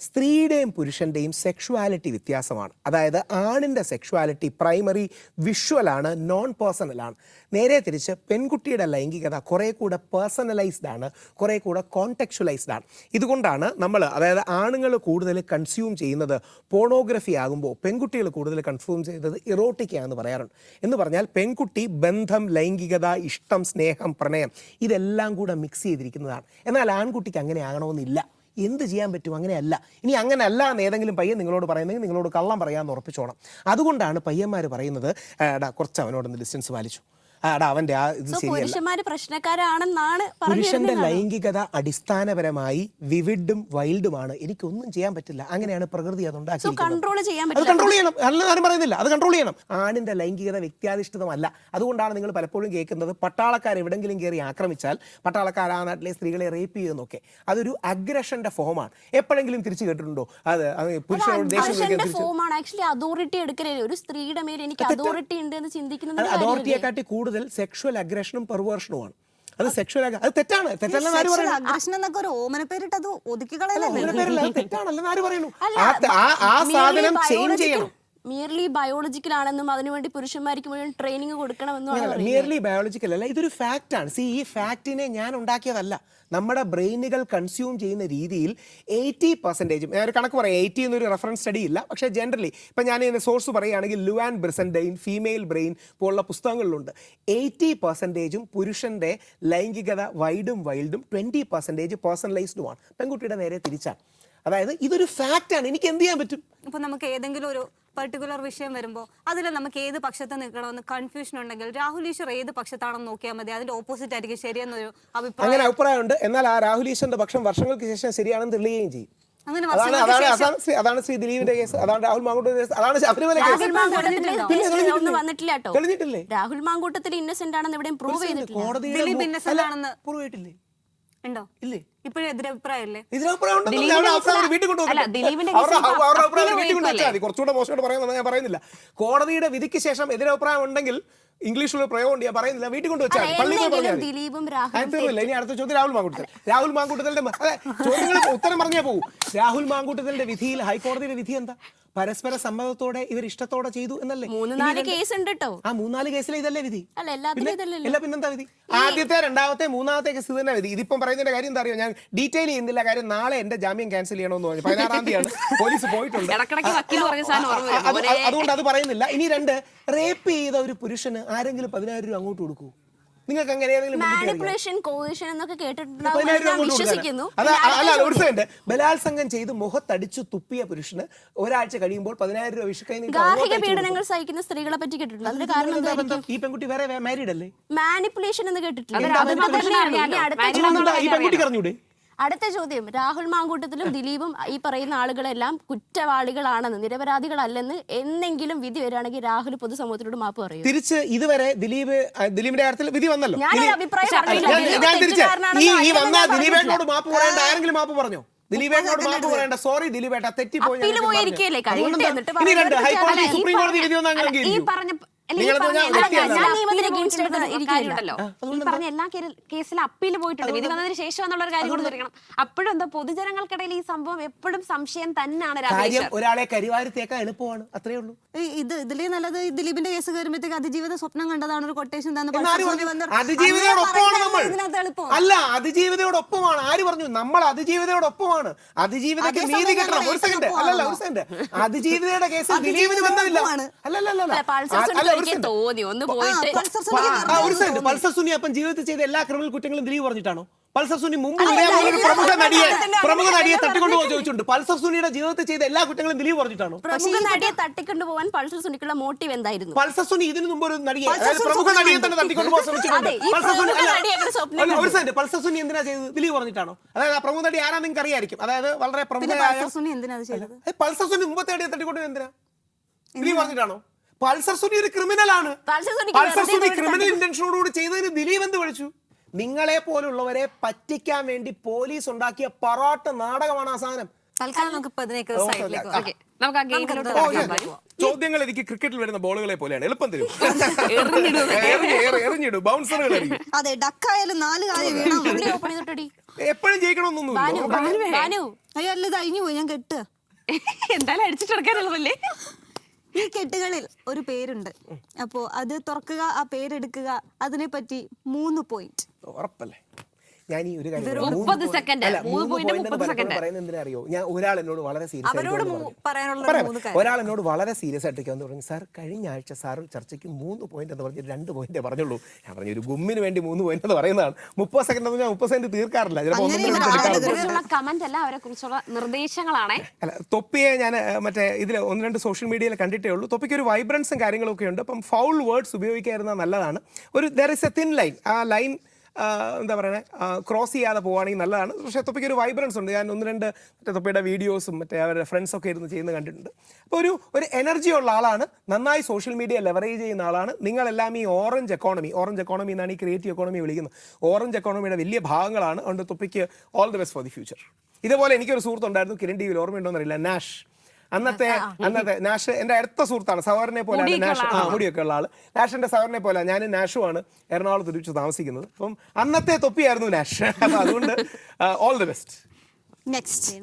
സ്ത്രീയുടെയും പുരുഷൻ്റെയും സെക്ഷുവാലിറ്റി വ്യത്യാസമാണ്. അതായത് ആണിൻ്റെ സെക്ഷുവാലിറ്റി പ്രൈമറി വിഷ്വലാണ്, നോൺ പേഴ്സണലാണ്. നേരെ തിരിച്ച് പെൺകുട്ടിയുടെ ലൈംഗികത കുറേ കൂടെ പേഴ്സണലൈസ്ഡ് ആണ്, കുറേ കൂടെ കോണ്ടെക്ച്വലൈസ്ഡ് ആണ്. ഇതുകൊണ്ടാണ് അതായത് ആണുങ്ങൾ കൂടുതൽ കൺസ്യൂം ചെയ്യുന്നത് പോണോഗ്രഫി ആകുമ്പോൾ പെൺകുട്ടികൾ കൂടുതൽ കൺസ്യൂം ചെയ്യുന്നത് ഇറോട്ടിക്കാന്ന് പറയാറുണ്ട്. എന്ന് പറഞ്ഞാൽ പെൺകുട്ടി ബന്ധം, ലൈംഗികത, ഇഷ്ടം, സ്നേഹം, പ്രണയം ഇതെല്ലാം കൂടെ മിക്സ് ചെയ്തിരിക്കുന്നതാണ്. എന്നാൽ ആൺകുട്ടിക്ക് അങ്ങനെ ആകണമെന്നില്ല. എന്ത് ചെയ്യാൻ പറ്റും? അങ്ങനെയല്ല. ഇനി അങ്ങനെയല്ല എന്ന് ഏതെങ്കിലും പയ്യൻ നിങ്ങളോട് പറയുന്നെങ്കിൽ നിങ്ങളോട് കള്ളം പറയാമെന്ന് ഉറപ്പിച്ചോണം. അതുകൊണ്ടാണ് പയ്യന്മാർ പറയുന്നത്, കുറച്ച് അവനോടൊന്ന് ഡിസ്റ്റൻസ് പാലിച്ചു, ആടാ അവന്റെ ആ ഇത് ശരിയല്ല. പുരുഷന്മാര് പ്രശ്നക്കാരാണെന്നാണ് പുരുഷന്റെ ലൈംഗികത അടിസ്ഥാനപരമായി വിവിഡും വൈൽഡുമാണ്. എനിക്കൊന്നും ചെയ്യാൻ പറ്റില്ല, അങ്ങനെയാണ് പ്രകൃതി അത് ഉണ്ടാക്കിയിരിക്കുന്നത്. കൺട്രോൾ ചെയ്യാൻ അത് കൺട്രോൾ ചെയ്യണം, അല്ല ആരും പറയുന്നില്ല, അത് കൺട്രോൾ ചെയ്യണം. ആണിന്റെ ലൈംഗികത വ്യക്തിയാധിഷ്ഠിതമല്ല. അതുകൊണ്ടാണ് നിങ്ങൾ പലപ്പോഴും കേൾക്കുന്നത് പട്ടാളക്കാർ എവിടെങ്കിലും കയറി ആക്രമിച്ചാൽ പട്ടാളക്കാർ ആ നാട്ടിലെ സ്ത്രീകളെ റേപ്പ് ചെയ്യുന്നൊക്കെ. അതൊരു അഗ്രഷന്റെ ഫോമാണ്. എപ്പോഴെങ്കിലും തിരിച്ചു കേട്ടിട്ടുണ്ടോ? അത് പുരുഷനോട് ദേഷ്യം ഫോമാണ് ആക്ച്വലി അതോറിറ്റി എടുക്കലേ. ഒരു സ്ത്രീയുടെ മേലെ എനിക്ക് അതോറിറ്റി ഉണ്ട് എന്ന് ചിന്തിക്കുന്നത് അതോറിറ്റിയെക്കാട്ടി കൂടുതൽ സെക്ഷുവൽ അഗ്രഷനും പെർവേർഷനുമാണ്. അത് സെക്ഷുവൽ അത് തെറ്റാണ്, തെറ്റല്ലെന്ന് ആര് പറയുന്നു? അഗ്രഷൻ എന്നൊക്കെ ഒരു ഓമന പേരിട്ട് അത് ഒതുക്കി കളയല്ലേ? തെറ്റാണല്ലെന്ന് ആര് പറയുന്നു? ആ സാധനം ചേഞ്ച് ചെയ്യണം. മിയർലി ബയോളജിക്കൽ ആണെന്നും അതിനുവേണ്ടി പുരുഷന്മാർക്ക് മുഴുവൻ ട്രെയിനിങ് കൊടുക്കണമെന്നും മിയർലി ബയോളജിക്കൽ അല്ല, ഇതൊരു ഫാക്റ്റ് ആണ്. ഈ ഫാക്റ്റിനെ ഞാൻ ഉണ്ടാക്കിയതല്ല. നമ്മുടെ ബ്രെയിനുകൾ കൺസ്യൂം ചെയ്യുന്ന രീതിയിൽ 80%, ഞാൻ ഒരു കണക്ക് പറയാം, 80 എന്നൊരു റെഫറൻസ് സ്റ്റഡി ഇല്ല, പക്ഷേ ജനറലി ഇപ്പം ഞാൻ ഇതിൻ്റെ സോഴ്സ് പറയുകയാണെങ്കിൽ ലുവാൻ ബ്രിസൻഡൈൻ ഫീമെയിൽ ബ്രെയിൻ പോലുള്ള പുസ്തകങ്ങളിലുണ്ട്. 80% പുരുഷൻ്റെ ലൈംഗികത വൈഡും വൈൽഡും 20% പേഴ്സണലൈസ്ഡുമാണ്. പെൺകുട്ടിയുടെ നേരെ തിരിച്ചാണ്. അതായത് ഇതൊരു ഫാക്റ്റാണ്. എനിക്ക് എന്ത് ചെയ്യാൻ പറ്റും? ഇപ്പൊ നമുക്ക് ഏതെങ്കിലും ഒരു പർട്ടിക്കുലർ വിഷയം വരുമ്പോൾ അതിൽ നമുക്ക് ഏത് പക്ഷത്ത് നിൽക്കണമെന്ന് കൺഫ്യൂഷൻ ഉണ്ടെങ്കിൽ രാഹുൽ ഈശ്വർ ഏത് പക്ഷത്താണെന്ന് നോക്കിയാൽ മതി. അതിന്റെ ഓപ്പോസിറ്റ് ആയിരിക്കും ശരിയെന്നൊരു അഭിപ്രായം. അങ്ങനെ അഭിപ്രായമുണ്ട്. എന്നാൽ ആ രാഹുൽ ഈശ്വറിന്റെ പക്ഷം വർഷങ്ങൾക്ക് ശേഷം ശരിയാണെന്ന് തെളിയുകയും ചെയ്യും. അങ്ങനെ അതാണ് ശ്രീ ദിലീപിന്റെ കേസ്, അതാണ് രാഹുൽ മാങ്കൂട്ടത്തിന്റെ കേസ്, അതാണ് ശബരിമല കേസ്. വന്നിട്ടില്ല കേട്ടോ. തെളിഞ്ഞിട്ടില്ലേ? രാഹുൽ മാങ്കൂട്ടത്തിൽ ഇന്നസെന്റ് ആണെന്ന് എവിടെയും പ്രൂവ് ചെയ്തിട്ടില്ല. ദിലീപ് innocent ആണെന്ന് പ്രൂവ് ചെയ്തിട്ടില്ലേ? ഉണ്ടോ? ഇല്ലേ? ഇപ്പോഴും എതിരഭിപ്രായമല്ലേ? കുറച്ചുകൂടെ മോശമായിട്ട് പറയാൻ ഞാൻ പറയുന്നില്ല. കോടതിയുടെ വിധിക്ക് ശേഷം എതിരഭിപ്രായം ഉണ്ടെങ്കിൽ ഇംഗ്ലീഷിലുള്ള പ്രയോഗം ഉണ്ട്, ഞാൻ പറയുന്നില്ല, വീട്ടിൽ കൊണ്ടുവച്ചാൽ പള്ളിയിൽ പറഞ്ഞാൽ ഇനി അടുത്ത ചോദ്യം രാഹുൽ മാങ്കൂട്ടത്തിൽ. രാഹുൽ മാങ്കൂട്ടത്തിന്റെ ചോദ്യങ്ങൾ ഉത്തരം പറഞ്ഞേ പോകും. രാഹുൽ മാങ്കൂട്ടത്തിന്റെ വിധിയിൽ ഹൈക്കോടതിയുടെ വിധി എന്താ? പരസ്പര സമ്മതത്തോടെ ഇവർ ഇഷ്ടത്തോടെ ചെയ്തു എന്നല്ലേ? 3-4 കേസ് ഉണ്ട് കേട്ടോ. ആ 3-4 കേസിലെ ഇതല്ലേ വിധി? അല്ല പിന്നെന്താ വിധി? ആദ്യത്തെ, രണ്ടാമത്തെ, മൂന്നാമത്തെ കേസ് തന്നെ വിധി. ഇതിപ്പം പറയുന്നതിന്റെ കാര്യം എന്താ അറിയോ? ഞാൻ ഡീറ്റെയിൽ ചെയ്യുന്നില്ല, കാര്യം നാളെ എന്റെ ജാമ്യം ക്യാൻസൽ ചെയ്യണമെന്ന് പറഞ്ഞു. 16-ാം തീയതിയാണ് പോലീസ് പോയിട്ടുണ്ട്. അതുകൊണ്ട് അത് പറയുന്നില്ല. ഇനി 2, റേപ്പ് ചെയ്ത ഒരു പുരുഷന് ആരെങ്കിലും 10,000 രൂപ അങ്ങോട്ട് കൊടുക്കൂ? നിങ്ങൾക്ക് അങ്ങനെ മാനിപുലേഷൻ കോഹിഷൻ എന്നൊക്കെ കേട്ടിട്ടുണ്ടാവും, വിശ്വസിക്കുന്നു. ഒരു സെക്കൻഡ്, ബലാത്സംഗം ചെയ്ത് മുഖത്തടിച്ചു തുപ്പിയ പുരുഷന് ഒരാഴ്ച കഴിയുമ്പോൾ 10,000 രൂപ വിഷുക്കൈ. ഗാർഹിക പീഡനങ്ങൾ സഹിക്കുന്ന സ്ത്രീകളെ പറ്റി കേട്ടിട്ടുണ്ട്. അതിന്റെ കാരണം ഈ പെൺകുട്ടി വേറെ മാരീഡ് അല്ലേ? മാനിപുലേഷൻ എന്ന് കേട്ടിട്ടില്ല. ഈ പെൺകുട്ടി അറിഞ്ഞൂടെ? അടുത്ത ചോദ്യം, രാഹുൽ മാങ്കൂട്ടത്തിലും ദിലീപും ഈ പറയുന്ന ആളുകളെല്ലാം കുറ്റവാളികളാണെന്ന്, നിരപരാധികളല്ലെന്ന് എന്നെങ്കിലും വിധി വരികയാണെങ്കിൽ രാഹുൽ പൊതുസമൂഹത്തിനോട് മാപ്പ് പറയും? തിരിച്ച് ഇതുവരെ ദിലീപിന്റെ കാര്യത്തിൽ വിധി വന്നല്ലോ. ഞാൻ ഈ വന്ന ദിലീപേട്ടനോട് മാപ്പ് പറയേണ്ട ആരെങ്കിലും മാപ്പ് പറഞ്ഞോ? ദിലീപേട്ടനോട് മാപ്പ് പറയേണ്ട, സോറി ദിലീപേട്ട തെറ്റിപ്പോയി. ഹൈക്കോടതി സുപ്രീം കോടതി വിധി വന്നെങ്കിൽ ഈ പറഞ്ഞ എല്ലാ കേസിലും അപ്പീൽ പോയിട്ടുണ്ട്. വിധി വന്നതിന് ശേഷം എന്നുള്ള ഒരു കാര്യം കൂടി അറിയണം. അപ്പോഴും എന്താ പൊതുജനങ്ങൾക്കിടയിൽ ഈ സംഭവം എപ്പോഴും സംശയം തന്നെയാണ്. ഒരാളെ കരിവാരിത്തേക്കാൻ എളുപ്പമാണ്, അത്രേ ഉള്ളൂ. ഇതിലേ നല്ലത് ദിലീപിന്റെ കേസ് കയറുമ്പോഴത്തേക്ക് അതിജീവിത സ്വപ്നം കണ്ടതാണ് ഒരു കൊട്ടേഷൻ അല്ല, അതിജീവിതയോടൊപ്പമാണ്. ആര് പറഞ്ഞു? നമ്മൾ അതിജീവിതയോടൊപ്പമാണ്. അതിജീവിതയ്ക്ക് നീതി കിട്ടണം. ഒരു സെക്കൻഡ്, അല്ലല്ല ഒരു സെക്കൻഡ്. അതിജീവിതയുടെ കേസിൽ ദിലീപിന് ബന്ധമില്ല. പൾസർ സുനി അപ്പം ജീവിതത്തിൽ ചെയ്ത എല്ലാ ക്രിമിനൽ കുറ്റങ്ങളും ദിലീപ് പറഞ്ഞിട്ടാണോ? പൾസർ സുനി മുമ്പ് പ്രമുഖ നടിയെ തട്ടിക്കൊണ്ടുപോകാൻ ചോദിച്ചിട്ടുണ്ട്. പൾസർ സുനിയുടെ ജീവിതത്തിൽ ചെയ്ത എല്ലാ കുറ്റങ്ങളും ദിലീപ് പറഞ്ഞിട്ടാണോ? പ്രമുഖ നടിയെ തട്ടിക്കൊണ്ടുപോകാൻ പൾസർ സുനിക്കുള്ള മോട്ടീവ് എന്തായിരുന്നു? പൾസർ സുനി ഇതിനു മുമ്പ് ഒരു നടിയെ, പ്രമുഖ നടിയെ തന്നെ തട്ടിക്കൊണ്ടുപോകാൻ ശ്രമിച്ചിട്ടുണ്ട്. പൾസർ സുനി എന്തിനാ ചെയ്തത്? ദിലീപ് പറഞ്ഞിട്ടാണോ? അതായത് ആ പ്രമുഖ നടി ആരാ നിങ്ങൾക്ക് അറിയായിരിക്കും. അതായത് വളരെ പ്രമുഖമായ പൾസർ സുനി മുമ്പത്തെ നടിയെ തട്ടിക്കൊണ്ടു എന്തിനാ? ദിലീപ് പറഞ്ഞിട്ടാണോ? പൾസർ സുനി ഒരു ക്രിമിനലാണ്. പൾസർ സുനി ക്രിമിനൽ ഇന്റൻഷനോടുകൂടി ചെയ്തതിന് ദിലീപ് എന്ത് വിളിച്ചു? നിങ്ങളെ പോലുള്ളവരെ പറ്റിക്കാൻ വേണ്ടി പോലീസ് ഉണ്ടാക്കിയ പറാട്ട് നാടകമാണ് ആ സാധനം. ചോദ്യങ്ങൾ എനിക്ക് ക്രിക്കറ്റിൽ വരുന്ന ബോളുകളെ പോലെയാണ്, എളുപ്പം തരും. എറിഞ്ഞിടും, ബൗൺസറുകൾ ആയിരിക്കും. എപ്പോഴും ജയിക്കണമെന്നൊന്നുമില്ല. ഞാൻ കെട്ട് എന്തായാലും അടിച്ചിട്ടെടുക്കാനുള്ളതല്ലേ. ഈ കെട്ടുകളിൽ ഒരു പേരുണ്ട്. അപ്പോ അത് തുറക്കുക, ആ പേരെടുക്കുക, അതിനെ പറ്റി 3 പോയിന്റ്. ഉറപ്പല്ലേ? ഞാൻ ഈ ഒരു കാര്യം 30 സെക്കൻഡ്, 3 പോയിന്റ് 30 സെക്കൻഡ് പറയുന്നത് എന്തിനാ അറിയോ? ഞാൻ ഒരാൾ എന്നോട് വളരെ സീരിയസ് അവരോട് പറയാനുള്ള ഒരു 3 കാര്യം. ഒരാൾ എന്നോട് വളരെ സീരിയസ് ആയിട്ടൊക്കെ വന്ന് പറഞ്ഞു, സാർ കഴിഞ്ഞ ആഴ്ച സാർ ചർച്ചയ്ക്ക് 3 പോയിന്റ് എന്ന് പറഞ്ഞ് 2 പോയിന്റേ പറഞ്ഞുള്ളൂ. ഞാൻ പറഞ്ഞു ഒരു ഗുമ്മിന് വേണ്ടി 3 പോയിന്റ് എന്ന് പറയുന്നതാണ്. 30 സെക്കൻഡ് എന്ന് പറഞ്ഞാൽ 30 സെക്കൻഡ് തീർക്കാറില്ല, ചിലപ്പോൾ 1 മിനിറ്റ് എടുക്കാറുണ്ട്. കമന്റ് അല്ല, അവരെ കുറിച്ചുള്ള നിർദ്ദേശങ്ങളാണ്. അല്ല, തൊപ്പിയെ ഞാൻ മറ്റേ ഇതിൽ 1-2 സോഷ്യൽ മീഡിയയിൽ കണ്ടിട്ടേ ഉള്ളൂ. തൊപ്പിക്ക് ഒരു വൈബ്രൻസും കാര്യങ്ങളൊക്കെ ഉണ്ട്. അപ്പം ഫൗൾ വേർഡ്സ് ഉപയോഗിക്കാതിരുന്നാൽ നല്ലതാണ്. ഒരു there is A thin line, ആ ലൈൻ എന്താ പറയുന്നത്, ക്രോസ് ചെയ്യാതെ പോവുകയാണെങ്കിൽ നല്ലതാണ്. പക്ഷേ തൊപ്പിക്ക് ഒരു വൈബ്രൻസ് ഉണ്ട്. ഞാൻ 1-2 മറ്റേ തൊപ്പിയുടെ വീഡിയോസും മറ്റേ അവരുടെ ഫ്രണ്ട്സൊക്കെ ഇരുന്ന് ചെയ്യുന്നത് കണ്ടിട്ടുണ്ട്. അപ്പോൾ ഒരു എനർജി ഉള്ള ആളാണ്, നന്നായി സോഷ്യൽ മീഡിയ ലെവറേജ് ചെയ്യുന്ന ആളാണ്. നിങ്ങളെല്ലാം ഈ ഓറഞ്ച് എക്കോണമി എന്നാണ് ഈ ക്രിയേറ്റീവ് എക്കോണമി വിളിക്കുന്നത്. ഓറഞ്ച് എക്കോണമിയുടെ വലിയ ഭാഗങ്ങളാണ്. അതുകൊണ്ട് തൊപ്പിക്ക് all the best for the future. ഇതുപോലെ എനിക്കൊരു സുഹൃത്തുണ്ടായിരുന്നു, കിരൺ ടി വിയിൽ, ഓർമ്മയുണ്ടോന്ന് അറിയില്ല, നാഷ്. അന്നത്തെ നാഷ് എൻ്റെ അടുത്ത സുഹൃത്താണ്, സവറിനെ പോലെ നാഷ്. മുടിയൊക്കെ ഉള്ള ആള്. നാഷിന്റെ സവറിനെ പോലെ ഞാനും നാഷുമാണ് എറണാകുളത്ത് തിരിച്ചു താമസിക്കുന്നത്. അപ്പം അന്നത്തെ തൊപ്പിയായിരുന്നു നാഷ്. അപ്പം അതുകൊണ്ട് all the best. Next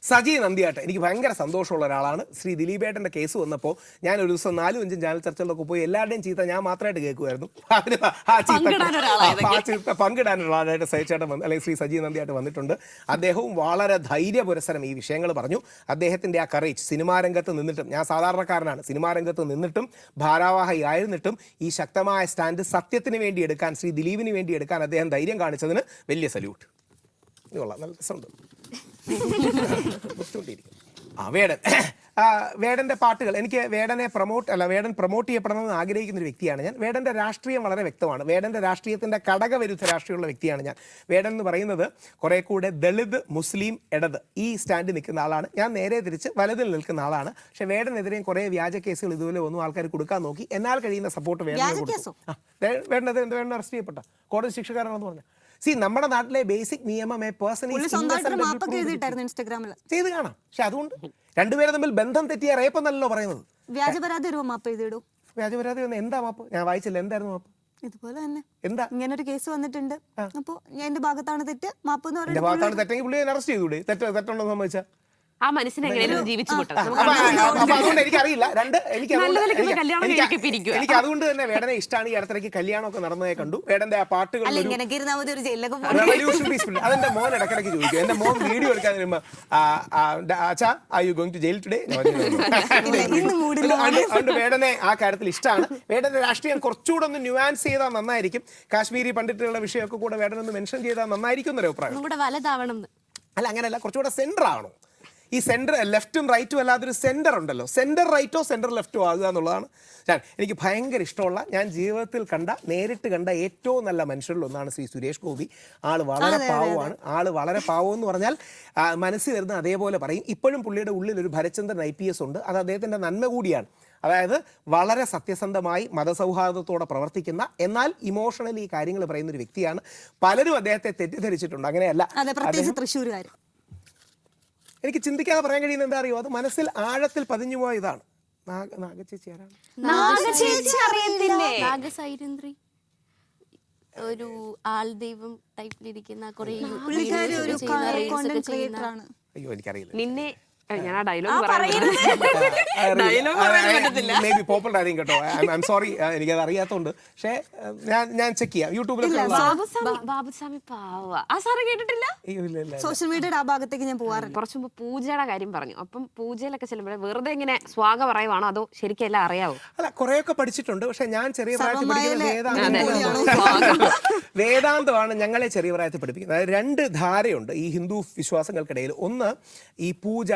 Saji Nandiyat എനിക്ക് ഭയങ്കര സന്തോഷമുള്ള ഒരാളാണ്. ശ്രീ ദിലീപേട്ടൻ്റെ കേസ് വന്നപ്പോൾ ഞാൻ ഒരു ദിവസം 4-5 ചാനൽ ചർച്ചകളിലൊക്കെ പോയി എല്ലാവരുടെയും ചീത്ത ഞാൻ മാത്രമായിട്ട് കേൾക്കുമായിരുന്നു. ആ ചീത്ത പങ്കിടാനുള്ള ആളായിട്ട് സജിച്ചേട്ടൻ അല്ലെങ്കിൽ ശ്രീ സജി നന്ദിയാട്ട് വന്നിട്ടുണ്ട്. അദ്ദേഹവും വളരെ ധൈര്യപുരസരം ഈ വിഷയങ്ങൾ പറഞ്ഞു. അദ്ദേഹത്തിൻ്റെ ആ കറേജ്, സിനിമാ രംഗത്ത് നിന്നിട്ടും, ഞാൻ സാധാരണക്കാരനാണ്, സിനിമാ രംഗത്ത് നിന്നിട്ടും ഭാരവാഹി ആയിരുന്നിട്ടും ഈ ശക്തമായ സ്റ്റാൻഡ് സത്യത്തിന് വേണ്ടി എടുക്കാൻ, ശ്രീ ദിലീപിന് വേണ്ടി എടുക്കാൻ അദ്ദേഹം ധൈര്യം കാണിച്ചതിന് വലിയ സല്യൂട്ട്. കൊള്ളാം, നല്ല രസമുണ്ട്. വേടൻ്റെ പാട്ടുകൾ എനിക്ക് വേടൻ പ്രൊമോട്ട് ചെയ്യപ്പെടണമെന്ന് ആഗ്രഹിക്കുന്ന ഒരു വ്യക്തിയാണ് ഞാൻ. വേടൻ്റെ രാഷ്ട്രീയം വളരെ വ്യക്തമാണ്. വേടൻ്റെ രാഷ്ട്രീയത്തിൻ്റെ ഘടകവിരുദ്ധ രാഷ്ട്രീയമുള്ള വ്യക്തിയാണ് ഞാൻ. വേടൻ എന്ന് പറയുന്നത് കുറേ കൂടെ ദളിത്, മുസ്ലിം, ഇടത് ഈ സ്റ്റാൻഡ് നിൽക്കുന്ന ആളാണ്. ഞാൻ നേരെ തിരിച്ച് വലതിൽ നിൽക്കുന്ന ആളാണ്. പക്ഷേ വേടനെതിരെയും കുറേ വ്യാജ കേസുകൾ ഇതുപോലെ ഒന്നും ആൾക്കാർ കൊടുക്കാൻ നോക്കി. എന്നാൽ കഴിയുന്ന സപ്പോർട്ട് വേടനെ കൊടുത്തു. വേണ്ടത് അറസ്റ്റ് ചെയ്യപ്പെട്ട കോടതി ശിക്ഷക്കാരാണെന്ന് പറഞ്ഞു. നമ്മുടെ നാട്ടിലെ ബേസിക് നിയമം ചെയ്ത് കാണാം. പക്ഷെ അതുകൊണ്ട് രണ്ടുപേരും തമ്മിൽ ബന്ധം തെറ്റിയ റേപ്പെന്നല്ലോ പറയുന്നത്. വ്യാജപരാതി മാപ്പ് ചെയ്തിടും. വ്യാജപരാതി എന്താ മാപ്പ്? ഞാൻ വായിച്ചില്ല, എന്തായിരുന്നു മാപ്പ്? ഇതുപോലെ തന്നെ എന്താ ഇങ്ങനെ ഒരു കേസ് വന്നിട്ടുണ്ട്, അപ്പൊ എന്റെ ഭാഗത്താണ് തെറ്റ്, മാപ്പ് എന്ന് പറയുന്നത്. ഭാഗത്താണ് തെറ്റെങ്കിൽ പുള്ളിയെ അറസ്റ്റ് ചെയ്തൂടെ? തെറ്റുണ്ടോ സംബന്ധിച്ചാൽ ആ മനുഷ്യനെ എങ്ങനെയും ജീവിച്ചു അതുകൊണ്ട് എനിക്കറിയില്ല. എനിക്ക് അതുകൊണ്ട് തന്നെ വേടനെ ഇഷ്ടമാണ്. ഈ അടുത്തിടയ്ക്ക് കല്യാണമൊക്കെ നടന്നതായി കണ്ടു. വേടന്റെ ആ പാട്ടുകൾ റെവല്യൂഷൻ പീസ്ഫുൾ. അതെന്റെ മോൻ ഇടയ്ക്കിടയ്ക്ക് ചോദിക്കും. എന്റെ മോൻ വീഡിയോ എടുക്കാൻ വരുമ്പോ അച്ഛാ are you going to jail today? അതുകൊണ്ട് വേടനെ ആ കാര്യത്തിൽ ഇഷ്ടമാണ്. വേടന്റെ രാഷ്ട്രീയം കുറച്ചുകൂടെ ഒന്ന് ന്യൂവാൻസ് ചെയ്താൽ നന്നായിരിക്കും. കാശ്മീരി പണ്ഡിറ്റുകളുടെ വിഷയമൊക്കെ കൂടെ വേടനൊന്ന് മെൻഷൻ ചെയ്താൽ നന്നായിരിക്കും എന്നൊരു അഭിപ്രായം. അല്ല, അങ്ങനെയല്ല, കുറച്ചുകൂടെ സെന്റർ ആണോ? ഈ സെൻറ്റർ ലെഫ്റ്റും റൈറ്റും അല്ലാതൊരു സെൻറ്റർ ഉണ്ടല്ലോ. സെൻറ്റർ റൈറ്റോ സെൻറ്റർ ലെഫ്റ്റോ ആകുക എന്നുള്ളതാണ് എനിക്ക് ഭയങ്കര ഇഷ്ടമുള്ള, ഞാൻ ജീവിതത്തിൽ നേരിട്ട് കണ്ട ഏറ്റവും നല്ല മനുഷ്യരിൽ ഒന്നാണ് ശ്രീ സുരേഷ് ഗോപി. ആള് വളരെ പാവമാണ്. വളരെ പാവം എന്ന് പറഞ്ഞാൽ മനസ്സിൽ വരുന്ന അതേപോലെ പറയും. ഇപ്പോഴും പുള്ളിയുടെ ഉള്ളിൽ ഒരു ഭരചന്ദ്രൻ IPS ഉണ്ട്. അത് അദ്ദേഹത്തിൻ്റെ നന്മ കൂടിയാണ്. അതായത് വളരെ സത്യസന്ധമായി മതസൗഹാർദ്ദത്തോടെ പ്രവർത്തിക്കുന്ന, എന്നാൽ ഇമോഷണലി ഈ കാര്യങ്ങൾ പറയുന്ന ഒരു വ്യക്തിയാണ്. പലരും അദ്ദേഹത്തെ തെറ്റിദ്ധരിച്ചിട്ടുണ്ട്. അങ്ങനെയല്ല, തൃശ്ശൂരുകാർ. എനിക്ക് ചിന്തിക്കാതെ പറയാൻ കഴിയുന്ന എന്താ അറിയോ? അത് മനസ്സിൽ ആഴത്തിൽ പതിഞ്ഞു പോയ ഇതാണ്. നാഗചേച്ചി ആരാണ്? ഒരു ആൾദൈവം ടൈപ്പിലിരിക്കുന്ന കുറെ അയ്യോ, എനിക്കറിയില്ല. നിന്നെ ഞാൻ ആ ഡയലോഗ് പോപ്പുലർ ആയിരിക്കും കേട്ടോ. ഐ എം സോറി, എനിക്കത് അറിയാത്തതുകൊണ്ട്. പക്ഷേ ഞാൻ ചെക്ക് ചെയ്യാം യൂട്യൂബിലൊക്കെ. ബാബുസ്വാമി പാവ ആ സാറ് കേട്ടിട്ടില്ല? സോഷ്യൽ മീഡിയയുടെ ആ ഭാഗത്തേക്ക് ഞാൻ പോവാറില്ല. കുറച്ച് മുമ്പ് പൂജയുടെ കാര്യം പറഞ്ഞു. അപ്പം പൂജയിലൊക്കെ ചെല്ലുമ്പോൾ വെറുതെ ഇങ്ങനെ സ്വാഗതം പറയുവാണോ അതോ ശരിക്കും എല്ലാം അറിയാവോ? അല്ല, കുറെയൊക്കെ പഠിച്ചിട്ടുണ്ട്. പക്ഷെ ഞാൻ ചെറിയ പ്രായത്തിൽ വേദാന്തമാണ് ഞങ്ങളെ ചെറിയ പ്രായത്തിൽ പഠിപ്പിക്കുന്നത്. അതായത് 2 ധാരയുണ്ട് ഈ ഹിന്ദു വിശ്വാസങ്ങൾക്കിടയിൽ. ഒന്ന് ഈ പൂജ,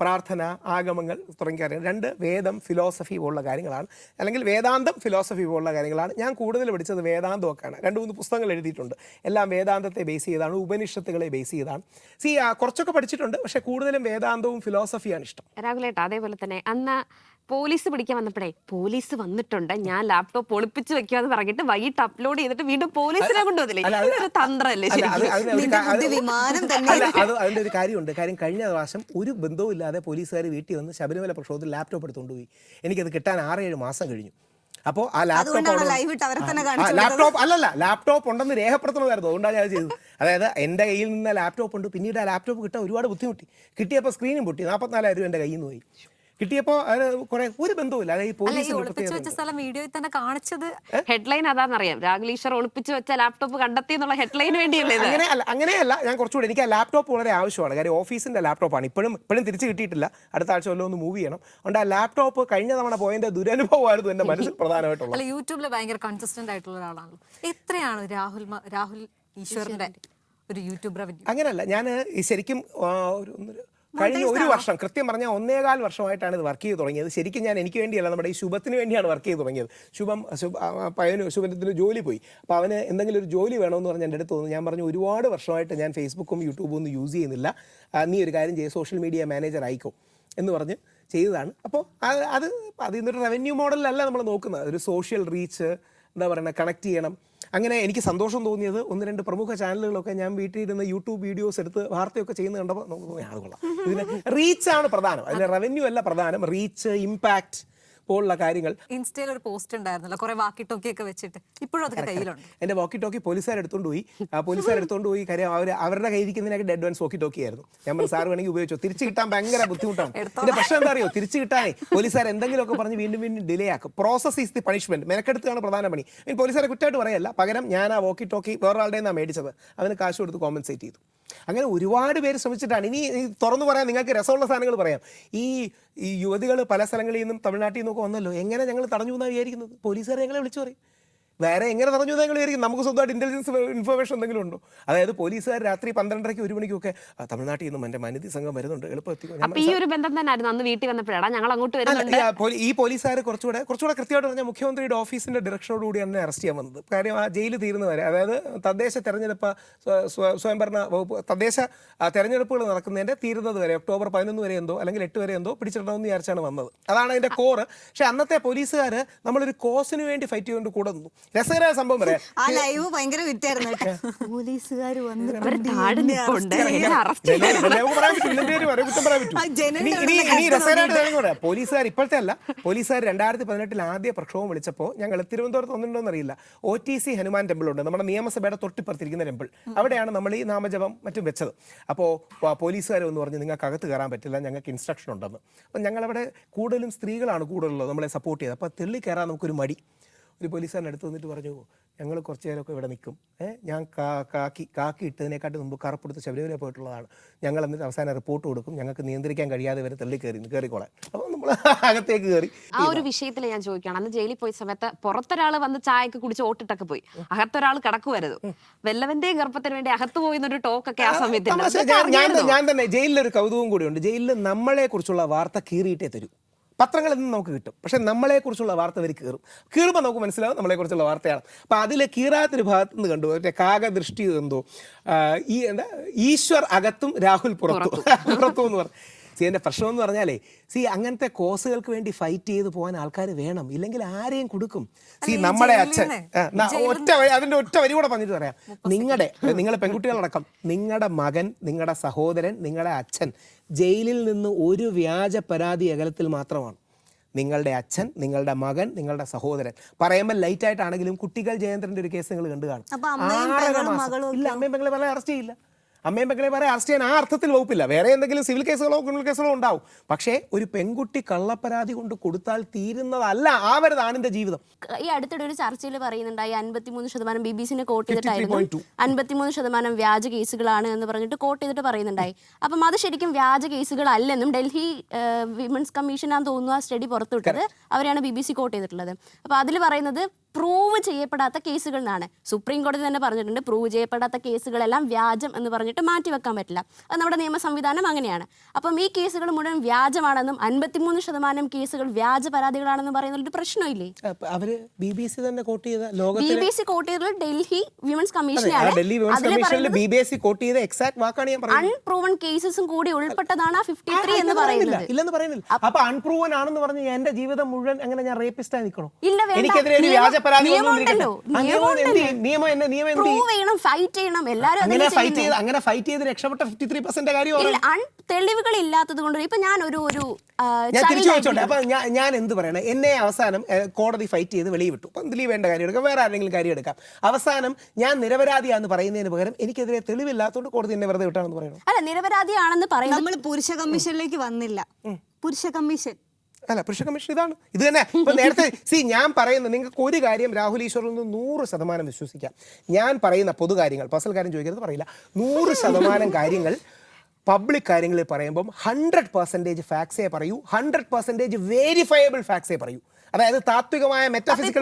പ്രാർത്ഥന, ആഗമങ്ങൾ തുടങ്ങിയ കാര്യങ്ങൾ. 2 വേദം, ഫിലോസഫി പോലുള്ള കാര്യങ്ങളാണ്. അല്ലെങ്കിൽ വേദാന്തം, ഫിലോസഫി പോലുള്ള കാര്യങ്ങളാണ്. ഞാൻ കൂടുതൽ പഠിച്ചത് വേദാന്തമൊക്കെയാണ്. 2-3 പുസ്തകങ്ങൾ എഴുതിയിട്ടുണ്ട്. എല്ലാം വേദാന്തത്തെ ബേസ് ചെയ്താണ്, ഉപനിഷത്തുകളെ ബേസ് ചെയ്താണ്. കുറച്ചൊക്കെ പഠിച്ചിട്ടുണ്ട്. പക്ഷെ കൂടുതലും വേദാന്തവും ഫിലോസഫിയാണ് ഇഷ്ടം. രാഹുലേട്ടാ, അതേപോലെ തന്നെ അന്ന് പോലീസ് പിടിക്കാൻ വന്നപ്പോഴേ പോലീസ് വന്നിട്ടുണ്ട്, ഞാൻ ലാപ്ടോപ്പ് ഒളിപ്പിച്ച് വെക്കാന്ന് പറഞ്ഞിട്ട് വൈകിട്ട് അപ്ലോഡ് ചെയ്തിട്ട് വീണ്ടും പോലീസിനെ കൊണ്ടുവന്നില്ലേ? ഇതൊരു തന്ത്രല്ലേ? അതിന്റെ ഒരു കാര്യമുണ്ട്. കഴിഞ്ഞ പ്രാവശ്യം ഒരു ബന്ധവും ഇല്ലാതെ പോലീസുകാർ വീട്ടിൽ വന്ന് ശബരിമല പ്രക്ഷോഭത്തിൽ ലാപ്ടോപ്പ് എടുത്തുകൊണ്ടുപോയി. എനിക്കത് കിട്ടാൻ 6-7 മാസം കഴിഞ്ഞു. അപ്പോൾ ആ ലാപ്ടോപ്പ് ഉണ്ടെന്ന് രേഖപ്പെടുത്തണമായിരുന്നു. അതുകൊണ്ടാണ് ഞാൻ ചെയ്തത്. അതായത് എൻ്റെ കയ്യിൽ നിന്ന് ലാപ്ടോപ്പ് ഉണ്ട്. പിന്നീട് ആ ലാപ്ടോപ്പ് കിട്ടാൻ ഒരുപാട് ബുദ്ധിമുട്ടി. കിട്ടിയപ്പോൾ സ്ക്രീനും പൊട്ടി. 44,000 രൂപ എൻ്റെ കയ്യിൽ നിന്ന് പോയി. കിട്ടിയപ്പോൾ അത് കുറെ ഒരു ബന്ധവുമില്ല. അതായത് ഈ അല്ല, ഈ പോലീസിന് ഒളിപ്പിച്ചു വെച്ച സ്ഥലം വീഡിയോയിൽ തന്നെ കാണിച്ചത് ഹെഡ്ലൈൻ അതാണെന്നറിയാം, രാഹുൽ ഈശ്വർ ഒളിപ്പിച്ചു വെച്ച ലാപ്ടോപ്പ് കണ്ടെത്തി എന്നുള്ള ഹെഡ്ലൈന് വേണ്ടിയല്ലേ ഇത്? അങ്ങനെയല്ല. ഞാൻ കുറച്ചുകൂടി എനിക്ക് ആ ലാപ്ടോപ്പ് വളരെ ആവശ്യമാണ്. കാര്യം ഓഫീസിന്റെ ലാപ്ടോപ്പാണ്. ഇപ്പോഴും തിരിച്ച് കിട്ടിയിട്ടില്ല. അടുത്ത ആഴ്ച വല്ലതും ഒന്ന് മൂവ് ചെയ്യണം. അതുകൊണ്ട് ആ ലാപ്ടോപ്പ് കഴിഞ്ഞ തവണ പോയതിന്റെ ദുരനുഭവമായിരുന്നു എന്റെ മനസ്സിൽ പ്രധാനമായിട്ടുള്ളത്. അല്ല, യൂട്യൂബിൽ ഭയങ്കര കൺസിസ്റ്റന്റ് ആയിട്ടുള്ള ഒരാളാണല്ലോ. എത്രയാണ് രാഹുൽ ഈശ്വറിന്റെ ഒരു യൂട്യൂബ് റവന്യൂ? അങ്ങനെയല്ല, ഞാൻ ശരിക്കും കഴിഞ്ഞ ഒരു വർഷം, കൃത്യം പറഞ്ഞാൽ 1.25 വർഷമായിട്ടാണ് ഇത് വർക്ക് ചെയ്ത് തുടങ്ങിയത്. ശരിക്കും ഞാൻ എനിക്ക് വേണ്ടിയല്ല, നമ്മുടെ ഈ ശുഭത്തിന് വേണ്ടിയാണ് വർക്ക് ചെയ്ത് തുടങ്ങിയത്. ശുഭത്തിന് ജോലി പോയി. അപ്പോൾ അവന് എന്തെങ്കിലും ഒരു ജോലി വേണമെന്ന് പറഞ്ഞ് എൻ്റെ അടുത്ത് തോന്നുന്നു. ഞാൻ പറഞ്ഞു, ഒരുപാട് വർഷമായിട്ട് ഞാൻ ഫേസ്ബുക്കും യൂട്യൂബും ഒന്നും യൂസ് ചെയ്യുന്നില്ല, നീ ഒരു കാര്യം ചെയ്ത് സോഷ്യൽ മീഡിയ മാനേജർ ആയിക്കോ എന്ന് പറഞ്ഞ് ചെയ്തതാണ്. അപ്പോൾ അതിൽ നിന്നൊരു റവന്യൂ മോഡലല്ല നമ്മൾ നോക്കുന്നത്. ഒരു സോഷ്യൽ റീച്ച്, എന്താ പറയുക, കണക്ട് ചെയ്യണം. അങ്ങനെ എനിക്ക് സന്തോഷം തോന്നിയത് 1-2 പ്രമുഖ ചാനലുകളൊക്കെ ഞാൻ വീട്ടിൽ ഇരുന്ന് യൂട്യൂബ് വീഡിയോസ് എടുത്ത് വാർത്തയൊക്കെ ചെയ്യുന്നത് കണ്ടപ്പോൾ നമുക്ക് തോന്നി അത് കൊള്ളാം. ഇതിന് റീച്ചാണ് പ്രധാനം, അതിന് റവന്യൂ അല്ല പ്രധാനം. റീച്ച്, ഇമ്പാക്ട് പോലുള്ള കാര്യങ്ങൾ. ഇൻസ്റ്റയിൽ ഒരു പോസ്റ്റ് ഉണ്ടായിരുന്നല്ലോ, കുറെ വാക്കി ടോക്കി ഒക്കെ വെച്ചിട്ട്. ഇപ്പോഴും അതൊക്കെ കയ്യിലുണ്ട്. എൻ്റെ വാക്കി ടോക്കി പോലീസുകാർ എടുത്തോണ്ട് പോയി. കാര്യം അവരുടെ കയ്യിരിക്കുന്നതിനൊക്കെ ഡെഡ് വൺസ് വാക്കി ടോക്കി ആയിരുന്നു. ഞാൻ പറഞ്ഞു, സാർ വേണമെങ്കിൽ ഉപയോഗിച്ചോ, തിരിച്ചു കിട്ടാൻ ഭയങ്കര ബുദ്ധിമുട്ടാണ്. ഇതിന്റെ പ്രശ്നം എന്താ അറിയോ, തിരിച്ചു കിട്ടാനേ പോലീസുകാർ എന്തെങ്കിലുമൊക്കെ പറഞ്ഞ് വീണ്ടും ഡിലേ ആക്കും. Process is the punishment. മെനക്കെടുത്താണ് പ്രധാന പണി. പോലീസുകാരെ കുറ്റമായിട്ട് പറയല്ല, പകരം ഞാൻ ആ വാക്കി ടോക്കി വേറൊരാളുടെ നിന്നാണ് മേടിച്ചത്, അവന് കാശ് കൊടുത്ത് കോമ്പൻസേറ്റ് ചെയ്തു. അങ്ങനെ ഒരുപാട് പേര് ശ്രമിച്ചിട്ടാണ്. ഇനി തുറന്നു പറയാൻ നിങ്ങൾക്ക് രസമുള്ള സാധനങ്ങൾ പറയാം. ഈ യുവതികൾ പല സ്ഥലങ്ങളിൽ നിന്നും തമിഴ്നാട്ടിൽ നിന്നൊക്കെ വന്നല്ലോ. എങ്ങനെ ഞങ്ങൾ തടഞ്ഞു എന്നാണ് വിചാരിക്കുന്നത്? പോലീസുകാരെ ഞങ്ങളെ വിളിച്ചു പറയും. വേറെ എങ്ങനെ തടഞ്ഞു ഞങ്ങൾ വിചാരിക്കും? നമുക്ക് സ്വന്തമായിട്ട് ഇന്റലിജൻസ് ഇൻഫർമേഷൻ എന്തെങ്കിലും ഉണ്ടോ? അതായത് പോലീസുകാർ രാത്രി 12:30 1 മണിക്കൊക്കെ തമിഴ്നാട്ടിൽ നിന്നും എൻ്റെ മനീതി സംഘം വരുന്നുണ്ട്, എളുപ്പത്തിൽ. അപ്പൊ ഈ ഒരു ബന്ധം തന്നെ ആയിരുന്നു അന്ന് വീട്ടിൽ വന്നപ്പോഴാണ് ഞങ്ങൾ അങ്ങോട്ട് വരുന്നുണ്ട്. ഈ പോലീസുകാർ കുറച്ചുകൂടെ കൃത്യമായിട്ട് പറഞ്ഞാൽ മുഖ്യമന്ത്രിയുടെ ഓഫീസിന്റെ ഡയറക്ഷനോട് കൂടി തന്നെ അറസ്റ്റ് ചെയ്യാൻ വന്നത്. കാര്യം ആ ജയിൽ തീരുന്നവരെ, അതായത് തദ്ദേശ തെരഞ്ഞെടുപ്പ്, സ്വയംഭരണ വകുപ്പ് തദ്ദേശ തെരഞ്ഞെടുപ്പുകൾ നടക്കുന്നതിന്റെ തീരുന്നത് വരെ, ഒക്ടോബർ 11 വരെ എന്തോ അല്ലെങ്കിൽ 8 വരെ എന്തോ പിടിച്ചിടണമെന്ന് വിചാരിച്ചാണ് വന്നത്. അതാണ് അതിന്റെ കോറ്. പക്ഷെ അന്നത്തെ പോലീസുകാർ നമ്മളൊരു കോസിന് വേണ്ടി ഫൈറ്റ് ചെയ്തുകൊണ്ട് കൂടെ നിന്നു. രസകരമായ സംഭവം പറയാം. ആ ലൈവ് ഭയങ്കര വിറ്റായിരുന്നു. പോലീസുകാർ പോലീസുകാർ ഇപ്പോഴത്തെ അല്ല, പോലീസുകാർ 2018 ആദ്യ പ്രക്ഷോഭം വിളിച്ചപ്പോൾ ഞങ്ങൾ തിരുവനന്തപുരത്ത് വന്നിട്ടുണ്ടോന്ന് അറിയില്ല, OTC ഹനുമാൻ ടെമ്പിൾ ഉണ്ട്, നമ്മുടെ നിയമസഭയുടെ തൊട്ടിപ്പുറത്തിരിക്കുന്ന ടെമ്പിൾ. അവിടെയാണ് നമ്മൾ ഈ നാമജപം മറ്റും വെച്ചത്. അപ്പോൾ പോലീസുകാർ എന്ന് പറഞ്ഞ് നിങ്ങൾക്ക് അകത്ത് കയറാൻ പറ്റില്ല, ഞങ്ങൾക്ക് ഇൻസ്ട്രക്ഷൻ ഉണ്ടെന്ന്. അപ്പം ഞങ്ങളവിടെ കൂടുതലും സ്ത്രീകളാണ് കൂടുതലുള്ളത് നമ്മളെ സപ്പോർട്ട് ചെയ്തത്. അപ്പോൾ തെള്ളി കയറാൻ നമുക്കൊരു മടി. ഒരു പോലീസുകാരൻ അടുത്ത് വന്നിട്ട് പറഞ്ഞു, ഞങ്ങൾ കുറച്ച് നേരമൊക്കെ ഇവിടെ നിൽക്കും, ഞാൻ കാക്കി ഇട്ടതിനെക്കാട്ടും മുമ്പ് കറുപ്പെടുത്ത് ശബരിമല പോയിട്ടുള്ളതാണ്, ഞങ്ങൾ എന്നിട്ട് അവസാനം റിപ്പോർട്ട് കൊടുക്കും, ഞങ്ങൾക്ക് നിയന്ത്രിക്കാൻ കഴിയാതെ വരെ തള്ളി കയറിക്കോളാൻ. അപ്പോൾ നമ്മൾ അകത്തേക്ക് കയറി. ആ ഒരു വിഷയത്തിൽ ഞാൻ ചോദിക്കുകയാണ്, അന്ന് ജയിലിൽ പോയ സമയത്ത് പുറത്തൊരാൾ വന്ന് ചായയൊക്കെ കുടിച്ച് ഓട്ടിട്ടൊക്കെ പോയി, അകത്തൊരാൾ കിടക്കുമായിരുന്നു. വെല്ലവന്റെയും ഗർഭത്തിന് വേണ്ടി അകത്ത് പോയി എന്നൊരു ടോക്കൊക്കെ ആ സമയത്ത്. ഞാൻ തന്നെ ജയിലിലൊരു കൗതുകം കൂടിയുണ്ട്. ജയിലിൽ നമ്മളെ കുറിച്ചുള്ള വാർത്ത കീറിയിട്ടേ തരൂ. പത്രങ്ങളിൽ നിന്ന് നമുക്ക് കിട്ടും, പക്ഷെ നമ്മളെക്കുറിച്ചുള്ള വാർത്ത അവർ കീറുമ്പോൾ നമുക്ക് മനസ്സിലാവും നമ്മളെക്കുറിച്ചുള്ള വാർത്തയാണ്. അപ്പം അതിൽ കീറാത്തൊരു ഭാഗത്ത് നിന്ന് കണ്ടു, മറ്റേ കാകദൃഷ്ടി എന്തോ, ഈശ്വർ അകത്തും രാഹുൽ പുറത്തും എന്ന് പറഞ്ഞു. എൻ്റെ പ്രശ്നം എന്ന് പറഞ്ഞാലേ, അങ്ങനത്തെ കോസുകൾക്ക് വേണ്ടി ഫൈറ്റ് ചെയ്ത് പോകാൻ ആൾക്കാർ വേണം, ഇല്ലെങ്കിൽ ആരെയും കൊടുക്കും. നമ്മുടെ അച്ഛൻ അതിൻ്റെ ഒറ്റ വരി കൂടെ പറഞ്ഞിട്ട് പറയാം, നിങ്ങളുടെ പെൺകുട്ടികളടക്കം നിങ്ങളുടെ മകൻ, നിങ്ങളുടെ സഹോദരൻ, നിങ്ങളുടെ അച്ഛൻ ജയിലിൽ നിന്ന് ഒരു വ്യാജ പരാതി അകലത്തിൽ മാത്രമാണ്. നിങ്ങളുടെ അച്ഛൻ, നിങ്ങളുടെ മകൻ, നിങ്ങളുടെ സഹോദരൻ. പറയുമ്പോൾ ലൈറ്റ് ആയിട്ടാണെങ്കിലും കുട്ടികൾ ജയേന്ദ്രന്റെ ഒരു കേസ് നിങ്ങൾ കണ്ടു കാണും. ഇല്ല, അമ്മയും പെങ്ങളെ പറയാൻ അറസ്റ്റ് ചെയ്യില്ല. അമ്മയും പെങ്ങളെ പറയാൻ അറസ്റ്റ് ചെയ്യാൻ ആ അർത്ഥത്തിൽ വകുപ്പില്ല. വേറെ എന്തെങ്കിലും സിവിൽ കേസുകളോ ക്രിമിനൽ കേസുകളോ ഉണ്ടാവും. പക്ഷേ ഒരു പെൺകുട്ടി കള്ളപ്പരാതി കൊണ്ട് കൊടുത്താൽ തീരുന്നതല്ല ആവരുത് ആണിന്റെ ജീവിതം. ഈ അടുത്തിടെ ഒരു ചർച്ചയിൽ പറയുന്നുണ്ടായി 53% BBC-നെ കോട്ട് ചെയ്തിട്ടായിരുന്നു 53% വ്യാജ കേസുകളാണ് എന്ന് പറഞ്ഞിട്ട് കോട്ട് ചെയ്തിട്ട് പറയുന്നുണ്ടായി. അപ്പം അത് ശരിക്കും വ്യാജ കേസുകളല്ലെന്നും ഡൽഹി വിമൻസ് കമ്മീഷനാന്ന് തോന്നുന്നു ആ സ്റ്റഡി പുറത്തുവിട്ടത്, അവരെയാണ് BBC കോട്ട് ചെയ്തിട്ടുള്ളത്. അപ്പോൾ അതിൽ പറയുന്നത് പ്രൂവ് ചെയ്യപ്പെടാത്ത കേസുകൾ എന്നാണ്. സുപ്രീം കോടതി തന്നെ പറഞ്ഞിട്ടുണ്ട്, പ്രൂവ് ചെയ്യപ്പെടാത്ത കേസുകളെല്ലാം വ്യാജം എന്ന് പറഞ്ഞിട്ട് മാറ്റിവെക്കാൻ പറ്റില്ല. അത് നമ്മുടെ നിയമ സംവിധാനം അങ്ങനെയാണ്. അപ്പം ഈ കേസുകൾ മുഴുവൻ വ്യാജമാണെന്നും 53% കേസുകൾ വ്യാജ പരാതികളാണെന്നും പറയുന്നതിൽ പ്രശ്നമില്ലേ? അവര് BBC തന്നെ കോട്ട് ചെയ്ത BBC കോട്ട് ചെയ്തത് ഡൽഹി വിമൻസ് കമ്മീഷനാണ്. അൺപ്രൂവൺ കേസസും കൂടി ഉൾപ്പെട്ടതാണ് 53 എന്ന് പറയുന്നത്. ഇല്ലെന്ന് പറയുന്നില്ല. അപ്പൊ അൺപ്രൂവൻ ആണെന്ന് പറഞ്ഞ് എന്റെ ജീവിതം മുഴുവൻ അങ്ങനെ ഞാൻ റേപ്പിസ്റ്റായി നിൽക്കണോ? ഇല്ല, എനിക്കെതിരെ അങ്ങനെ ഫൈറ്റ് ചെയ്ത് രക്ഷപ്പെട്ട 53% കാര്യം തെളിവുകൾ ഇല്ലാത്തത് കൊണ്ട്. ഇപ്പൊ ഞാൻ ഞാൻ തിരിച്ചു ചോദിച്ചോട്ടെ, അപ്പൊ ഞാൻ എന്ത് പറയണേ, എന്നെ അവസാനം കോടതി ഫൈറ്റ് ചെയ്ത് വെളിയിൽ വിട്ടു. അപ്പം ദിലീപ് വേണ്ട കാര്യം എടുക്കാം, വേറെ ആരെങ്കിലും കാര്യം എടുക്കാം. അവസാനം ഞാൻ നിരപരാധിയാണെന്ന് പറയുന്നതിന് പകരം എനിക്കെതിരെ തെളിവില്ലാത്തതുകൊണ്ട് കോടതി എന്നെ വെറുതെ വിട്ടാണെന്ന് പറയുന്നു. അല്ല, നിരപരാധിയാണെന്ന് പറയുന്നത് നമ്മൾ പുരുഷ കമ്മീഷനിലേക്ക് വന്നില്ല. പുരുഷ കമ്മീഷൻ അല്ല, പുരുഷ കമ്മീഷൻ ഇതാണ്, ഇത് തന്നെ. ഇപ്പൊ നേരത്തെ ഞാൻ പറയുന്നത് നിങ്ങൾക്ക് ഒരു കാര്യം രാഹുൽ ഈശ്വറിൽ നിന്ന് 100% വിശ്വസിക്കാം. ഞാൻ പറയുന്ന പൊതു കാര്യങ്ങൾ, പേഴ്സണൽ കാര്യം ചോദിക്കുന്നത് പറയില്ല, 100% കാര്യങ്ങൾ പബ്ലിക് കാര്യങ്ങളിൽ പറയുമ്പം 100% ഫാക്ട്സേ പറയൂ, 100% വേരിഫയബിൾ ഫാക്ട്സേ പറയൂ. അതായത് താത്വികമായ മെറ്റാഫിസിക്കൽ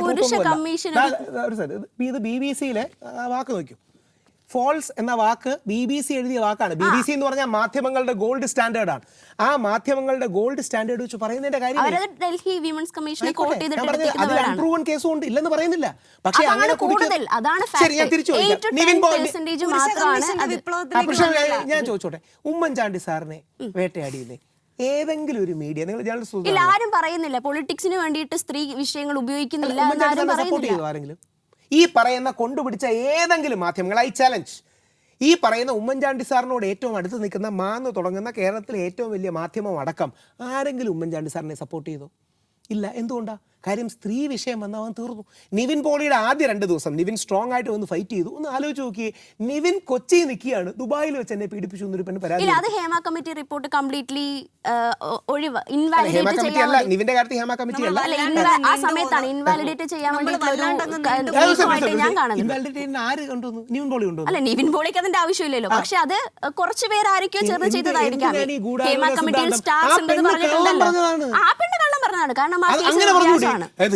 ഇത് BBC-യിലെ വാക്ക് നോക്കൂ. ഫോൾസ് എന്ന വാക്ക് BBC എഴുതിയ വാക്കാണ്. BBC എന്ന് പറഞ്ഞാൽ മാധ്യമങ്ങളുടെ ഗോൾഡ് സ്റ്റാൻഡേർഡ് ആണ്. ആ മാധ്യമങ്ങളുടെ ഗോൾഡ് സ്റ്റാൻഡേർഡ് വെച്ച് പറയുന്നതിന്റെ കാര്യം ഡൽഹി വിമൻസ് കമ്മീഷനെ അതിൽ അൺപ്രൂവൻ കേസും ഉണ്ട്, ഇല്ലെന്ന് പറയുന്നില്ല. പക്ഷേ അങ്ങനെ ശരി, ഞാൻ തിരിച്ചു ഞാൻ ചോദിച്ചോട്ടെ, ഉമ്മൻചാണ്ടി സാറിനെ വേട്ടയാടിയില്ലേ ഏതെങ്കിലും ഒരു മീഡിയ? നിങ്ങൾ ആരും പറയുന്നില്ല പൊളിറ്റിക്സിന് വേണ്ടിയിട്ട് സ്ത്രീ വിഷയങ്ങൾ ഉപയോഗിക്കുന്നില്ല. ആരെങ്കിലും ഈ പറയുന്ന കൊണ്ടുപിടിച്ച ഏതെങ്കിലും മാധ്യമങ്ങൾ, ഐ ചാലഞ്ച്, ഈ പറയുന്ന ഉമ്മൻചാണ്ടി സാറിനോട് ഏറ്റവും അടുത്ത് നിൽക്കുന്ന മാന്ന് തുടങ്ങുന്ന കേരളത്തിലെ ഏറ്റവും വലിയ മാധ്യമം അടക്കം ആരെങ്കിലും ഉമ്മൻചാണ്ടി സാറിനെ സപ്പോർട്ട് ചെയ്തോ? ഇല്ല. എന്തുകൊണ്ടാ? കാര്യം സ്ത്രീ വിഷയം വന്നാൽ അവൻ തീർന്നു. നിവിൻ പോളിയുടെ ആദ്യ 2 ദിവസം നിവിൻ സ്ട്രോങ് ആയിട്ട് വന്ന് ഫൈറ്റ് ചെയ്തു. ഒന്ന് ആലോചിച്ച് നോക്കിയേ, നിവിൻ കൊച്ചി നിൽക്കുകയാണ്, ദുബായിൽ വെച്ച് എന്നെ പീഡിപ്പിച്ചു എന്നൊരു പെണ്ണ് പരാതി. അത് Hema committee report completely Hema committee അല്ല, നിവിന്റെ കാര്യത്തിൽ ഹേമ കമ്മിറ്റി അല്ല. ആ സമയത്താണ് ഇൻവാലിഡേറ്റ് ചെയ്യാൻ ആര് കൊണ്ടുവന്നു? നിവിൻ പോളി കൊണ്ടുവന്നു. അല്ല, നിവിൻ പോളിക്ക് അതിന്റെ ആവശ്യമില്ലല്ലോ. പക്ഷെ അത് കുറച്ച് പേര് ആരൊക്കെയോ ചേർന്ന് ചെയ്തതായിരിക്കാം. ഹേമ കമ്മിറ്റിയിൽ സ്റ്റാർസ് ഉണ്ടെന്ന് പറഞ്ഞിട്ടുണ്ടല്ലോ. ആ പെണ്ണ് കള്ളം പറഞ്ഞതാണ്. കാരണം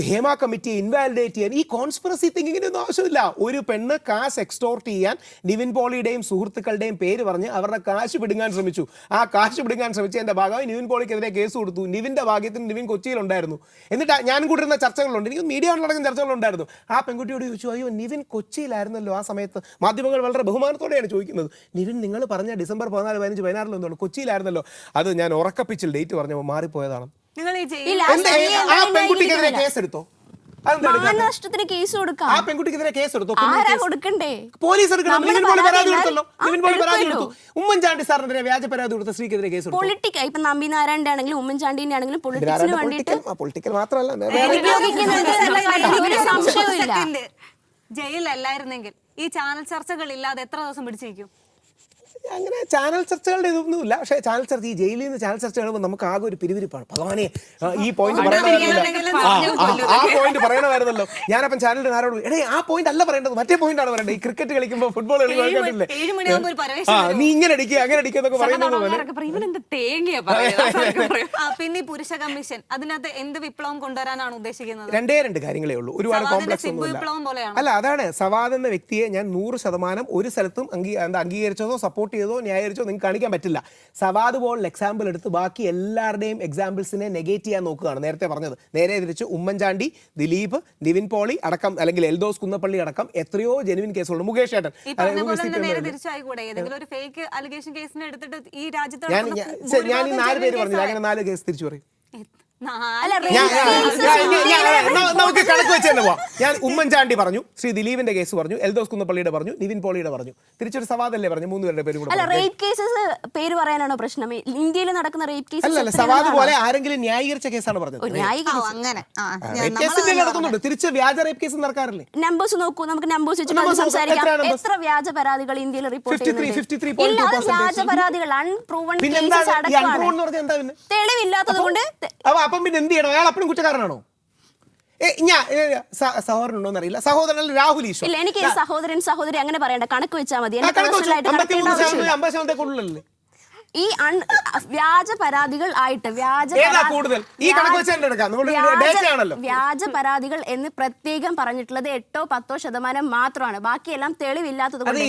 ഹേമ കമ്മിറ്റിയെ ഇൻവാലിഡേറ്റ് ചെയ്യാൻ ഈ കോൺസ്പിറസി തിങ്കിങ്ങിന് ഒന്നും ആവശ്യമില്ല. ഒരു പെണ്ണ് കാശ് എക്സ്റ്റോർട്ട് ചെയ്യാൻ നിവിൻ പോളിയുടെയും സുഹൃത്തുക്കളുടെയും പേര് പറഞ്ഞ് അവരുടെ കാശ് പിടുങ്ങാൻ ശ്രമിച്ചു. ആ കാശ് പിടുങ്ങാൻ ശ്രമിച്ചതിന്റെ ഭാഗമായി നിവിൻ പോളിക്കെതിരെ കേസ് കൊടുത്തു. നിവിന്റെ ഭാഗ്യത്തിന് നിവിൻ കൊച്ചിയിലുണ്ടായിരുന്നു. എന്നിട്ട് ഞാൻ കൂട്ടിരുന്ന ചർച്ചകളുണ്ട്, എനിക്ക് മീഡിയ നടക്കുന്ന ചർച്ചകളുണ്ടായിരുന്നു. ആ പെൺകുട്ടിയോട് ചോദിച്ചു, അയ്യോ നിവിൻ കൊച്ചിയിലായിരുന്നല്ലോ ആ സമയത്ത്. മാധ്യമങ്ങൾ വളരെ ബഹുമാനത്തോടെയാണ് ചോദിക്കുന്നത്, നിവിൻ നിങ്ങൾ പറഞ്ഞ December 14, 15, 16 എന്താണ് കൊച്ചിയിലായിരുന്നല്ലോ? അത് ഞാൻ ഉറക്കപ്പിച്ചിൽ ഡേറ്റ് പറഞ്ഞപ്പോൾ മാറിപ്പോയതാണ്. ആ പെൺകുട്ടിക്കെതിരെ കേസെടുത്തോ? മാനനഷ്ടത്തിന് കേസ് കൊടുക്കാം. ആ പെൺകുട്ടിക്കെതിരെ കേസെടുത്തോ? ആരാ കൊടുക്കണ്ടേ? പോലീസ് എടുക്കണം. നിവിൻ പോളി പരാതി കൊടുത്തല്ലോ. നിവിൻ പോളി പരാതി കൊടുത്തു. ഉമ്മൻചാണ്ടി സാറിനെതിരെ വ്യാജ പരാതി കൊടുത്ത സ്ത്രീക്കെതിരെ കേസ് എടുത്തു. പൊളിറ്റിക് ഇപ്പൊ നമ്പീനാരായണന്റെ ആണെങ്കിലും ഉമ്മൻചാണ്ടിന്റെ ആണെങ്കിലും പൊളിറ്റിക്സിന് വേണ്ടിയിട്ട് പൊളിറ്റിക്കൽ മാത്രമല്ല ജയിലല്ലായിരുന്നെങ്കിൽ ഈ ചാനൽ ചർച്ചകൾ ഇല്ലാതെ എത്ര ദിവസം പിടിച്ചിരിക്കും? അങ്ങനെ ചാനൽ ചർച്ചകളുടെ ഇതൊന്നുമില്ല. പക്ഷേ ചാനൽ ചർച്ച, ഈ ജയിലിൽ നിന്ന് ചാനൽ ചർച്ച കാണുമ്പോൾ നമുക്ക് ആകെ ഒരു പിരിവിരിപ്പാണ്. ഭഗവാനെ ഈ പോയിന്റ് പറയണമായിരുന്നല്ലോ. ഞാനപ്പം ചാനലിന്റെ ആരോട് ആ പോയിന്റ് അല്ല പറയേണ്ടത്, മറ്റേ പോയിന്റ് ആണ് പറയേണ്ടത്. ഈ ക്രിക്കറ്റ് കളിക്കുമ്പോൾ ഫുട്ബോൾ കളിക്കുന്നില്ലേ, നീ ഇങ്ങനെ അടിക്കുക അങ്ങനെ അടിക്കുക എന്നൊക്കെ പറയുന്നത് പോലെ. പിന്നെ ഈ പുരുഷ കമ്മീഷൻ അതിനകത്ത് എന്ത് വിപ്ലവം കൊണ്ടുവരാനാണ് ഉദ്ദേശിക്കുന്നത്? 2 കാര്യങ്ങളേ ഉള്ളൂ. ഒരുപാട് കോംപ്ലക്സ് ഒന്നുമില്ല. അല്ല, അതാണ് സവാദ് എന്ന വ്യക്തിയെ ഞാൻ 100% ഒരു സ്ഥലത്തും അംഗീകരിച്ചതോ സപ്പോർട്ട് ചെയ്തോ ന്യായീകരിച്ചോ നിങ്ങൾക്ക് കാണിക്കാൻ പറ്റില്ല. സവാദ് പോലുള്ള എക്സാമ്പിൾ എടുത്ത് ബാക്കി എല്ലാവരുടെയും എക്സാമ്പിൾസിനെ നെഗേറ്റ് ചെയ്യാൻ നോക്കുകയാണ്. നേരത്തെ പറഞ്ഞത് നേരെ തിരിച്ച് ഉമ്മൻചാണ്ടി, ദിലീപ്, നിവിൻ പോളി അടക്കം, അല്ലെങ്കിൽ എൽദോസ് കുന്നപ്പള്ളി അടക്കം എത്രയോ ജെനുവിൻ കേസുകളുണ്ട്. മുകേഷ് ഏട്ടൻ ഞാൻ ഈ 4 പേര് പറഞ്ഞില്ല, അങ്ങനെ 4 കേസ് തിരിച്ചു പറയും. നമുക്ക് കണക്ക് വെച്ച് തന്നെ പോവാം. ഞാൻ ഉമ്മൻചാണ്ടി പറഞ്ഞു, ശ്രീ ദിലീപിന്റെ കേസ് പറഞ്ഞു, എൽദോസ് കുന്നപ്പള്ളിയുടെ പറഞ്ഞു, നിവിൻ പോളിയുടെ പറഞ്ഞു, തിരിച്ചൊരു സവാദല്ലേ പറഞ്ഞു. 3 പേരുടെ പേര് കൂടെ. റേപ്പ് കേസസ് പേര് പറയാനാണോ പ്രശ്നം? ഇന്ത്യയിൽ നടക്കുന്ന റേപ്പ് കേസസ് അല്ലല്ല, സവാദ് പോലെ ആരെങ്കിലും ന്യായീകരിച്ച കേസാണ് പറഞ്ഞത്. നടക്കുന്നുണ്ട്, തിരിച്ച് വ്യാജ റേപ്പ് കേസ് നടക്കാറില്ലേ? നമ്പേഴ്സ് നോക്കൂ, നമുക്ക് നമ്പേഴ്സ് വെച്ചിട്ട് സംസാരിക്കാം. എത്ര വ്യാജ പരാതികൾ ഇന്ത്യയിൽ റിപ്പോർട്ട് ചെയ്യുന്നുണ്ട്? വ്യാജ പരാതികൾ, അൺപ്രൂവൺ കേസസ് അടക്കമാണ്. തെളിവില്ലാത്തത് കൊണ്ട് അപ്പം പിന്നെ എന്ത് ചെയ്യണം? അയാൾ അപ്പോഴും കുറ്റക്കാരനാണോ? ഞാൻ സഹോദരനുണ്ടോന്ന് അറിയില്ല. സഹോദരൻ രാഹുൽ ഈശ്വർ. ഇല്ല, എനിക്ക് സഹോദരി അങ്ങനെ പറയണ്ട, കണക്ക് വെച്ചാൽ മതി. 50% കൂടുതലല്ലേ ഈ വ്യാജ പരാതികൾ ആയിട്ട് വ്യാജ പരാതികൾ എന്ന് പ്രത്യേകം പറഞ്ഞിട്ടുള്ളത് 8-10% മാത്രമാണ്. ബാക്കിയെല്ലാം തെളിവില്ലാത്തത് കൊണ്ട്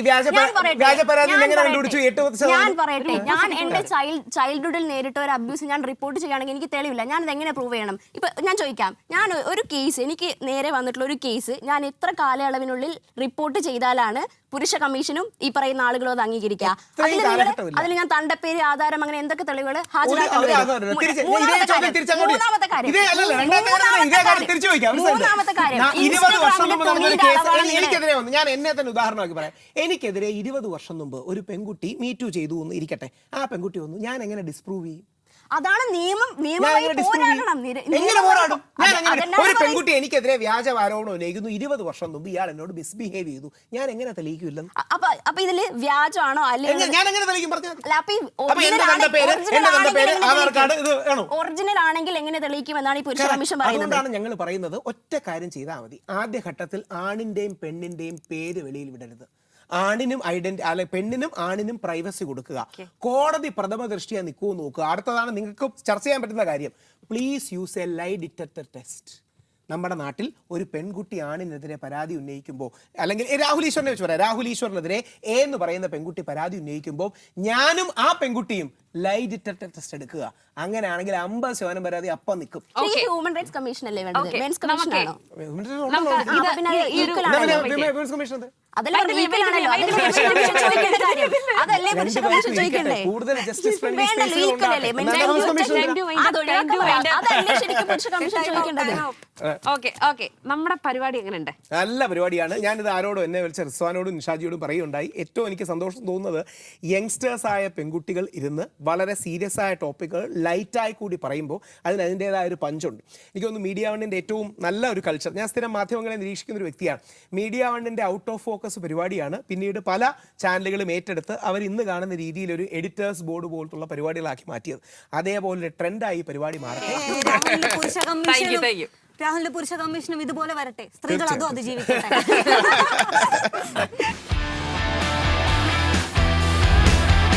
ഞാൻ പറയട്ടെ, ഞാൻ എന്റെ ചൈൽഡ്ഹുഡിൽ നേരിട്ട ഒരു അബ്യൂസ് ഞാൻ റിപ്പോർട്ട് ചെയ്യുകയാണെങ്കിൽ എനിക്ക് തെളിവില്ല, ഞാൻ ഇതെങ്ങനെ പ്രൂവ് ചെയ്യണം? ഇപ്പൊ ഞാൻ ചോദിക്കാം, ഞാൻ ഒരു കേസ്, എനിക്ക് നേരെ വന്നിട്ടുള്ള ഒരു കേസ് ഞാൻ എത്ര കാലയളവിനുള്ളിൽ റിപ്പോർട്ട് ചെയ്താലാണ് പുരുഷ കമ്മീഷനും ഈ പറയുന്ന ആളുകളും അത് അംഗീകരിക്കുക? അതിൽ ഞാൻ തണ്ടപ്പേര്, ആധാരം, അങ്ങനെ എന്തൊക്കെ തെളിവുകൾ ഹാജരാക്കേണ്ടി വരും? മൂന്നാമത്തെ കാര്യം, എനിക്കെതിരെ വന്നു, ഞാൻ എന്നെ തന്നെ ഉദാഹരണമാക്കി പറയാം. എനിക്കെതിരെ 20 വർഷം മുമ്പ് ഒരു പെൺകുട്ടി മീറ്റു ചെയ്തു എന്ന് ഇരിക്കട്ടെ, ആ പെൺകുട്ടി വന്നു, ഞാൻ എങ്ങനെ ഡിസ്പ്രൂവ് ചെയ്യും? അതാണ് നിയമം. ഞാൻ നിയമമായി എങ്ങനെ disprove ചെയ്യും? പോരാടണം. എങ്ങനെ പോരാടും? ഞാൻ അത് എങ്ങനെ അതെന്നാണ് ഒരു പറയുന്നത്. പെൺകുട്ടി എനിക്കെതിരെ വ്യാജ ആരോപണം ഉന്നയിക്കുന്നു, 20 വർഷം മുമ്പ് ഇയാൾ എന്നോട് മിസ്ബിഹേവ് ചെയ്തു, ഞാൻ എങ്ങനെ തെളിയിക്കില്ലെന്ന്? അപ്പൊ ഇതില് വ്യാജമാണോ അല്ലെങ്കിൽ ഞാൻ എങ്ങനെ തെളിയിക്കും പറഞ്ഞാൽ? അല്ല, അപ്പൊ ഈ അപ്പൊ എന്റെ തന്റെ പേര്, എന്റെ തന്റെ പേര്, ആധാർ കാർഡ് ഇത് വേണോ? ഒറിജിനൽ ആണെങ്കിൽ എങ്ങനെ തെളിയിക്കും എന്നാണ് ഈ പുരുഷ കമ്മീഷൻ പറയുന്നത്. അതുകൊണ്ടാണ് ഞങ്ങൾ പറയുന്നത് ഒറ്റ കാര്യം ചെയ്താൽ മതി. ആദ്യഘട്ടത്തിൽ ആണിന്റെയും പെണ്ണിന്റെയും പേര് വെളിയിൽ വിടരുത്. ആണിനും പെണ്ണിനും ആണിനും പ്രൈവസി കൊടുക്കുക. കോടതി പ്രഥമ ദൃഷ്ടിയാ നിൽക്കുമോ നോക്കുക. അടുത്തതാണ് നിങ്ങൾക്ക് ചർച്ച ചെയ്യാൻ പറ്റുന്ന കാര്യം. Please use a lie detector test. നമ്മുടെ നാട്ടിൽ ഒരു പെൺകുട്ടി ആണിനെതിരെ പരാതി ഉന്നയിക്കുമ്പോൾ, അല്ലെങ്കിൽ രാഹുൽ ഈശ്വറിനെ വെച്ച് പറയാം, രാഹുൽ ഈശ്വറിനെതിരെ എ എന്ന് പറയുന്ന പെൺകുട്ടി പരാതി ഉന്നയിക്കുമ്പോൾ ഞാനും ആ പെൺകുട്ടിയും ലൈ ഡിറ്റക്ടർ ടെസ്റ്റ് എടുക്കുക. അങ്ങനെയാണെങ്കിൽ 50% പരാതി അപ്പം നിൽക്കും. ഹ്യൂമൻ റൈറ്റ്സ് കമ്മീഷൻ അല്ലേ വേണ്ടത്? Okay. മെൻസ് കമ്മീഷൻ ആണോ? കൂടുതൽ ജസ്റ്റിസ് ഫ്രണ്ട്ലി നമ്മുടെ പരിപാടി എങ്ങനെയുണ്ട്? നല്ല പരിപാടിയാണ്. ഞാനിത് ആരോടും എന്നെ വിളിച്ച റിസ്വാനോടും നിഷാജിയോടും പറയുണ്ടായി. ഏറ്റവും എനിക്ക് സന്തോഷം തോന്നുന്നത് യങ്സ്റ്റേഴ്സ് ആയ പെൺകുട്ടികൾ ഇരുന്ന് വളരെ സീരിയസ് ആയ ടോപ്പിക്കുകൾ ലൈറ്റായി കൂടി പറയുമ്പോൾ അതിൻ്റെതായ ഒരു പഞ്ചുണ്ട്. എനിക്ക് തോന്നുന്നു മീഡിയ വണ്ണിൻ്റെ ഏറ്റവും നല്ല ഒരു കൾച്ചർ. ഞാൻ സ്ഥിരം മാധ്യമങ്ങളെ നിരീക്ഷിക്കുന്ന ഒരു വ്യക്തിയാണ്. മീഡിയ വണ്ണിൻ്റെ ഔട്ട് ഓഫ് ഫോക്കസ് പരിപാടിയാണ് പിന്നീട് പല ചാനലുകളും ഏറ്റെടുത്ത് അവർ ഇന്ന് കാണുന്ന രീതിയിൽ ഒരു എഡിറ്റേഴ്സ് ബോർഡ് പോലത്തുള്ള പരിപാടികളാക്കി മാറ്റിയത്. അതേപോലെ ട്രെൻഡായി പരിപാടി മാറട്ടെ. രാഹുലിന്റെ പുരുഷ കമ്മീഷനും ഇതുപോലെ വരട്ടെ. സ്ത്രീകൾ അതും അതിജീവിക്കട്ടെ.